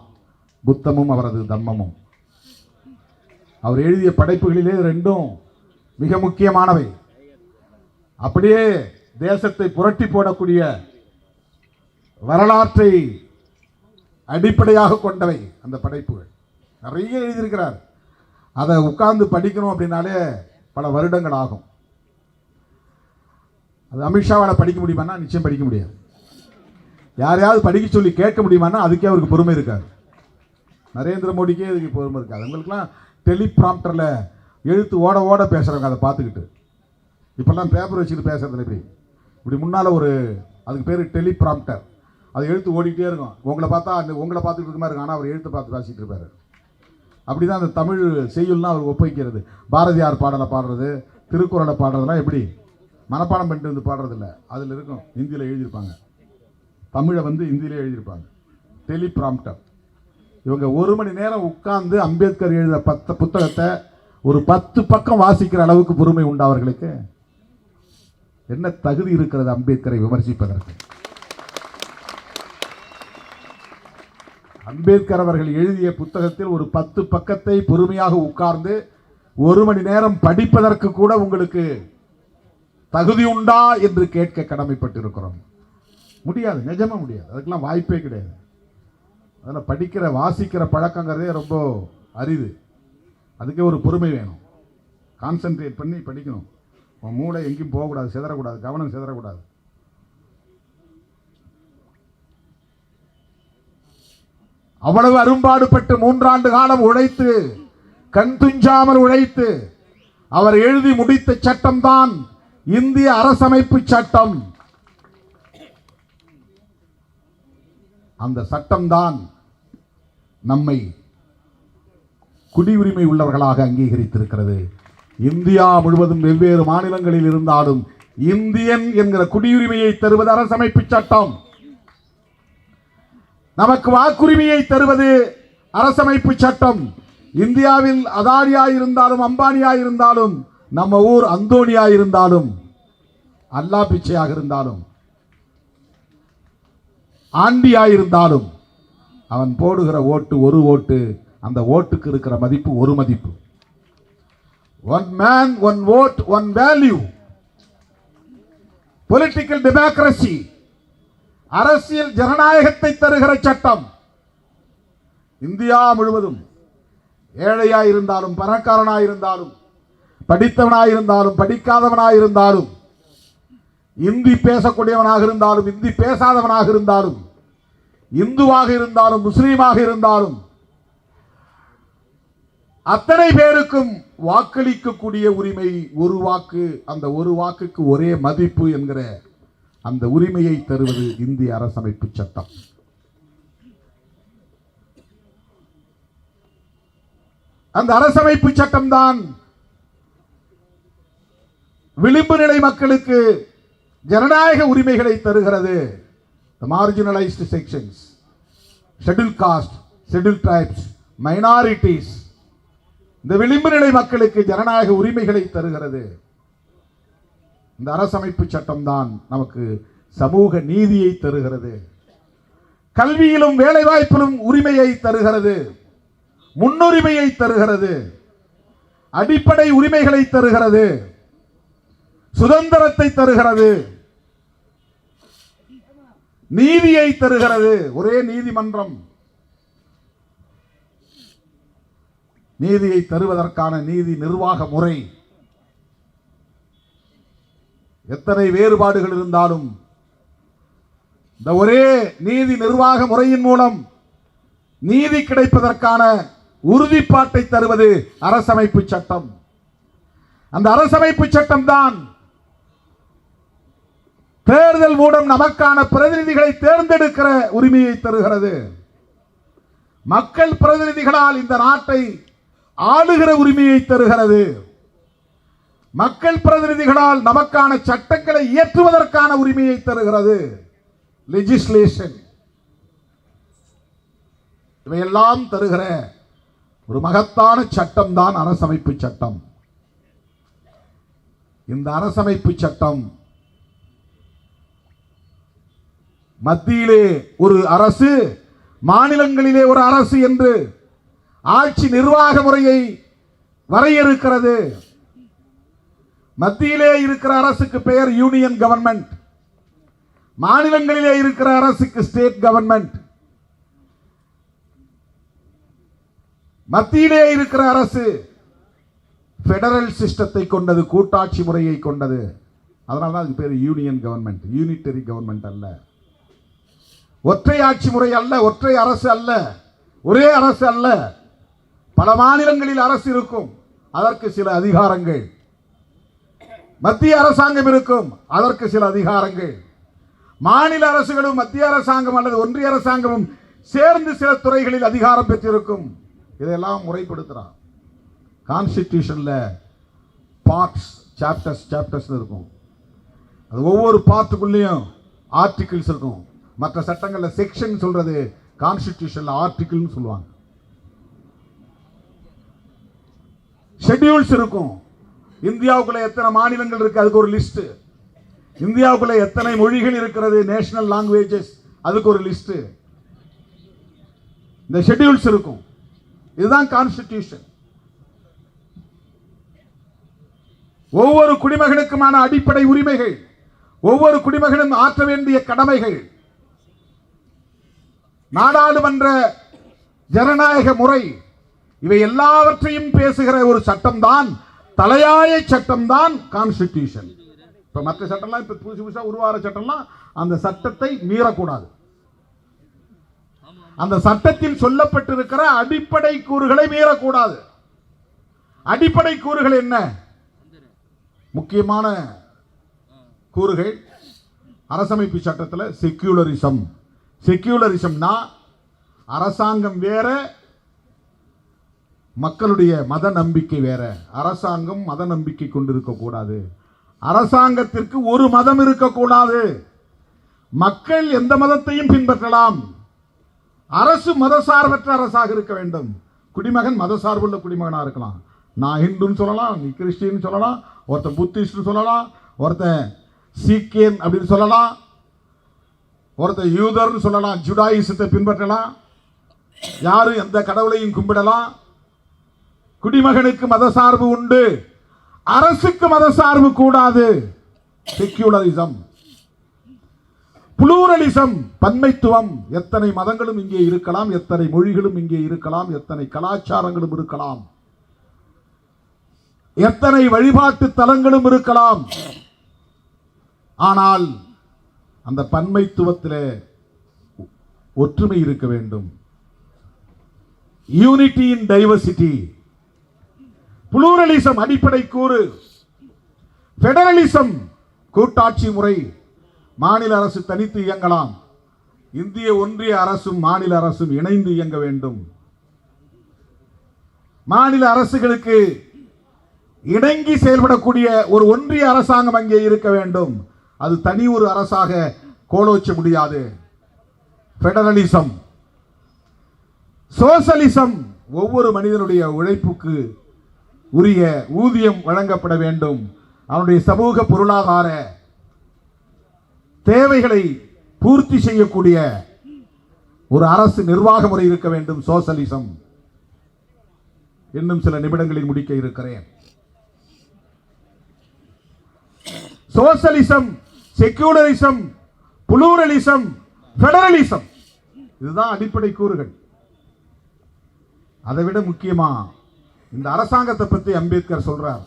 புத்தமும் அவரது தம்மமும். அவர் எழுதிய படைப்புகளிலே 2ம் மிக முக்கியமானவை. அப்படியே தேசத்தை புரட்டி போடக்கூடிய, வரலாற்றை அடிப்படையாக கொண்டவை அந்த படைப்புகள். நிறைய எழுதியிருக்கிறார். அதை உட்கார்ந்து படிக்கணும் அப்படின்னாலே பல வருடங்கள் ஆகும். அது அமித்ஷாவால் படிக்க முடியுமானா நிச்சயம் படிக்க முடியாது. யாரையாவது படிக்க சொல்லி கேட்க முடியுமானா அதுக்கே அவருக்கு பொறுமை இருக்காது. நரேந்திர மோடிக்கே இதுக்கு பொறுமை இருக்காது. அவங்களுக்குலாம் டெலிப்ராம்ப்டரில் எழுத்து ஓட ஓட பேசுகிறவங்க அதை பார்த்துக்கிட்டு. இப்போல்லாம் பேப்பர் வச்சுட்டு பேசுறதுல இப்படி முன்னால் அதுக்கு பேர் டெலிப்ராம்ப்டர், அது எழுத்து ஓடிக்கிட்டே இருக்கும். உங்களை பார்த்துக்கிட்டு இருக்க மாதிரி இருக்கும், ஆனால் அவர் எழுத்து பார்த்து பேசிகிட்டு இருப்பார். அப்படி தான் அந்த தமிழ் செய்யுள்லாம் அவர் ஒப்புவிக்கிறது. பாரதியார் பாடலை பாடுறது, திருக்குறளை பாடுறதுலாம் எப்படி மனப்பாடம் பண்ணிட்டு பாடுறதில்ல, அதில் இருக்கும். ஹிந்தியில் எழுதியிருப்பாங்க, தமிழை ஹிந்தியிலே எழுதியிருப்பாங்க. டெலிப்ராம்ப்டர். இவங்க 1 மணி நேரம் உட்கார்ந்து அம்பேத்கர் எழுத 10 புத்தகத்தை ஒரு 10 பக்கம் வாசிக்கிற அளவுக்கு பொறுமை உண்டு அவர்களுக்கு. என்ன தகுதி இருக்கிறது அம்பேத்கரை விமர்சிப்பதற்கு? அம்பேத்கர் அவர்கள் எழுதிய புத்தகத்தில் ஒரு 10 பக்கத்தை பொறுமையாக உட்கார்ந்து 1 மணி நேரம் படிப்பதற்கு கூட உங்களுக்கு தகுதி உண்டா என்று கேட்க கடமைப்பட்டிருக்கிறோம். முடியாது, நிஜமா முடியாது. அதுக்கெல்லாம் வாய்ப்பே கிடையாது. அதில் வாசிக்கிற பழக்கங்கிறதே ரொம்ப அரிது. அதுக்கே ஒரு பொறுமை வேணும். கான்சென்ட்ரேட் பண்ணி படிக்கணும். உன் மூளை எங்கேயும் போகக்கூடாது, சிதறக்கூடாது, கவனம் சிதறக்கூடாது. அவ்வளவு அரும்பாடுபட்டு 3 ஆண்டு காலம் உழைத்து, கண் துஞ்சாமல் உழைத்து அவர் எழுதி முடித்த சட்டம் தான் இந்திய அரசமைப்பு சட்டம். அந்த சட்டம்தான் நம்மை குடியுரிமை உள்ளவர்களாக அங்கீகரித்திருக்கிறது. இந்தியா முழுவதும் வெவ்வேறு மாநிலங்களில் இருந்தாலும் இந்தியன் என்கிற குடியுரிமையை தருவது அரசமைப்பு சட்டம். நமக்கு வாக்குரிமையை தருவது அரசமைப்பு சட்டம். இந்தியாவில் அதானியாய் இருந்தாலும், அம்பானியாய் இருந்தாலும், நம்ம ஊர் அந்தோனியாய் இருந்தாலும், அல்லா பிச்சையாக இருந்தாலும், ஆண்டியாய் இருந்தாலும், அவன் போடுகிற ஓட்டு ஒரு ஓட்டு. அந்த ஓட்டுக்கு இருக்கிற மதிப்பு ஒரு மதிப்பு. One man one vote one value. Political democracy, அரசியல் ஜனநாயகத்தை தருகிற சட்டம். இந்தியா முழுவதும் ஏழையாய் இருந்தாலும், பணக்காரனாய் இருந்தாலும், படித்தவனாய் இருந்தாலும், படிக்காதவனாய் இருந்தாலும், இந்தி பேசக்கூடியவனாக இருந்தாலும், இந்தி பேசாதவனாக இருந்தாலும், இந்துவாக இருந்தாலும், முஸ்லீமாக இருந்தாலும், அத்தனை பேருக்கும் வாக்களிக்கக்கூடிய உரிமை. ஒரு வாக்கு, அந்த ஒரு வாக்குக்கு ஒரே மதிப்பு என்கிற அந்த உரிமையை தருவது இந்திய அரசமைப்பு சட்டம். அந்த அரசமைப்பு சட்டம் தான் விளிம்பு நிலை மக்களுக்கு ஜனநாயக உரிமைகளை தருகிறது. The marginalized sections, scheduled caste, scheduled tribes, minorities, இந்த விளிம்பு நிலை மக்களுக்கு ஜனநாயக உரிமைகளை தருகிறது. இந்த அரசமைப்பு சட்டம் தான் நமக்கு சமூக நீதியை தருகிறது. கல்வியிலும் வேலைவாய்ப்பிலும் உரிமையை தருகிறது, முன்னுரிமையை தருகிறது, அடிப்படை உரிமைகளை தருகிறது, சுதந்திரத்தை தருகிறது, நீதியை தருகிறது. ஒரே நீதிமன்றம். நீதியை தருவதற்கான நீதி நிர்வாக முறை. எத்தனை வேறுபாடுகள் இருந்தாலும் இந்த ஒரே நீதி நிர்வாக முறையின் மூலம் நீதி கிடைப்பதற்கான உறுதிப்பாட்டை தருவது அரசமைப்பு சட்டம். அந்த அரசமைப்பு சட்டம் தான் தேர்தல் மூலம் நமக்கான பிரதிநிதிகளை தேர்ந்தெடுக்கிற உரிமையை தருகிறது. மக்கள் பிரதிநிதிகளால் இந்த நாட்டை ஆளுகிற உரிமையை தருகிறது. மக்கள் பிரதிநிதிகளால் நமக்கான சட்டங்களை இயற்றுவதற்கான உரிமையை தருகிறது. லெஜிஸ்லேஷன். இவையெல்லாம் தருகிற ஒரு மகத்தான சட்டம் தான் அரசமைப்பு சட்டம். இந்த அரசமைப்பு சட்டம் மத்தியிலே ஒரு அரசு, மாநிலங்களிலே ஒரு அரசு என்று ஆட்சி நிர்வாக முறையை வரையறுக்கிறது. மத்தியிலே இருக்கிற அரசுக்கு பெயர் யூனியன் கவர்மெண்ட், மாநிலங்களிலே இருக்கிற அரசுக்கு ஸ்டேட் கவர்மெண்ட். மத்தியிலே இருக்கிற அரசு பெடரல் சிஸ்டத்தை கொண்டது, கூட்டாட்சி முறையை கொண்டது. அதனால தான் அதுக்கு பேர் யூனியன் கவர்மெண்ட், யூனிட்டரி கவர்மெண்ட் அல்ல. ஒற்றை ஆட்சி முறை அல்ல, ஒற்றை அரசு அல்ல, ஒரே அரசு அல்ல. பல மாநிலங்களில் அரசு இருக்கும், அதற்கு சில அதிகாரங்கள். மத்திய அரசாங்கம் இருக்கும், அதற்கு சில அதிகாரங்கள். மாநில அரசுகளும் மத்திய அரசாங்கம் அல்லது ஒன்றிய அரசாங்கமும் சேர்ந்து சில துறைகளில் அதிகாரம் பெற்றிருக்கும். இதெல்லாம் முறைப்படுத்துறான். கான்ஸ்டிடியூஷன்ல பார்ட்ஸ், சாப்டர்ஸ் இருக்கும். அது ஒவ்வொரு பார்ட்டுக்குள்ளேயும் ஆர்டிகிள்ஸ் இருக்கும். மற்ற சட்டங்கள்ல செக்ஷன் சொல்றது, கான்ஸ்டிடியூஷன்ல ஆர்டிகிள்னு சொல்லுவாங்க. ஷெட்யூல்ஸ் இருக்கும். இந்தியாவுக்குள்ள எத்தனை மாநிலங்கள் இருக்கு அதுக்கு ஒரு லிஸ்ட். இந்தியாவுக்குள்ள எத்தனை மொழிகள் இருக்கிறது, நேஷனல் லாங்குவேஜஸ், அதுக்கு ஒரு லிஸ்ட். இந்த ஷெட்யூல்ஸ் இருக்கும். இதுதான் கான்ஸ்டிடியூஷன். ஒவ்வொரு குடிமகனுக்குமான அடிப்படை உரிமைகள், ஒவ்வொரு குடிமகனும் ஆற்ற வேண்டிய கடமைகள், நாடாளுமன்ற ஜனநாயக முறை, இவை எல்லாவற்றையும் பேசுகிற ஒரு சட்டம் தான், தலையாய சட்டம் தான் கான்ஸ்டிடியூஷன். இப்ப மற்ற சட்டம்லாம் இப்ப புதுசா உருவாகிற சட்டம்லாம் அந்த சட்டத்தை மீறக்கூடாது. அந்த சட்டத்தில் சொல்லப்பட்டிருக்கிற அடிப்படை கூறுகளை மீறக்கூடாது. அடிப்படை கூறுகள் என்ன? முக்கியமான கூறுகள் அரசமைப்பு சட்டத்தில் செக்யூலரிசம். செக்யூலரிசம்னா அரசாங்கம் வேற, மக்களுடைய மத நம்பிக்கை வேற. அரசாங்கம் மத நம்பிக்கை கொண்டிருக்க கூடாது. அரசாங்கத்திற்கு ஒரு மதம் இருக்கக்கூடாது. மக்கள் எந்த மதத்தையும் பின்பற்றலாம். அரசு மதசார்பற்ற அரசாக இருக்க வேண்டும். குடிமகன் மதசார்புள்ள குடிமகனா இருக்கலாம். நான் ஹிந்துன்னு சொல்லலாம், நீ கிறிஸ்டின் சொல்லலாம், ஒருத்தன் புத்திஸ்ட் சொல்லலாம், ஒருத்தன் சீக்கியன் அப்படின்னு சொல்லலாம், ஒருத்தன் யூதர்னு சொல்லலாம், ஜுடாயிசத்தை பின்பற்றலாம், யாரும் எந்த கடவுளையும் கும்பிடலாம். குடிமகனுக்கு மதசார்பு உண்டு, அரசுக்கு மதசார்பு கூடாது. செக்யூலரிசம். புளூரலிசம், பன்மைத்துவம். எத்தனை மதங்களும் இங்கே இருக்கலாம், எத்தனை மொழிகளும் இங்கே இருக்கலாம், எத்தனை கலாச்சாரங்களும் இருக்கலாம், எத்தனை வழிபாட்டு தலங்களும் இருக்கலாம். ஆனால் அந்த பன்மைத்துவத்திலே ஒற்றுமை இருக்க வேண்டும். யூனிட்டி இன் டைவர்சிட்டி. புளூரலிசம் அடிப்படை கூறு. பெடரலிசம் கூட்டாட்சி முறை. மாநில அரசு தனித்து இயங்கலாம், இந்திய ஒன்றிய அரசும் மாநில அரசும் இணைந்து இயங்க வேண்டும். மாநில அரசுகளுக்கு இணங்கி செயல்படக்கூடிய ஒரு ஒன்றிய அரசாங்கம் அங்கே இருக்க வேண்டும். அது தனி ஒரு அரசாக கோலோச்ச முடியாது. பெடரலிசம். சோசலிசம், ஒவ்வொரு மனிதனுடைய உழைப்புக்கு உரிய ஊதியம் வழங்கப்பட வேண்டும். அவனுடைய சமூக பொருளாதார தேவைகளை பூர்த்தி செய்யக்கூடிய ஒரு அரசு நிர்வாக முறை இருக்க வேண்டும், சோசலிசம். இன்னும் சில நிமிடங்களில் முடிக்க இருக்கிறேன். சோசலிசம், செக்யூலரிசம், புளூரலிசம், பெடரலிசம், இதுதான் அடிப்படை கூறுகள். அதை விட முக்கியமா இந்த அரசாங்கத்தை பற்றி அம்பேத்கர் சொல்றார்.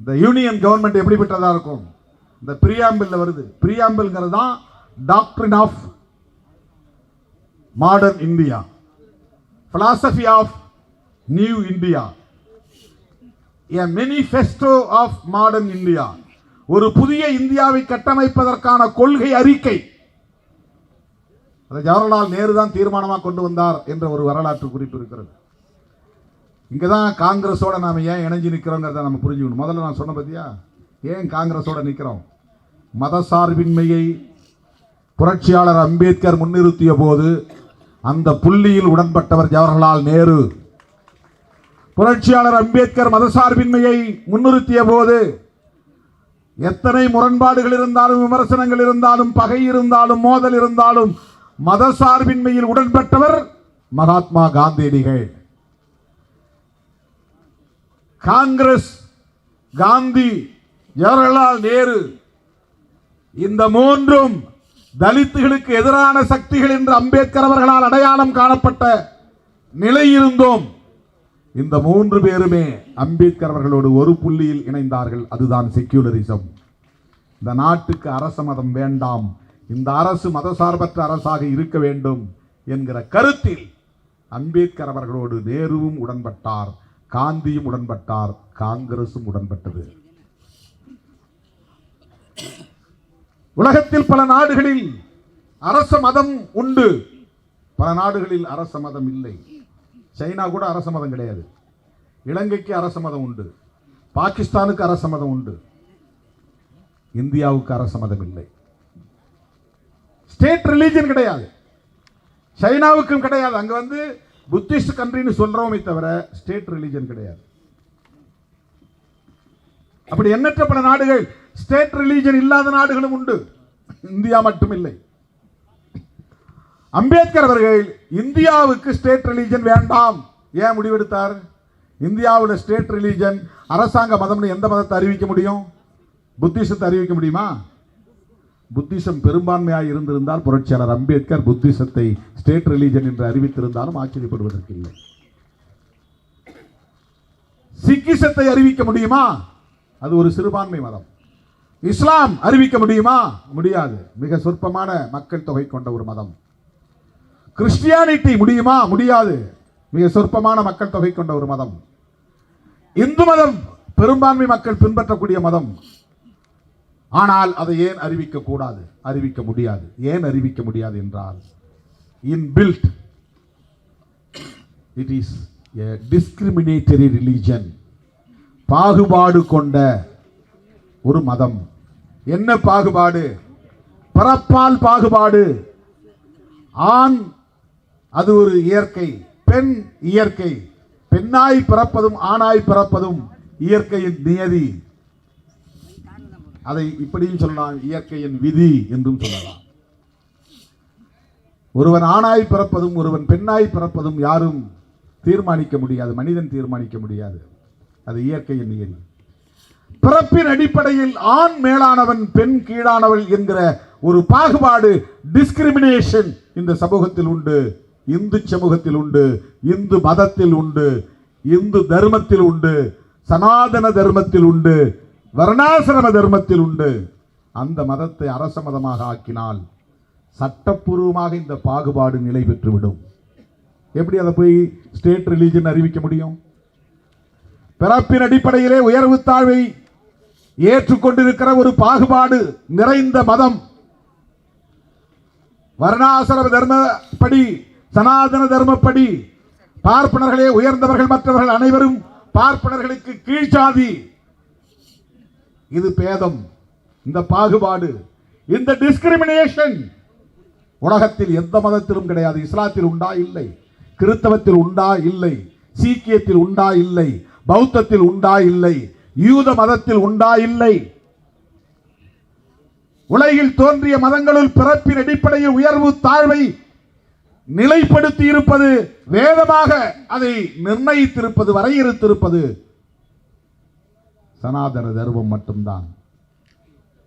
இந்த யூனியன் கவர்மெண்ட் எப்படிப்பட்டதா இருக்கும்? இந்த பிரியாம்பிள் வருது. பிரியாம்பிள்ங்கிறது தான் doctrine of modern India, philosophy of new India, a manifesto of modern India, ஒரு புதிய இந்தியாவை கட்டமைப்பதற்கான கொள்கை அறிக்கை. அதை ஜவஹர்லால் நேரு தான் தீர்மானமாக கொண்டு வந்தார் என்ற ஒரு வரலாற்று குறிப்பு இருக்கிறது. இங்கதான் காங்கிரஸோட நாம ஏன் இணைஞ்சு நிற்கிறோங்கிறத நம்ம புரிஞ்சுக்கணும். முதல்ல நான் சொன்ன பத்தியா, ஏன் காங்கிரஸோட நிற்கிறோம்? மதசார்பின்மையை புரட்சியாளர் அம்பேத்கர் முன்னிறுத்திய போது அந்த புள்ளியில் உடன்பட்டவர் ஜவஹர்லால் நேரு. புரட்சியாளர் அம்பேத்கர் மதசார்பின்மையை முன்னிறுத்திய போது எத்தனை முரண்பாடுகள் இருந்தாலும், விமர்சனங்கள் இருந்தாலும், பகை இருந்தாலும், மோதல் இருந்தாலும், மதசார்பின்மையில் உடன்பட்டவர் மகாத்மா காந்தியடிகள். காங்கிரஸ், காந்தி, ஜவஹர்லால் நேரு இந்த மூன்றும் தலித்துகளுக்கு எதிரான சக்திகள் என்று அம்பேத்கர் அவர்களால் அடையாளம் காணப்பட்ட நிலை இருந்தோம். இந்த மூன்று பேருமே அம்பேத்கர் அவர்களோடு ஒரு புள்ளியில் இணைந்தார்கள். அதுதான் செக்யூலரிசம். இந்த நாட்டுக்கு அரச மதம் வேண்டாம், இந்த அரசு மதசார்பற்ற அரசாக இருக்க வேண்டும் என்கிற கருத்தில் அம்பேத்கர் அவர்களோடு நேருவும் உடன்பட்டார், காந்தியும் உடன்பட்டார், காங்கிரசும் உடன்பட்டது. உலகத்தில் பல நாடுகளில் அரச மதம் உண்டு, பல நாடுகளில் அரச மதம் இல்லை. சைனா கூட அரச மதம் கிடையாது. இலங்கைக்கு அரச மதம் உண்டு, பாகிஸ்தானுக்கு அரச மதம் உண்டு, இந்தியாவுக்கு அரச மதம் இல்லை. ஸ்டேட் ரிலீஜன் கிடையாது, சைனாவுக்கும் கிடையாது. அங்க வந்து புத்திஸ்ட் கண்ட்ரின்னு சொல்றோமே தவிர ஸ்டேட் ரிலீஜன் கிடையாது. அப்படி எண்ணற்ற பல நாடுகள், ஸ்டேட் ரிலீஜன் இல்லாத நாடுகளும் உண்டு, இந்தியா மட்டும் இல்லை. அம்பேத்கர் அவர்கள் இந்தியாவுக்கு ஸ்டேட் ரிலீஜன் வேண்டாம் ஏன் முடிவெடுத்தார்? இந்தியாவோட ஸ்டேட் ரிலீஜன் அரசாங்க மதம்னு எந்த மதத்தை அறிவிக்க முடியும்? புத்திசத்தை அறிவிக்க முடியுமா? புத்திசம் பெரும்பான்மையாக இருந்திருந்தால் புரட்சியாளர் அம்பேத்கர் புத்திசத்தை ஸ்டேட் ரிலீஜன் என்று அறிவித்திருந்தாலும் ஆச்சரியப்படுவதற்கு இல்லை. சிக்கிசத்தை அறிவிக்க முடியுமா? அது ஒரு சிறுபான்மை மதம். இஸ்லாம் அறிவிக்க முடியுமா? முடியாது, மிக சொற்பமான மக்கள் தொகை கொண்ட ஒரு மதம். கிறிஸ்டியானிட்டி முடியுமா? முடியாது, மிக சொற்பமான மக்கள் தொகை கொண்ட ஒரு மதம். இந்து மதம் பெரும்பான்மை மக்கள் பின்பற்றக்கூடிய மதம். ஆனால் அதை ஏன் அறிவிக்க கூடாது? அறிவிக்க முடியாது. ஏன் அறிவிக்க முடியாது என்றால், inbuilt it is a discriminatory religion, பாகுபாடு கொண்ட ஒரு மதம். என்ன பாகுபாடு? பிறப்பால் பாகுபாடு. ஆண் அது ஒரு இயற்கை, பெண் இயற்கை. பெண்ணாய் பிறப்பதும் ஆணாய் பிறப்பதும் இயற்கையின் நியதி. அதை இப்படியும் சொல்லலாம், இயற்கையின் விதி என்றும் சொல்லலாம். ஒருவன் ஆணாய் பிறப்பதும் ஒருவன் பெண்ணாய் பிறப்பதும் யாரும் தீர்மானிக்க முடியாது, மனிதன் தீர்மானிக்க முடியாது. அது இயற்கையின் நியதி. பிறப்பின் அடிப்படையில் ஆண் மேலானவன் பெண் கீழானவள் என்கிற ஒரு பாகுபாடு, டிஸ்கிரிமினேஷன் இந்த சமூகத்தில் உண்டு, இந்து சமூகத்தில் உண்டு, இந்து மதத்தில் உண்டு, இந்து தர்மத்தில் உண்டு, சனாதன தர்மத்தில் உண்டு, வர்ணாசிரம தர்மத்தில் உண்டு. அந்த மதத்தை அரச மதமாக ஆக்கினால் சட்டப்பூர்வமாக இந்த பாகுபாடு நிலை பெற்றுவிடும். எப்படி அதை போய் ஸ்டேட் ரிலீஜன் அறிவிக்க முடியும்? பிறப்பின் அடிப்படையிலே உயர்வு தாழ்வை ஏற்றுக்கொண்டிருக்கிற ஒரு பாகுபாடு நிறைந்த மதம். வர்ணாசிரம தர்மப்படி, சனாதன தர்மப்படி பார்ப்பனர்களே உயர்ந்தவர்கள், மற்றவர்கள் அனைவரும் பார்ப்பனர்களுக்கு கீழ்ச்சாதி. இது பேதம், இந்த பாகுபாடு, இந்த டிஸ்கிரிமினேஷன் உலகத்தில் எந்த மதத்திலும் கிடையாது. இஸ்லாத்தில் உண்டா? இல்லை. கிறிஸ்தவத்தில் உண்டா? இல்லை. சீக்கியத்தில் உண்டா? இல்லை. பௌத்தத்தில் உண்டா? இல்லை. யூத மதத்தில் உண்டா? இல்லை. உலகில் தோன்றிய மதங்களுள் பிறப்பின் அடிப்படையில் உயர்வு தாழ்வை நிலைப்படுத்தி இருப்பது, வேதமாக அதை நிர்ணயித்திருப்பது, வரையறுத்திருப்பது சனாதன தர்மம் மட்டும்தான்.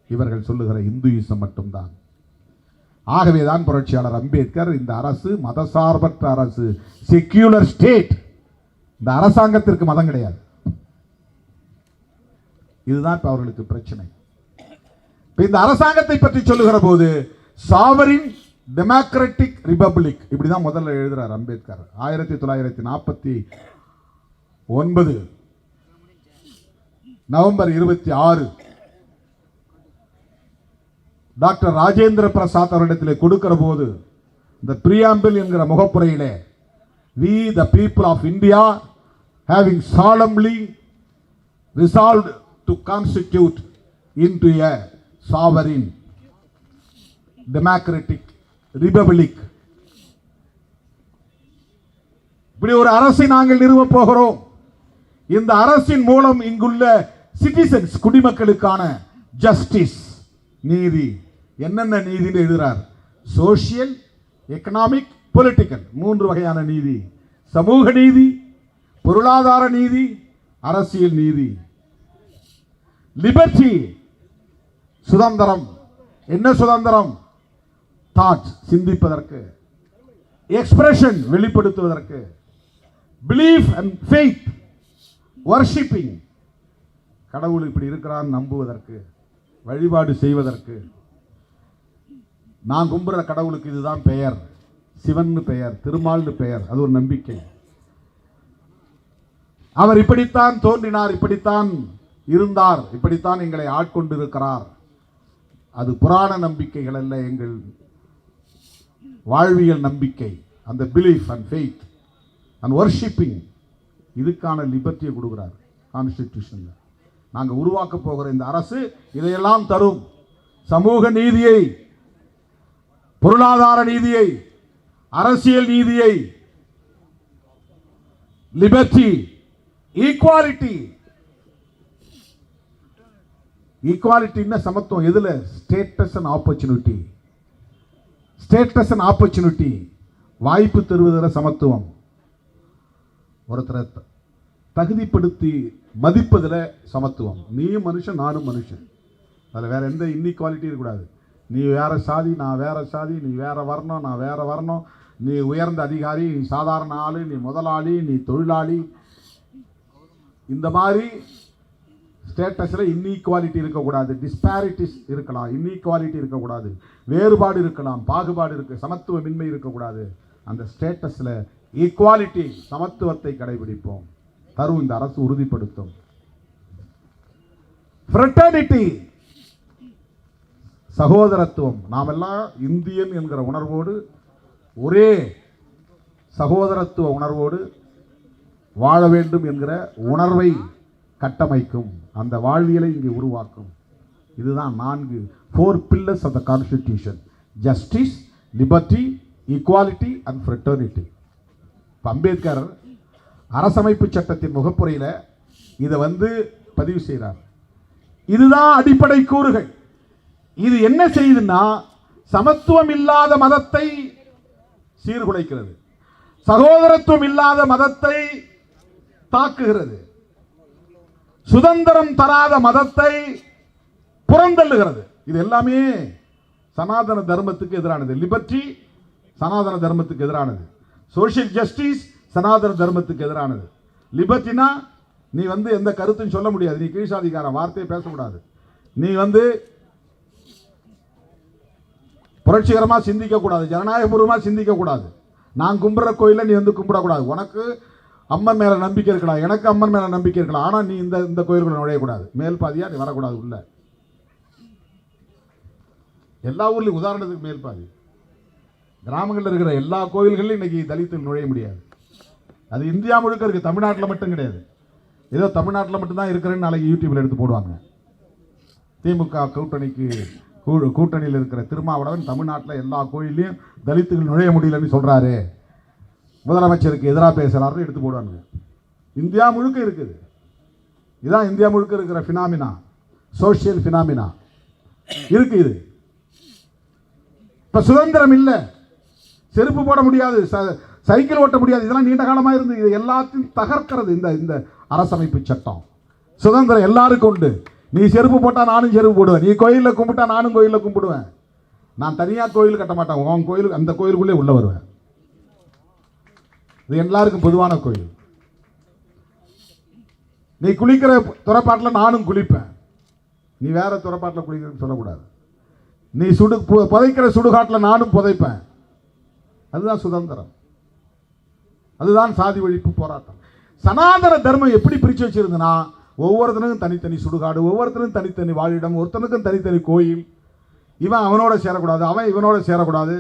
இவர்கள் சொல்லுகிற இந்துயிசம் மட்டும்தான். ஆகவேதான் புரட்சியாளர் அம்பேத்கர் இந்த அரசு மதசார்பற்ற அரசு, செக்யூலர் ஸ்டேட், இந்த அரசாங்கத்திற்கு மதம் கிடையாது. இதுதான் இப்ப அவர்களுக்கு பிரச்சனை. இந்த அரசாங்கத்தை பற்றி சொல்லுகிற போது சாவரின் டெமோக்ராட்டிக் ரிபப்ளிக் இப்படிதான் முதல்ல எழுதுறார் அம்பேத்கர். 1949 நவம்பர் 26 டாக்டர் ராஜேந்திர பிரசாத் அவரிடத்தில் கொடுக்கிற போது இந்த பிரியாம்பிள் என்கிற முகப்புரையிலே, we the people of India having solemnly resolved to constitute into a sovereign democratic republic, இப்படி ஒரு அரசை நாங்கள் நிறுவப் போகிறோம். இந்த அரசின் மூலம் இங்குள்ள சிட்டிசன்ஸ், குடிமக்களுக்கான ஜஸ்டிஸ், நீதி, என்னென்ன நீதின்னு எழுதுறார். சோசியல், எக்கனாமிக், பொலிட்டிக்கல், 3 வகையான நீதி. சமூக நீதி, பொருளாதார நீதி, அரசியல் நீதி. லிபர்ட்டி, சுதந்திரம். என்ன சுதந்திரம்? தாட், சிந்திப்பதற்கு. எக்ஸ்பிரஷன், வெளிப்படுத்துவதற்கு. பிலீஃப் அண்ட் ஃபெய்த், வர்ஷிப்பிங், கடவுள் இப்படி இருக்கிறான் நம்புவதற்கு, வழிபாடு செய்வதற்கு. நான் கும்புற கடவுளுக்கு இதுதான் பெயர், சிவன் பெயர், திருமால்னு பெயர், அது ஒரு நம்பிக்கை. அவர் இப்படித்தான் தோன்றினார், இப்படித்தான் இருந்தார், இப்படித்தான் எங்களை ஆட்கொண்டிருக்கிறார். அது புராண நம்பிக்கைகள் அல்ல, எங்கள் வாழ்வியல் நம்பிக்கை. அந்த belief and faith and worshipping, இதுக்கான லிபர்ட்டியை கொடுக்கிறார் கான்ஸ்டிடியூஷன்ல. நாங்கள் உருவாக்க போகிற இந்த அரசு இதையெல்லாம் தரும். சமூக நீதியை, பொருளாதார நீதியை, அரசியல் நீதியை, லிபர்ட்டி, ஈக்குவாலிட்டி. ஈக்குவாலிட்டின்னா சமத்துவம். எதுல? Status and opportunity. Status and opportunity, வாய்ப்பு தருவதில் சமத்துவம். ஒருத்தரை தகுதிப்படுத்தி மதிப்பதில் சமத்துவம். நீயும் மனுஷன், நானும் மனுஷன். அதில் வேற எந்த இன்இக்வாலிட்டி இருக்கக்கூடாது. நீ வேற சாதி, நான் வேற சாதி, நீ வேற வர்ணம், நான் வேற வர்ணம், நீ உயர்ந்த அதிகாரி, நீ சாதாரண ஆளு, நீ முதலாளி, நீ தொழிலாளி. இந்த மாதிரி ஸ்டேட்டஸில் இன்இக்வாலிட்டி இருக்கக்கூடாது. டிஸ்பாரிட்டிஸ் இருக்கலாம், இன்இக்வாலிட்டி இருக்கக்கூடாது, வேறுபாடு இருக்கலாம், பாகுபாடு இருக்க, சமத்துவமின்மை இருக்கக்கூடாது. அந்த ஸ்டேட்டஸில் ஈக்குவாலிட்டி, சமத்துவத்தை கடைபிடிப்போம். தரும் இந்த அரசு உறுதிப்படுத்தும். ஃப்ரெட்டர்னிட்டி, சகோதரத்துவம். நாம் எல்லாம் இந்தியன் என்கிற உணர்வோடு, ஒரே சகோதரத்துவ உணர்வோடு வாழ வேண்டும் என்கிற உணர்வை கட்டமைக்கும். அந்த வாழ்வியலை இங்கே உருவாக்கும். இதுதான் 4 pillars of the Constitution: justice, liberty, equality and fraternity. Ambedkar அரசமைப்பு சட்டத்தின் முகப்புரையில் இதை பதிவு செய்கிறார். இதுதான் அடிப்படை கூறுகள். இது என்ன செய்யுதுன்னா, சமத்துவம் இல்லாத மதத்தை சீர்குலைக்கிறது, சகோதரத்துவம் இல்லாத மதத்தை தாக்குகிறது, சுதந்திரம் தராத மதத்தை புறந்தள்ளுகிறது. இது எல்லாமே சனாதன தர்மத்துக்கு எதிரானது. லிபர்ட்டி சனாதன தர்மத்துக்கு எதிரானது. சோசியல் ஜஸ்டிஸ் சனாதன தர்மத்துக்கு எதிரானது. லிபர்ட்டினா நீ எந்த கருத்தும் சொல்ல முடியாது, நீ கீழ்சாதிக்கார வார்த்தையை பேசக்கூடாது, நீ புரட்சிகரமா சிந்திக்க கூடாது, ஜனநாயகபூர்வமா சிந்திக்க கூடாது, நான் கும்பிடுற கோயில நீ கும்பிடக்கூடாது, உனக்கு அம்மன் மேல நம்பிக்கை இருக்கலாம், எனக்கு அம்மன் மேல நம்பிக்கை இருக்கலாம், ஆனா நீ இந்த கோயிலுக்குள்ள நுழையக்கூடாது, மேல் பாதியா நீ வரக்கூடாது உள்ள. எல்லா ஊர்லயும் உதாரணத்துக்கு மேல் பாதி, கிராமங்களில் இருக்கிற எல்லா கோயில்களிலும் இன்னைக்கு தலித்தில் நுழைய முடியாது. அது இந்தியா முழுக்க இருக்கு, தமிழ்நாட்டில் மட்டும் கிடையாது. ஏதோ தமிழ்நாட்டில் மட்டும்தான் இருக்கிறேன்னு நாளைக்கு யூடியூப்ல எடுத்து போடுவாங்க. திமுக கூட்டணியில் இருக்கிற திருமாவளவன் தமிழ்நாட்டில் எல்லா கோயிலையும் தலித்துகள் நுழைய முடியலன்னு சொல்றாரு, முதலமைச்சருக்கு எதிராக பேசுறாரு, எடுத்து போடுவாங்க. இந்தியா முழுக்க இருக்குது. இதுதான் இந்தியா முழுக்க இருக்கிற பினாமினா, சோசியல் பினாமினா இருக்கு. இது இப்ப சுதந்திரம் இல்லை, செருப்பு போட முடியாது, சைக்கிள் ஓட்ட முடியாது. இதெல்லாம் நீண்ட காலமாக இருந்து இது எல்லாத்தையும் தகர்க்கிறது இந்த அரசமைப்பு சட்டம். சுதந்திரம் எல்லாருக்கும் உண்டு. நீ செருப்பு போட்டால் நானும் செருப்பு போடுவேன், நீ கோயிலில் கும்பிட்டா நானும் கோயிலில் கும்பிடுவேன். நான் தனியாக கோயில் கட்ட மாட்டேன், உன் கோயிலுக்கு அந்த கோயிலுக்குள்ளே உள்ள வருவேன். இது எல்லாருக்கும் பொதுவான கோயில். நீ குளிக்கிற துறைப்பாட்டில் நானும் குளிப்பேன், நீ வேற துறைப்பாட்டில் குளிக்கிறன்னு சொல்லக்கூடாது. நீ புதைக்கிற சுடுகாட்டில் நானும் புதைப்பேன். அதுதான் சுதந்திரம், அதுதான் சாதி ஒழிப்பு போராட்டம். சனாதன தர்மம் எப்படி பிரித்து வச்சிருந்தனா, ஒவ்வொருத்தனுக்கும் தனித்தனி சுடுகாடு, ஒவ்வொருத்தனுக்கும் தனித்தனி வாழிடம், ஒருத்தனுக்கும் தனித்தனி கோயில். இவன் அவனோட சேரக்கூடாது, அவன் இவனோட சேரக்கூடாது.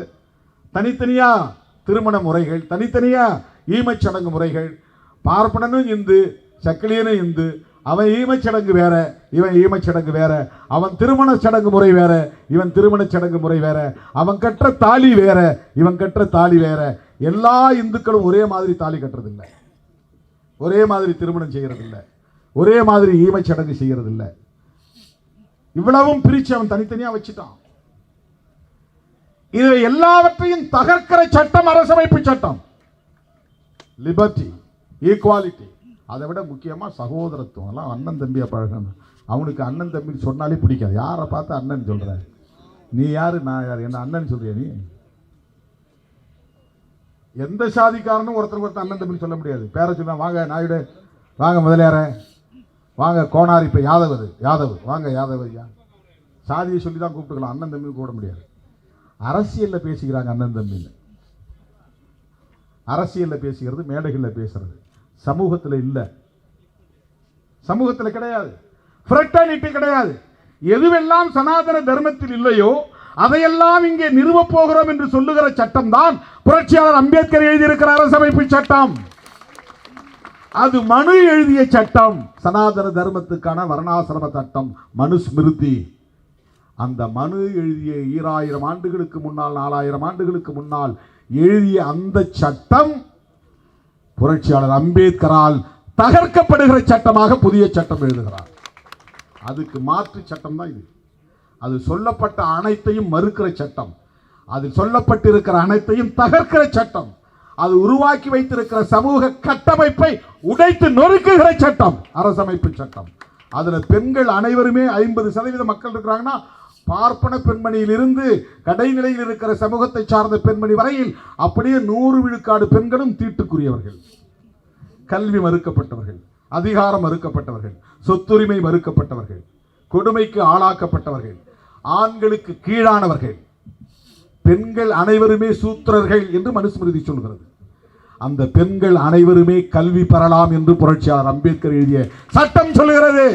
தனித்தனியாக திருமண முறைகள், தனித்தனியாக ஈமச்சடங்கு முறைகள். பார்ப்பனனும் இந்து, சக்கிலியனும் இந்து. அவன் ஈமச்சடங்கு வேற, இவன் ஈமச்சடங்கு வேற. அவன் திருமண சடங்கு முறை வேற, இவன் திருமண சடங்கு முறை வேற. அவன் கற்ற தாலி வேற, இவன் கற்ற தாலி வேற. எல்லா இந்துக்களும் ஒரே மாதிரி தாலி கட்டுறதில்லை, ஒரே மாதிரி திருமணம் செய்யறதில்லை, ஒரே மாதிரி ஈமச்சடங்கு செய்யறதில்லை. இவ்வளவும் பிரிச்சு அவன் தனித்தனியா வச்சுட்டான். இது எல்லாவற்றையும் தகர்க்கிற சட்டம் அரசமைப்பு சட்டம். லிபர்ட்டி, ஈக்குவாலிட்டி, அதை விட முக்கியமா சகோதரத்துவம். எல்லாம் அண்ணன் தம்பியா பழகணும். அவனுக்கு அண்ணன் தம்பி சொன்னாலே பிடிக்காது. யாரை பார்த்து அண்ணன் சொல்ற? நீ யாரு, நான் யாரு? என்ன அண்ணன் சொல்றியா நீ? எந்த சாதிக்காரனும் ஒருத்தருக்கு ஒருத்தர் அண்ணன் தம்பி சொல்ல முடியாது. பேர சொல்ல, வாங்க நாயுடு, வாங்க முதலியார, வாங்க கோனார், இப்போ யாதவ் வாங்க யாதவ் ஐயா. சாதியை சொல்லி தான் கூப்பிட்டுக்கலாம், அண்ணன் தம்பி கூட முடியாது. அரசியலில் பேசிக்கிறாங்க அண்ணன் தம்பின்னு. அரசியலில் பேசுகிறது, மேடைகளில் பேசுறது, சமூகத்தில் இல்லை, சமூகத்தில் கிடையாது. ஃப்ரெட்டர்னிட்டி கிடையாது. எதுவெல்லாம் சனாதன தர்மத்தில் இல்லையோ அதையெல்லாம் இங்கே நிறுவப் போகிறோம் என்று சொல்லுகிற சட்டம் தான் புரட்சியாளர் அம்பேத்கர் எழுதியிருக்கிற அரசமைப்பு சட்டம். அது மனு எழுதிய சட்டம், சனாதன தர்மத்துக்கான வர்ணாசிரம சட்டம், மனுஸ்மிருதி. அந்த மனு எழுதிய 2000 ஆண்டுகளுக்கு முன்னால், 4000 ஆண்டுகளுக்கு முன்னால் எழுதிய அந்த சட்டம் புரட்சியாளர் அம்பேத்கரால் தகர்க்கப்படுகிற சட்டமாக புதிய சட்டம் எழுதுகிறார். அதுக்கு மாற்று சட்டம் தான் இது. அது சொல்லப்பட்ட அனைத்தையும் மறுக்கிற சட்டம், அதில் சொல்லப்பட்டிருக்கிற அனைத்தையும் தகர்க்கிற சட்டம், அது உருவாக்கி வைத்திருக்கிற சமூக கட்டமைப்பை உடைத்து நொறுக்குகிற சட்டம் அரசமைப்பு சட்டம். அதுல பெண்கள் அனைவருமே 50% மக்கள் இருக்கிறாங்கன்னா, பார்ப்பன பெண்மணியிலிருந்து கடைநிலையில் இருக்கிற சமூகத்தை சார்ந்த பெண்மணி வரையில் அப்படியே 100 விழுக்காடு பெண்களும் தீட்டுக்குரியவர்கள், கல்வி மறுக்கப்பட்டவர்கள், அதிகாரம் மறுக்கப்பட்டவர்கள், சொத்துரிமை மறுக்கப்பட்டவர்கள், கொடுமைக்கு ஆளாக்கப்பட்டவர்கள், ஆண்களுக்கு கீழானவர்கள். பெண்கள் அனைவருமே சூத்திரர்கள் என்று மனுஸ்மிருதி சொல்கிறது. அந்த பெண்கள் அனைவருமே கல்வி பெறலாம் என்று புரட்சியாளர் அம்பேத்கர் எழுதிய சட்டம் சொல்கிறது.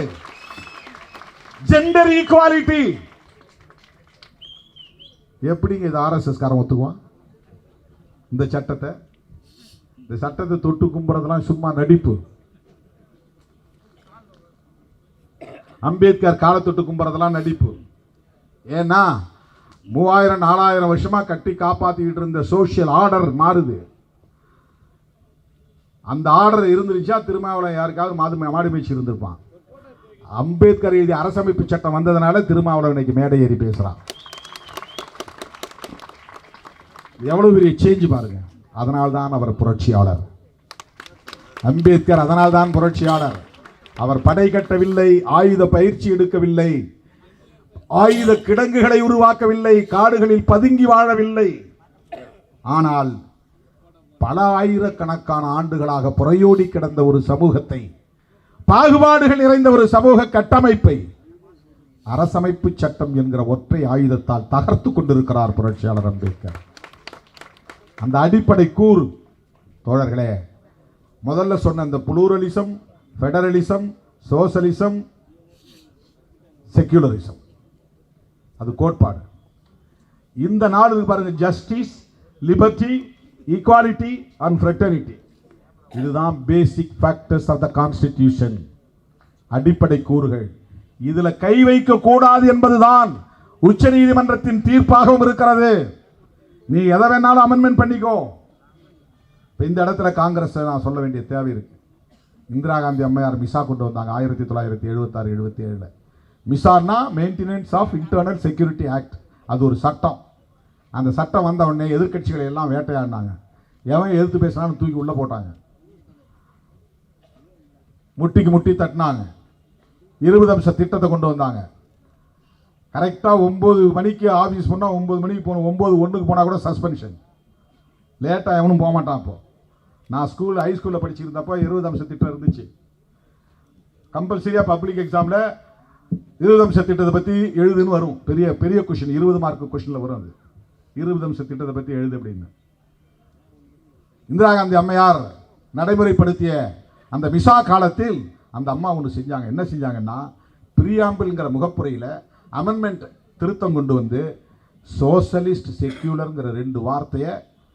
Gender equality. எப்படிங்க இது ஆர்எஸ்எஸ் காரன் ஒத்துக்குவான்? இந்த சட்டத்தை தொட்டு கும்புறதெல்லாம் சும்மா நடிப்பு. அம்பேத்கர் காலை தொட்டு கும்புறதெல்லாம் நடிப்பு. ஏன்னா 3000-4000 வருஷமா கட்டி காப்பாத்திக்கிட்டு இருந்த சோசியல் ஆர்டர் மாறுது. அந்த ஆர்டர் இருந்துருச்சா திருமாவளவன் யாருக்காவது மாடு மேய்ச்சி இருந்திருப்பான். அம்பேத்கர் எழுதிய அரசமைப்பு சட்டம் வந்ததுனால திருமாவளவன் இன்னைக்கு மேடை ஏறி பேசுறான். எவ்வளவு பெரிய சேஞ்ச் பாருங்க. அதனால்தான் அவர் புரட்சியாளர் அம்பேத்கர். அதனால்தான் புரட்சியாளர். அவர் படை கட்டவில்லை, ஆயுத பயிற்சி எடுக்கவில்லை, ஆயுத கிடங்குகளை உருவாக்கவில்லை, காடுகளில் பதுங்கி வாழவில்லை. ஆனால் பல ஆயிரக்கணக்கான ஆண்டுகளாக புறையோடி கிடந்த ஒரு சமூகத்தை, பாகுபாடுகள் நிறைந்த ஒரு சமூக கட்டமைப்பை அரசமைப்பு சட்டம் என்கிற ஒற்றை ஆயுதத்தால் தகர்த்து கொண்டிருக்கிறார் புரட்சியாளர் அம்பேத்கர். அந்த அடிப்படை கூறு தோழர்களே, முதல்ல சொன்ன அந்த புளூரலிசம், ஃபெடரலிசம், சோசலிசம், செக்யூலரிசம், அது கோட்பாடு. இந்த நாடு பாருங்க, justice, liberty, equality and fraternity. இதுதான் பேசிக் ஃபேக்டர்ஸ் ஆஃப் த கான்ஸ்டிடியூஷன், அடிப்படை கூறுகள். இதுல கை வைக்க கூடாது என்பதுதான் உச்ச நீதிமன்றத்தின் தீர்ப்பாகவும் இருக்கிறது. நீ எதை வேணாலும் அமெண்ட்மெண்ட் பண்ணிக்கோ. இந்த இடத்துல காங்கிரஸ் நான் சொல்ல வேண்டிய தேவை இருக்கு. இந்திரா காந்தி அம்மையார் மிசா கொண்டு வந்தாங்க 1976-77. மிசான்னா maintenance of internal security act. அது ஒரு சட்டம். அந்த சட்டம் வந்த உடனே எதிர்க்கட்சிகளை எல்லாம் வேட்டையாடினாங்க. எவன் எதிர்த்து பேசினாலும் தூக்கி உள்ள போட்டாங்க, முட்டிக்கு முட்டி தட்டினாங்க. 20 அம்ச திட்டத்தை கொண்டு வந்தாங்க. கரெக்டாக 9 மணிக்கு ஆஃபீஸ் போனால் 9 மணிக்கு போகணும், 9:01 போனால் கூட சஸ்பென்ஷன். லேட்டாக எவனும் போக மாட்டான். அப்போ நான் ஹைஸ்கூலில் படிச்சுருந்தப்போ 20 அம்ச திட்டம் இருந்துச்சு. கம்பல்சரியாக பப்ளிக் எக்ஸாமில் 20 அம்ச திட்டத்தை பற்றி எழுதுன்னு வரும். பெரிய பெரிய கொஷின், 20 மார்க் கொஷினில் வரும். அது 20 அம்ச திட்டத்தை பற்றி எழுது அப்படின்னு இந்திரா காந்தி அம்மையார் நடைமுறைப்படுத்திய அந்த மிசா காலத்தில் அந்த அம்மா ஒன்று செஞ்சாங்க. என்ன செஞ்சாங்கன்னா, பிரியாம்பிள்ங்கிற முகப்புரையில் அமெண்ட்மெண்ட் திருத்தம் கொண்டு வந்து சோசலிஸ்ட் செக்யூலருங்கிற 2 வார்த்தையை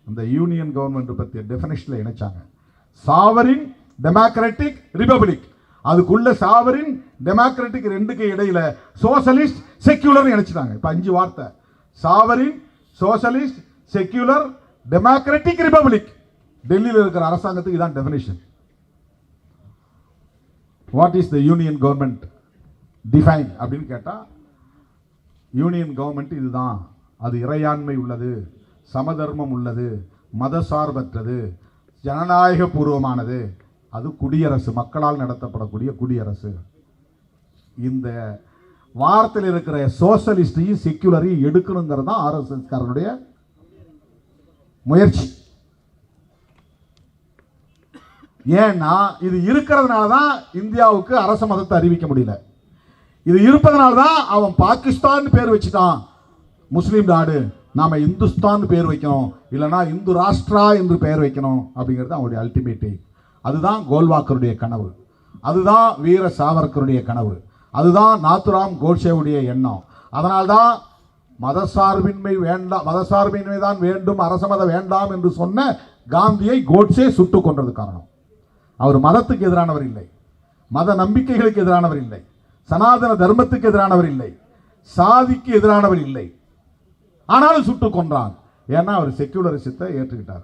அந்த யூனியன் கவர்மெண்ட் பற்றிய டெஃபினேஷனில் இணைச்சாங்க. சாவரின் டெமோக்ராட்டிக் ரிபப்ளிக், அதுக்குள்ள சாவரின் டெமோக்ராட்டிக் 2க்கு இடையில சோசலிஸ்ட் செக்யூலர் இணைச்சிட்டாங்க. இப்போ 5 வார்த்தை: sovereign, socialist, secular, democratic republic. டெல்லியில் இருக்கிற அரசாங்கத்துக்கு இதான் definition. What is the union government define அப்படின்னு கேட்டால், யூனியன் கவர்மெண்ட் இதுதான். அது இறையாண்மை உள்ளது, சமதர்மம் உள்ளது, மதசார்பற்றது, ஜனநாயக பூர்வமானது. அது குடியரசு, மக்களால் நடத்தப்படக்கூடிய குடியரசு. இந்த வார்த்தையில் இருக்கிற சோசலிஸ்டையும் செக்யூலரையும் எடுக்கணுங்கிறது தான் ஆர்எஸ்எஸ் காரனுடைய முயற்சி. ஏன்னா இது இருக்கிறதுனால தான் இந்தியாவுக்கு அரச மதத்தை அறிவிக்க முடியல. இது இருப்பதனால தான் அவன் பாகிஸ்தான் பேர் வச்சுட்டான், முஸ்லீம் நாடு, நாம இந்துஸ்தான் பேர் வைக்கணும், இல்லைனா இந்து ராஷ்டிரா என்று பெயர் வைக்கணும் அப்படிங்கிறது அவனுடைய அல்டிமேட். அதுதான் கோல்வாக்கருடைய கனவு, அதுதான் வீர சாவர்கருடைய கனவு, அதுதான் நாத்துராம் கோட்சேவுடைய எண்ணம். அதனால்தான் மதசார்பின்மை வேண்டாம், மதசார்பின்மை தான் வேண்டும், அரச மதம் வேண்டாம் என்று சொன்ன காந்தியை கோட்சே சுட்டுக் கொன்றது காரணம். அவர் மதத்துக்கு எதிரானவர் இல்லை, மத நம்பிக்கைகளுக்கு எதிரானவர் இல்லை, சனாதன தர்மத்துக்கு எதிரானவர் இல்லை, சாதிக்கு எதிரானவர் இல்லை. ஆனாலும் சுட்டுக் கொன்றான். ஏன்னா அவர் செக்யூலரிசத்தை ஏற்றுக்கிட்டார்.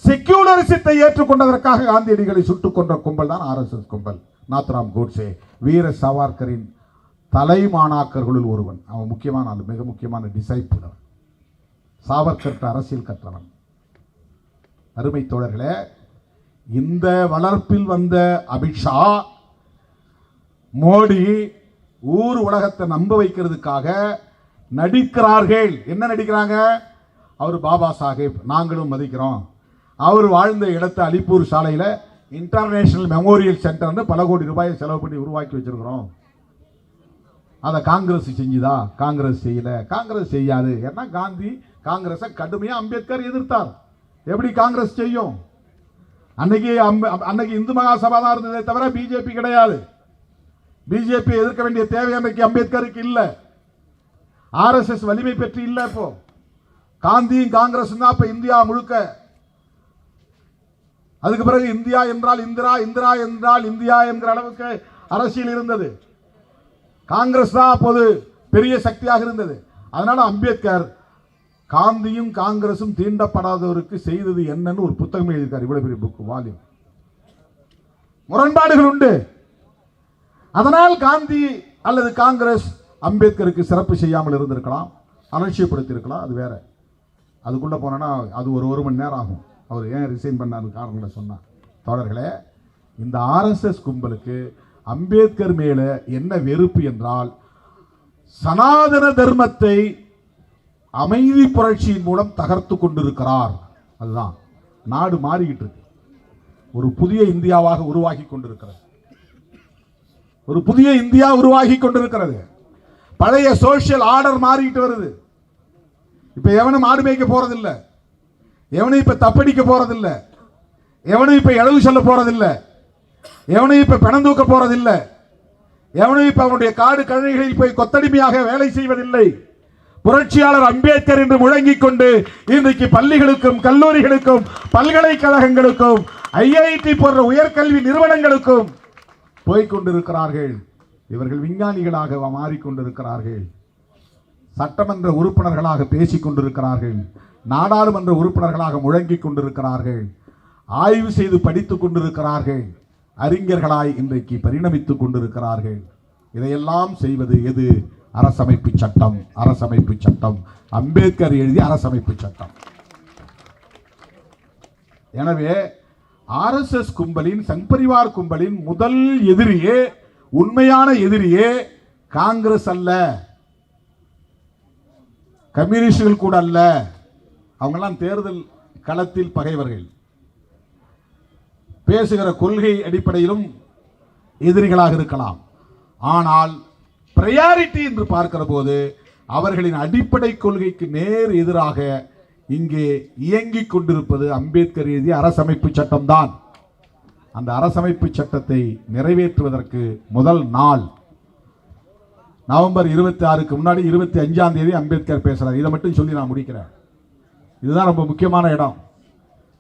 செக்யூலரிசத்தை ஏற்றுக்கொண்டதற்காக காந்தியடிகளை சுட்டுக் கொன்ற கும்பல் தான் ஆர்எஸ்எஸ் கும்பல். நாத்ராம் கோட்சே வீர சாவர்கரின் தலைமாணாக்கர்களுள் ஒருவன். அவன் முக்கியமான ஆள், மிக முக்கியமான டிசைபிள். சாவர்கர் அரசியல் கற்றவன். அருமை தோழர்களே, இந்த வளர்ப்பில் வந்த அமித்ஷா, மோடி ஊர் உலகத்தை நம்ப வைக்கிறதுக்காக நடிக்கிறார்கள். என்ன நடிக்கிறாங்க? அவர் பாபா சாஹேப், நாங்களும் மதிக்கிறோம். அவர் வாழ்ந்த இடத்தை அலிப்பூர் சாலையில் இன்டர்நேஷனல் மெமோரியல் சென்டர்னு பல கோடி ரூபாயை செலவு பண்ணி உருவாக்கி வச்சிருக்கிறோம். அதை காங்கிரஸ் செஞ்சுதா? காங்கிரஸ் செய்யல, காங்கிரஸ் செய்யாது. ஏன்னா காந்தி காங்கிரஸை கடுமையாக அம்பேத்கர் எதிர்த்தார். எப்படி காங்கிரஸ் செய்யும்? அன்னைக்கு இந்து மகாசபா தான் இருந்ததே தவிர பிஜேபி கிடையாது. பிஜேபி எதிர்க்க வேண்டிய தேவை அன்னைக்கு அம்பேத்கருக்கு இல்லை. ஆர்எஸ்எஸ் வலிமை பெற்று இல்லை. இப்போ காந்தியும் காங்கிரஸ் தான் இப்ப இந்தியா முழுக்க. அதுக்கு பிறகு இந்தியா என்றால் இந்திரா, இந்திரா என்றால் இந்தியா என்கிற அளவுக்கு அரசியல் இருந்தது. காங்கிரஸ் தான் அப்போது பெரிய சக்தியாக இருந்தது. அதனால அம்பேத்கர் காந்தியும் காங்கிரசும் தீண்டப்படாதவருக்கு செய்தது என்னன்னு ஒரு புத்தகம் எழுதியிருக்கார். இவ்வளவு பெரிய புக், வால்யூம். முரண்பாடுகள் உண்டு. அதனால் காந்தி அல்லது காங்கிரஸ் அம்பேத்கருக்கு சிறப்பு செய்யாமல் இருந்திருக்கலாம், அலட்சியப்படுத்தி இருக்கலாம். அது வேற. அதுக்குள்ள போனா அது ஒரு மணி நேரம் ஆகும். அவர் ஏன் ரிசைன் பண்ணாரு காரணங்களை சொன்னார். தோழர்களே, இந்த ஆர்எஸ்எஸ் கும்பலுக்கு அம்பேத்கர் மேல என்ன வெறுப்பு என்றால், சனாதன தர்மத்தை அமைதி புரட்சியின் மூலம் தகர்த்து கொண்டிருக்கிறார். அதுதான் நாடு மாறிக்கிட்டு இருக்கு. ஒரு புதிய இந்தியாவாக உருவாகி கொண்டிருக்கிறது. ஒரு புதிய இந்தியா உருவாகி கொண்டிருக்கிறது. பழைய சோசியல் ஆர்டர் மாறிட்டு வருது. இப்ப எவனும் மாடு மேய்க்க போறதில்ல, எவனும் இப்ப தப்படிக்க போறதில்ல, எவனும் இப்ப இழவு சொல்ல போறதில்ல, எவனும் இப்ப பணம் தூக்க போறதில்ல, எவனும் இப்ப அவனுடைய காடு கழனிகளில் போய் கொத்தடிமையாக வேலை செய்வதில்லை. புரட்சியாளர் அம்பேத்கர் என்று முழங்கிக் கொண்டு இன்றைக்கு பள்ளிகளுக்கும் கல்லூரிகளுக்கும் பல்கலைக்கழகங்களுக்கும் ஐஐடி போன்ற உயர்கல்வி நிறுவனங்களுக்கும் போய்கொண்டிருக்கிறார்கள். இவர்கள் விஞ்ஞானிகளாக மாறிக்கொண்டிருக்கிறார்கள். சட்டமன்ற உறுப்பினர்களாக பேசிக் கொண்டிருக்கிறார்கள். நாடாளுமன்ற உறுப்பினர்களாக முழங்கிக் கொண்டிருக்கிறார்கள். ஆய்வு செய்து படித்துக் கொண்டிருக்கிறார்கள். அறிஞர்களாய் இன்றைக்கு பரிணமித்துக் கொண்டிருக்கிறார்கள். இதையெல்லாம் செய்வது எது? அரசமைப்பு சட்டம், அரசமைப்பு சட்டம், அம்பேத்கர் எழுதிய அரசமைப்பு சட்டம். எனவே RSS கும்பலின், சங் பரிவார் கும்பலின் முதல் எதிரியே, உண்மையான எதிரியே காங்கிரஸ் அல்ல, கம்யூனிஸ்டுகள் கூட அல்ல. அவங்கெல்லாம் தேர்தல் களத்தில் பகைவர்கள், பேசுகிற கொள்கை அடிப்படையிலும் எதிரிகளாக இருக்கலாம். ஆனால் பிரையாரிட்டி என்று பார்க்கிற போது அவர்களின் அடிப்படை கொள்கைக்கு நேர் எதிராக இங்கே இயங்கிக் கொண்டிருப்பது அம்பேத்கர் எழுதிய அரசமைப்பு சட்டம் தான். அந்த அரசமைப்பு சட்டத்தை நிறைவேற்றுவதற்கு முதல் நாள் நவம்பர் 26க்கு முன்னாடி 25ஆம் தேதி அம்பேத்கர் பேசுறார். இதை மட்டும் சொல்லி நான் முடிக்கிறேன். இதுதான் ரொம்ப முக்கியமான இடம்.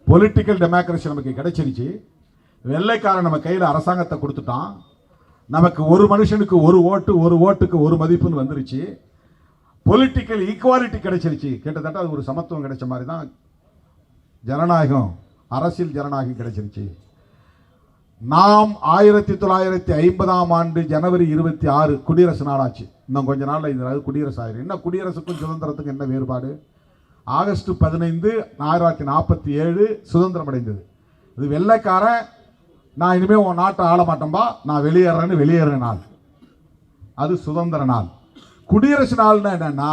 பொலிட்டிக்கல் டெமோக்ரஸி நமக்கு கிடைச்சிருச்சு. வெள்ளைக்காரன் நம்ம கையில் அரசாங்கத்தை கொடுத்துட்டான். நமக்கு ஒரு மனுஷனுக்கு ஒரு ஓட்டு, ஒரு ஓட்டுக்கு ஒரு மதிப்புன்னு வந்துருச்சு. பொலிட்டிக்கல் ஈக்குவாலிட்டி கிடைச்சிருச்சு. கிட்டத்தட்ட அது ஒரு சமத்துவம் கிடைச்ச மாதிரி தான் ஜனநாயகம், அரசியல் ஜனநாயகம் கிடைச்சிருச்சு. நாம் 1950ஆம் ஆண்டு ஜனவரி 26 குடியரசு நாளாச்சு. இன்னும் கொஞ்ச நாள் இது குடியரசு ஆயிரும். என்ன குடியரசுக்கும் சுதந்திரத்துக்கும் என்ன வேறுபாடு? ஆகஸ்ட் 15 1947 சுதந்திரம் அடைந்தது. இது வெள்ளைக்காரன் நான் இனிமேல் உன் நாட்டை ஆள மாட்டேன்பா, நான் வெளியேற நாள். அது சுதந்திர நாள். குடியரசு நாள்னா என்னன்னா,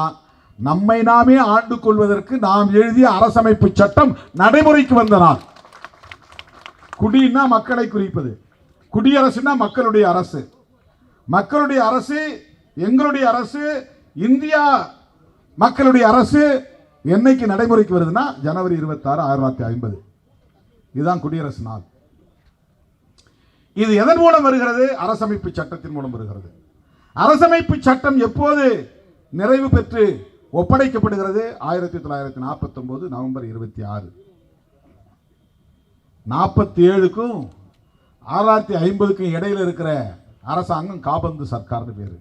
நம்மை நாமே ஆண்டு கொள்வதற்கு நாம் எழுதிய அரசமைப்பு சட்டம் நடைமுறைக்கு வந்த நாள். குடின்னா மக்களை குறிப்பது, குடியரசுனா மக்களுடைய அரசு. மக்களுடைய அரசு, எங்களுடைய அரசு, இந்தியா மக்களுடைய அரசு என்னைக்கு நடைமுறைக்கு வருதுன்னா ஜனவரி 26 1950. இதுதான் குடியரசு நாள். இது எதன் மூலம் வருகிறது? அரசமைப்பு சட்டத்தின் மூலம் வருகிறது. அரசமைப்பு சட்டம் எப்போது நிறைவு பெற்று ஒப்படைக்கப்படுகிறது? 1949 நவம்பர் 26. 47க்கும் 1950க்கும் இடையில இருக்கிற அரசாங்கம் காபந்து சர்க்கார்னு பேரு,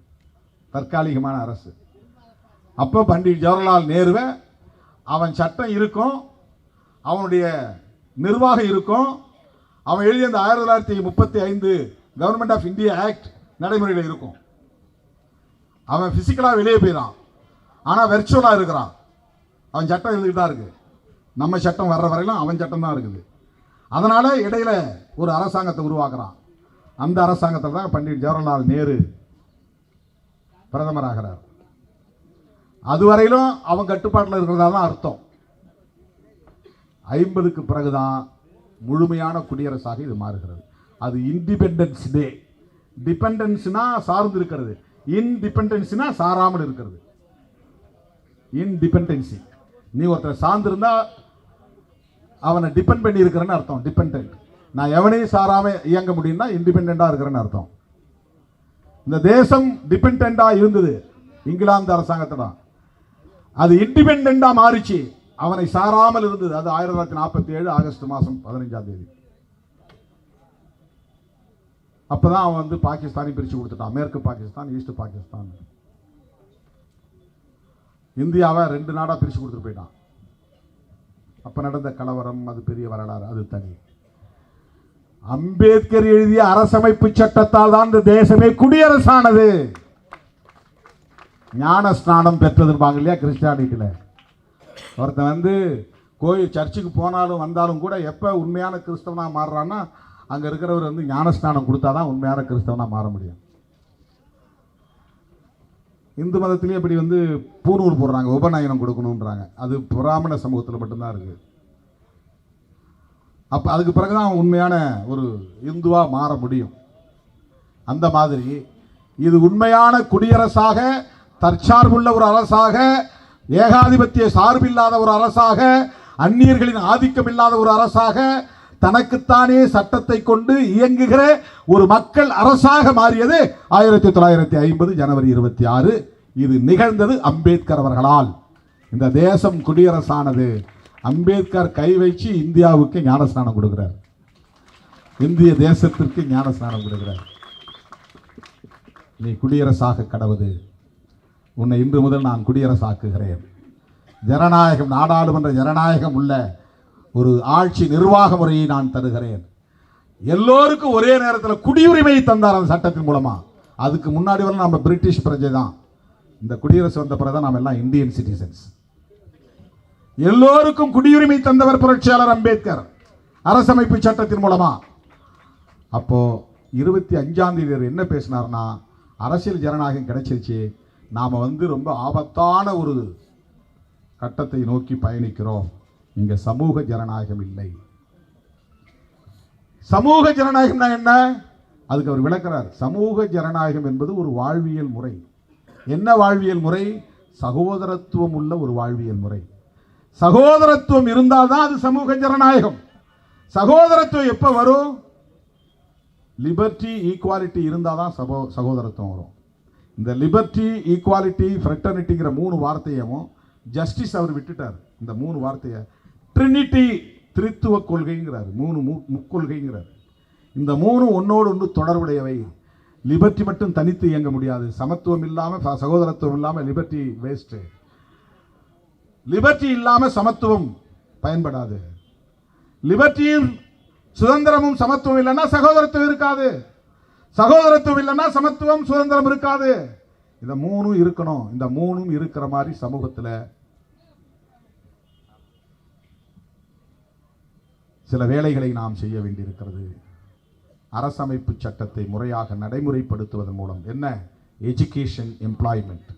தற்காலிகமான அரசு. அப்போ பண்டிட் ஜவஹர்லால் நேருவை அவன் சட்டம் இருக்கும், அவனுடைய நிர்வாகம் இருக்கும். அவன் எழுதிய அந்த 1935 கவர்மெண்ட் ஆஃப் இந்தியா ஆக்ட் நடைமுறையில் இருக்கும். அவன் பிசிக்கலாக வெளியே போயிடான், ஆனால் வெர்ச்சுவலாக இருக்கிறான். அவன் சட்டம் இருந்துகிட்டு தான் இருக்கு. நம்ம சட்டம் வர்ற வரையிலும் அவன் சட்டம் தான் இருக்குது. அதனால இடையில ஒரு அரசாங்கத்தை உருவாக்குறான். அந்த அரசாங்கத்தில் தான் பண்டிட் ஜவஹர்லால் நேரு பிரதமராகிறார். அதுவரையிலும் அவன் கட்டுப்பாட்டில் இருக்கிறதா தான் அர்த்தம். 50க்கு பிறகுதான் முழுமையான குடியரசாக இது மாறுகிறது. அது இண்டிபெண்டன்ஸ் டே. டிபெண்டன்ஸ்னா சார்ந்து இருக்கிறது, இன்டிபெண்டன்ஸ்னா சாராமல் இருக்கிறது. இன்டிபெண்டன்சி, நீ ஒருத்தர் சார்ந்திருந்தா அவனை டிபெண்ட் பண்ணி இருக்கிறேன்னு அர்த்தம். டிபெண்டன்ட், நான் எவனையும் சாராம இயங்க முடியும்னா இண்டிபெண்டா இருக்கிறேன்னு அர்த்தம். இந்த தேசம் டிபெண்டா இருந்தது இங்கிலாந்து அரசாங்கத்துல, அது இண்டிபெண்டா மாறிச்சு. அவனை சாராமல் இருந்தது. அது 1947 ஆகஸ்ட் மாதம் 15ஆம் தேதி. அப்பதான் அவன் வந்து பாகிஸ்தானை பிரிச்சு கொடுத்துட்டான். மேற்கு பாகிஸ்தான், ஈஸ்ட் பாகிஸ்தான். இந்தியாவை 2 நாடா பிரிச்சு கொடுத்துட்டு போயிட்டான். அப்ப நடந்த கலவரம் அது பெரிய வரலாறு, அது தனி. அம்பேத்கர் எழுதிய அரசமைப்பு சட்டத்தால் தான் இந்த தேசமே குடியரசானது. ஞான ஸ்நானம் பெற்றதுப்பாங்க இல்லையா கிறிஸ்டியானிட்டியில. ஒருத்தன் வந்து கோயில் சர்ச்சுக்கு போனாலும் வந்தாலும் கூட எப்ப உண்மையான கிறிஸ்தவனா மாறுறான்னா அங்க இருக்கிறவர் வந்து ஞானஸ்நானம் கொடுத்தாதான் உண்மையான கிறிஸ்தவனா மாற முடியும். இந்து மதத்திலேயே இப்படி வந்து பூணூல் போடுறாங்க, உபநயனம் கொடுக்கணுன்றாங்க. அது பிராமண சமூகத்தில் மட்டும்தான் இருக்கு. அப்ப அதுக்கு பிறகுதான் உண்மையான ஒரு இந்துவா மாற முடியும். அந்த மாதிரி இது உண்மையான குடியரசாக, தற்சார்புள்ள ஒரு அரசாக, ஏகாதிபத்திய சார்பில்லாத ஒரு அரசாக, அந்நியர்களின் ஆதிக்கம் இல்லாத ஒரு அரசாக, தனக்குத்தானே சட்டத்தை கொண்டு இயங்குகிற ஒரு மக்கள் அரசாக மாறியது 1950 ஜனவரி 26. இது நிகழ்ந்தது அம்பேத்கர் அவர்களால். இந்த தேசம் குடியரசானது. அம்பேத்கர் கை வச்சு இந்தியாவுக்கு ஞானஸ்நானம் கொடுக்கிறார், இந்திய தேசத்திற்கு ஞானஸ்நானம் கொடுக்கிறார். நீ குடியரசாக கடவுது, உன்னை இன்று முதல் நான் குடியரசாக்குகிறேன். ஜனநாயகம், நாடாளுமன்ற ஜனநாயகம் உள்ள ஒரு ஆட்சி நிர்வாக முறையை நான் தருகிறேன். எல்லோருக்கும் ஒரே நேரத்தில் குடியுரிமையை தந்தார் அந்த சட்டத்தின் மூலமா. அதுக்கு முன்னாடி வரை நம்ம பிரிட்டிஷ் பிரஜை தான், இந்த குடியரசு வந்த பிறகு நாம் எல்லாம் இந்தியன் சிட்டிசன்ஸ். எல்லோருக்கும் குடியுரிமை தந்தவர் புரட்சியாளர் அம்பேத்கர் அரசமைப்பு சட்டத்தின் மூலமா. அப்போ 25ஆம் தேதி என்ன பேசினார்னா, அரசியல் ஜனநாயகம் கிடைச்சிருச்சு, நாம ரொம்ப ஆபத்தான ஒரு கட்டத்தை நோக்கி பயணிக்கிறோம், இங்க சமூக ஜனநாயகம் இல்லை. சமூக ஜனநாயகம்னா என்ன? அதுக்கு அவர் விளக்குறார். சமூக ஜனநாயகம் என்பது ஒரு வாழ்வியல் முறை. என்ன வாழ்வியல் முறை? சகோதரத்துவம் உள்ள ஒரு வாழ்வியல் முறை. சகோதரத்துவம் இருந்தால்தான் அது சமூக ஜனநாயகம். சகோதரத்துவம் எப்ப வரும்? லிபர்ட்டி ஈக்குவாலிட்டி இருந்தாதான் சகோதரத்துவம் வரும். இந்த லிபர்ட்டி ஈக்குவாலிட்டி ஃப்ரெட்டர்னிட்டிங்கிற 3 வார்த்தையும் ஜஸ்டிஸ் அவர் விட்டுட்டார். இந்த 3 வார்த்தையை ட்ரினிட்டி, திரித்துவ கொள்கைங்கிறார், 3 முக்கொள்கைங்கிறார். இந்த 3 ஒன்னோடு ஒன்று தொடர்புடையவை. லிபர்ட்டி மட்டும் தனித்து இயங்க முடியாது. சமத்துவம் இல்லாமல் சகோதரத்துவம் இல்லாமல் லிபர்ட்டி வேஸ்ட். லிபர்ட்டி இல்லாமல் சமத்துவம் பயன்படாது. லிபர்ட்டியும் சுதந்திரமும் சமத்துவம் இல்லைன்னா சகோதரத்துவம் இருக்காது. சகோதரத்துவம் இல்லைன்னா சமத்துவம் சுதந்திரம் இருக்காது. இந்த 3 இருக்கணும். இந்த 3 இருக்கிற மாதிரி சமூகத்தில் சில வேலைகளை நாம் செய்ய வேண்டியிருக்கிறது. அரசமைப்பு சட்டத்தை முறையாக நடைமுறைப்படுத்துவதன் மூலம் என்ன? எஜுகேஷன், எம்ப்ளாய்மெண்ட்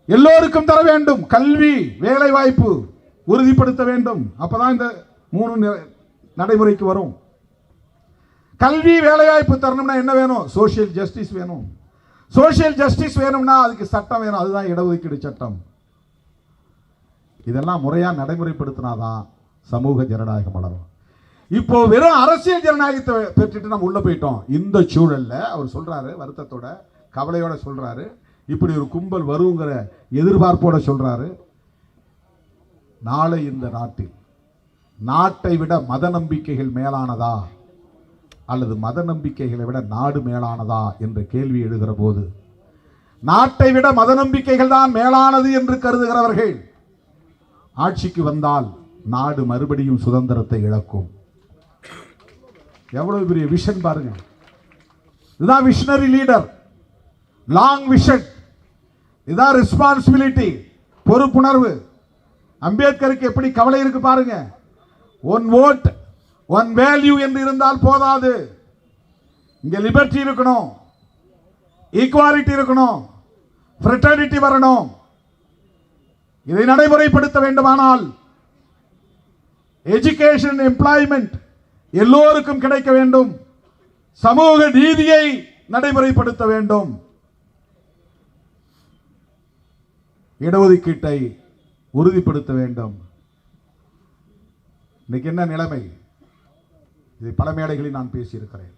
எல்லோருக்கும் தர வேண்டும். கல்வி, வேலை வாய்ப்பு உறுதிப்படுத்த வேண்டும். அப்பதான் இந்த 3 நடைமுறைக்கு வரும். கல்வி, வேலை வாய்ப்பு தரணும்னா என்ன வேணும்? சோசியல் ஜஸ்டிஸ் வேணும். சோசியல் ஜஸ்டிஸ் வேணும்னா அதுக்கு சட்டம் வேணும். அதுதான் இடஒதுக்கீடு சட்டம். இதெல்லாம் முறையா நடைமுறைப்படுத்தினாதான் சமூக ஜனநாயகம் வளரும். இப்போ வெறும் அரசியல் ஜனநாயகத்தை பெற்றுட்டு நம்ம உள்ள போயிட்டோம். இந்த சூழல்ல அவர் சொல்றாரு, வருத்தத்தோட கவலையோட சொல்றாரு, இப்படி ஒரு கும்பல் வருங்கிற எதிர்பார்ப்போட சொல்றாரு, நாளை இந்த நாட்டில் நாட்டை விட மத நம்பிக்கைகள் மேலானதா அல்லது மத நம்பிக்கைகளை விட நாடு மேலானதா என்ற கேள்வி எழுகிற போது, நாட்டை விட மத நம்பிக்கைகள் தான் மேலானது என்று கருதுகிறவர்கள் ஆட்சிக்கு வந்தால் நாடு மறுபடியும் சுதந்திரத்தை இழக்கும். எவ்வளவு பெரிய விஷன் பாருங்க. இதுதான் விஷனரி லீடர், லாங் விஷன். இதுதான் ரெஸ்பான்சிபிலிட்டி, பொறுப்புணர்வு. அம்பேத்கருக்கு எப்படி கவலை இருக்கு பாருங்க. ஒன் ஓட், ஒன் வேல்யூ என்று இருந்தால் போதாது. இங்க லிபர்ட்டி இருக்கணும், ஈக்குவாலிட்டி இருக்கணும், ஃப்ரெட்டர்னிட்டி வரணும். இதை நடைமுறைப்படுத்த வேண்டுமானால் எஜுகேஷன், எம்ப்ளாய்மெண்ட் எல்லோருக்கும் கிடைக்க வேண்டும். சமூக நீதியை நடைமுறைப்படுத்த வேண்டும். இடஒதுக்கீட்டை உறுதிப்படுத்த வேண்டும். இன்னைக்கு என்ன நிலைமை? இதை பல மேடைகளில் நான் பேசியிருக்கிறேன்.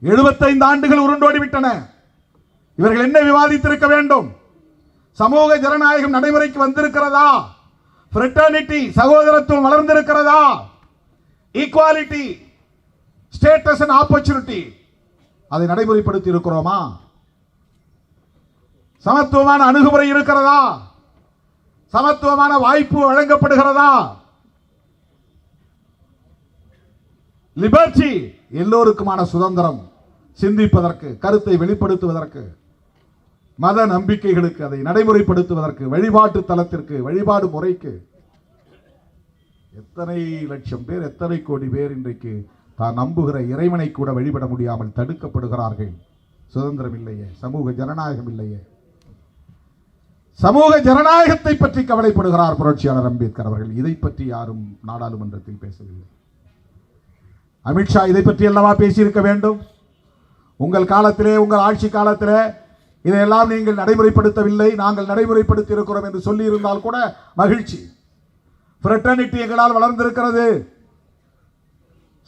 75 ஆண்டுகள் உருண்டோடிவிட்டன. இவர்கள் என்ன விவாதித்திருக்க வேண்டும்? சமூக ஜனநாயகம் நடைமுறைக்கு வந்திருக்கிறதா? ஃப்ரெட்டர்னிட்டி, சகோதரத்துவம் வளர்ந்திருக்கிறதா? ஈக்குவாலிட்டி, ஸ்டேட்டஸ் அண்ட் ஆப்பர்ச்சுனிட்டி அதை நடைமுறைப்படுத்தி இருக்கிறோமா? சமத்துவமான அணுகுமுறை இருக்கிறதா? சமத்துவமான வாய்ப்பு வழங்கப்படுகிறதா? லிபர்ட்டி, எல்லோருக்குமான சுதந்திரம், சிந்திப்பதற்கு, கருத்தை வெளிப்படுத்துவதற்கு, மத நம்பிக்கைகளுக்கு அதை நடைமுறைப்படுத்துவதற்கு, வழிபாட்டு தலத்திற்கு, வழிபாடு முறைக்கு. எத்தனை லட்சம் பேர், எத்தனை கோடி பேர் இன்றைக்கு தான் நம்புகிற இறைவனை கூட வழிபட முடியாமல் தடுக்கப்படுகிறார்கள். சுதந்திரம் இல்லையே, சமூக ஜனநாயகம் இல்லையே. சமூக ஜனநாயகத்தை பற்றி கவலைப்படுகிறார் புரட்சியாளர் அம்பேத்கர் அவர்கள். இதை பற்றி யாரும் நாடாளுமன்றத்தில் பேசவில்லை. அமித்ஷா இதை பற்றி அல்லவா பேசியிருக்க வேண்டும். உங்கள் காலத்திலே, உங்கள் ஆட்சி காலத்திலே இதையெல்லாம் நீங்கள் நடைமுறைப்படுத்தவில்லை, நாங்கள் நடைமுறைப்படுத்தி இருக்கிறோம் என்று சொல்லி இருந்தால் கூட மகிழ்ச்சி. ஃப்ரெட்டர்னிட்டி எங்களால் வளர்ந்திருக்கிறது.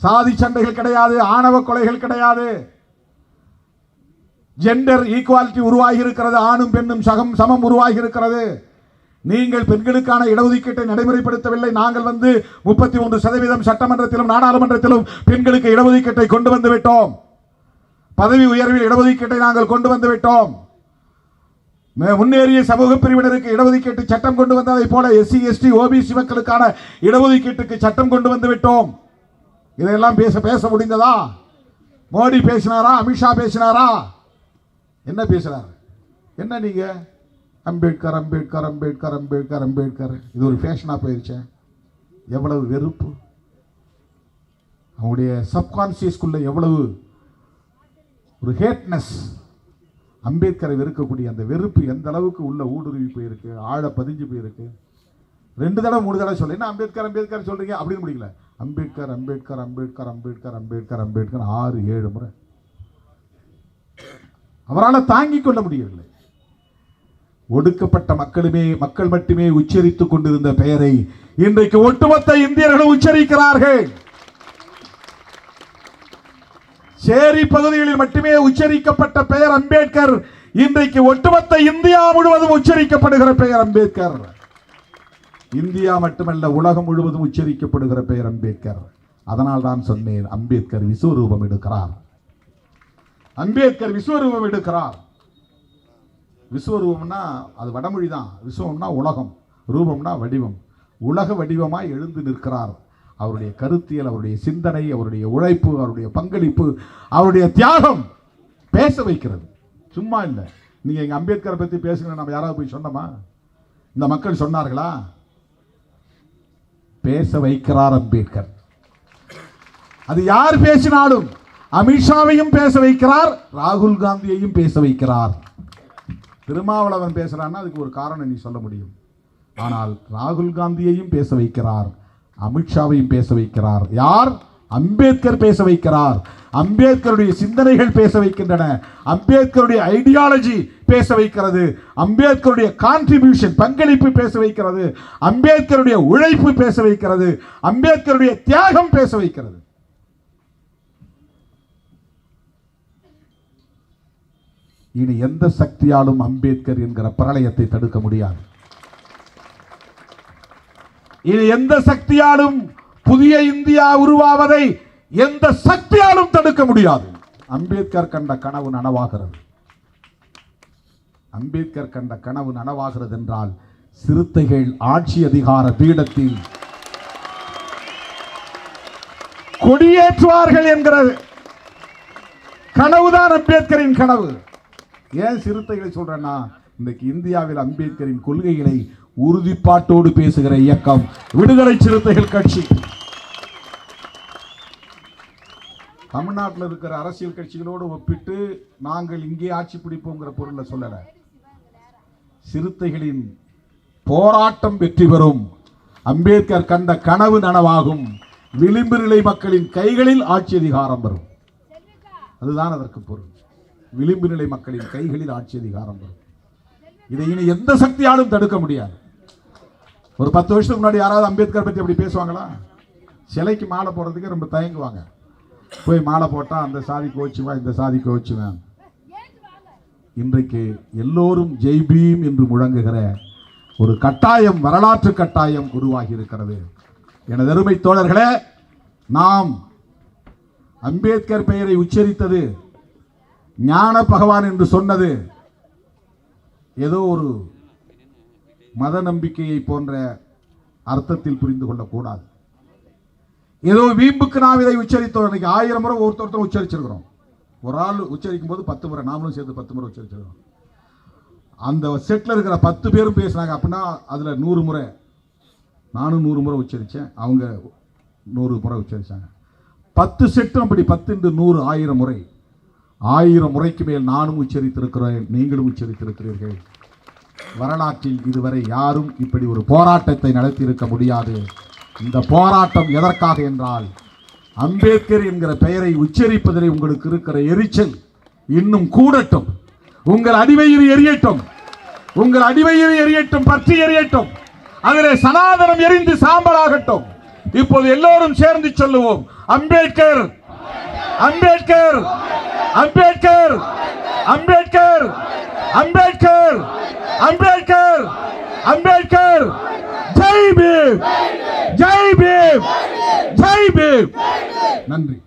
சாதி சண்டைகள் கிடையாது, ஆணவ கொலைகள் கிடையாது, ஜெண்டர் ஈக்குவாலிட்டி உருவாகி இருக்கிறது, ஆணும் பெண்ணும் சமம் உருவாகி இருக்கிறது. நீங்கள் பெண்களுக்கான இடஒதுக்கீட்டை நடைமுறைப்படுத்தவில்லை. நாங்கள் 33% சட்டமன்றத்திலும் நாடாளுமன்றத்திலும் பெண்களுக்கு இடஒதுக்கீட்டை கொண்டு வந்து விட்டோம். பதவி உயர்வில் இடஒதுக்கீட்டை நாங்கள் கொண்டு வந்து விட்டோம். முன்னேறிய சமூக பிரிவினருக்கு இடஒதுக்கீட்டு சட்டம் கொண்டு வந்ததை போல SC ST OBC மக்களுக்கான இடஒதுக்கீட்டுக்கு சட்டம் கொண்டு வந்து விட்டோம். இதையெல்லாம் பேச முடிந்ததா? மோடி பேசினாரா? அமித்ஷா பேசினாரா? என்ன பேசுறாரு? என்ன நீங்க அம்பேத்கர் அம்பேத்கர் அம்பேத்கர் அம்பேத்கர் அம்பேத்கர் இது ஒரு ஃபேஷனாக போயிருச்சு. எவ்வளவு வெறுப்பு, அவங்களுடைய சப்கான்சியஸ்குள்ள எவ்வளவு ஒரு ஹேட்னஸ். அம்பேத்கரை வெறுக்கக்கூடிய அந்த வெறுப்பு எந்த அளவுக்கு உள்ள ஊடுருவி போயிருக்கு, ஆழ பதிஞ்சு போயிருக்கு. 2 தடவை 3 தடவை சொல்ல என்ன அம்பேத்கர் அம்பேத்கர் சொல்றீங்க அப்படின்னு முடியல. அம்பேத்கர் அம்பேத்கர் அம்பேத்கர் அம்பேத்கர் அம்பேத்கர் அம்பேத்கர் 6-7 முறை அவரால் தாங்கிக் கொள்ள முடியவில்லை. ஒடுக்கப்பட்ட மக்கள் மட்டுமே உச்சரித்துக் கொண்டிருந்த பெயரை இன்றைக்கு ஒட்டுமொத்த இந்தியர்களும் உச்சரிக்கிறார்கள். சேரி பகுதிகளில் மட்டுமே உச்சரிக்கப்பட்ட பெயர் அம்பேத்கர் இன்றைக்கு ஒட்டுமொத்த இந்தியா முழுவதும் உச்சரிக்கப்படுகிற பெயர் அம்பேத்கர். இந்தியா மட்டுமல்ல, உலகம் முழுவதும் உச்சரிக்கப்படுகிற பெயர் அம்பேத்கர். அதனால் தான் சொன்னேன், அம்பேத்கர் விஸ்வரூபம் எடுக்கிறார். அம்பேத்கர் விஸ்வரூபம் எடுக்கிறார். விஸ்வரூபம்னா அது வடமொழி தான். விஸ்வம்னா உலகம், ரூபம்னா வடிவம். உலக வடிவமாய் எழுந்து நிற்கிறார். அவருடைய கருத்தியல், அவருடைய சிந்தனை, அவருடைய உழைப்பு, அவருடைய பங்களிப்பு, அவருடைய தியாகம் பேச வைக்கிறது. சும்மா இல்லை. நீங்க எங்க அம்பேத்கரை பத்தி பேசுங்க, நம்ம யாராவது போய் சொன்னோமா? இந்த மக்கள் சொன்னார்களா? பேச வைக்கிறார் அம்பேத்கர். அது யார் பேசினாலும் அமித்ஷாவையும் பேச வைக்கிறார், ராகுல் காந்தியையும் பேச வைக்கிறார். திருமாவளவன் பேசுறான்னா அதுக்கு ஒரு காரணம் நீ சொல்ல முடியும். ஆனால் ராகுல் காந்தியையும் பேச வைக்கிறார், அமித்ஷாவையும் பேச வைக்கிறார். யார்? அம்பேத்கர் பேச வைக்கிறார். அம்பேத்கருடைய சிந்தனைகள் பேச வைக்கின்றன. அம்பேத்கருடைய ஐடியாலஜி பேச வைக்கிறது. அம்பேத்கருடைய கான்ட்ரிபியூஷன், பங்களிப்பு பேச வைக்கிறது. அம்பேத்கருடைய உழைப்பு பேச வைக்கிறது. அம்பேத்கருடைய தியாகம் பேச வைக்கிறது. இனி எந்த சக்தியாலும் அம்பேத்கர் என்கிற பிரளயத்தை தடுக்க முடியாது. இனி எந்த சக்தியாலும் புதிய இந்தியா உருவாவதை எந்த சக்தியாலும் தடுக்க முடியாது. அம்பேத்கர் கண்ட கனவு நனவாகிறது. அம்பேத்கர் கண்ட கனவு நனவாகிறது என்றால் சிறுத்தைகள் ஆட்சி அதிகார பீடத்தில் கொடியேற்றுவார்கள் என்கிற கனவுதான் அம்பேத்கரின் கனவு. ஏன் சிறுத்தைகளை சொல்றேன்னா, இன்னைக்கு இந்தியாவில் அம்பேத்கரின் கொள்கைகளை உறுதிப்பாட்டோடு பேசுகிற இயக்கம் விடுதலை சிறுத்தைகள் கட்சி. தமிழ்நாட்டில் இருக்கிற அரசியல் கட்சிகளோடு ஒப்பிட்டு நாங்கள் இங்கே ஆட்சி பிடிப்போங்கிற பொருளை சொல்லல. சிறுத்தைகளின் போராட்டம் வெற்றி பெறும், அம்பேத்கர் கண்ட கனவு நனவாகும், விளிம்பு நிலை மக்களின் கைகளில் ஆட்சி அதிகாரம் வரும். அதுதான் அதற்கு பொருள். விளிம்பு நிலை மக்களின் கைகளில் ஆட்சி அதிகாரம் வரும். இதை இனி எந்த சக்தியாலும் தடுக்க முடியாது. ஒரு 10 வருஷத்துக்கு முன்னாடி யாராவது அம்பேத்கர் பத்தி அப்படி பேசுவாங்களா? சிலைக்கு மாலை போடுறதுக்கு ரொம்ப தயங்குவாங்க. போய் மாலை போட்டா அந்த சாதி கோச்சுவேன், இந்த சாதி கோச்சுவேன். இன்றைக்கு எல்லோரும் ஜெய் பீம் என்று முழங்குகிற ஒரு கட்டாயம், வரலாற்று கட்டாயம் உருவாகி இருக்கிறது. எனது அருமை தோழர்களே, நாம் அம்பேத்கர் பெயரை உச்சரித்தது, ஞான பகவான் என்று சொன்னது ஏதோ ஒரு மத நம்பிக்கையை போன்ற அர்த்தத்தில் புரிந்து கொள்ளக்கூடாது. ஏதோ வீம்புக்கு நாம் இதை உச்சரித்தோம். இன்னைக்கு 1000 முறை ஒருத்தர் உச்சரிச்சிருக்கிறோம். ஒரு ஆள் உச்சரிக்கும் போது 10 முறை, நாமளும் சேர்த்து 10 முறை உச்சரிச்சிருக்கிறோம். அந்த செட்டில் இருக்கிற 10 பேரும் பேசினாங்க அப்படின்னா அதில் 100 முறை, நானும் 100 முறை உச்சரித்தேன், அவங்க 100 முறை உச்சரித்தாங்க. 10 செட்டும் அப்படி 10 × 100 1000 முறை. 1000 முறைக்கு மேல் நானும் உச்சரித்திருக்கிறேன், நீங்களும் உச்சரித்திருக்கிறீர்கள். வரலாற்றில் இதுவரை யாரும் இப்படி ஒரு போராட்டத்தை நடத்தி இருக்க முடியாது. இந்த போராட்டம் எதற்காக என்றால், அம்பேத்கர் என்கிற பெயரை உச்சரிப்பதில் உங்களுக்கு இருக்கிற எரிச்சல் இன்னும் கூடட்டும். உங்கள் அடிவயிறு எரியட்டும், உங்கள் அடிவயிறு எரியட்டும், பற்றி எரியட்டும். அதிலே சனாதனம் எரிந்து சாம்பலாகட்டும். இப்போது எல்லோரும் சேர்ந்து சொல்லுவோம், அம்பேத்கர் அம்பேத்கர் அம்பேத்கர் அம்பேத்கர் அம்பேத்கர் அம்பேத்கர் அம்பேத்கர். ஜெய் பீம், ஜெய் பீம், ஜெய் பீம். நன்றி.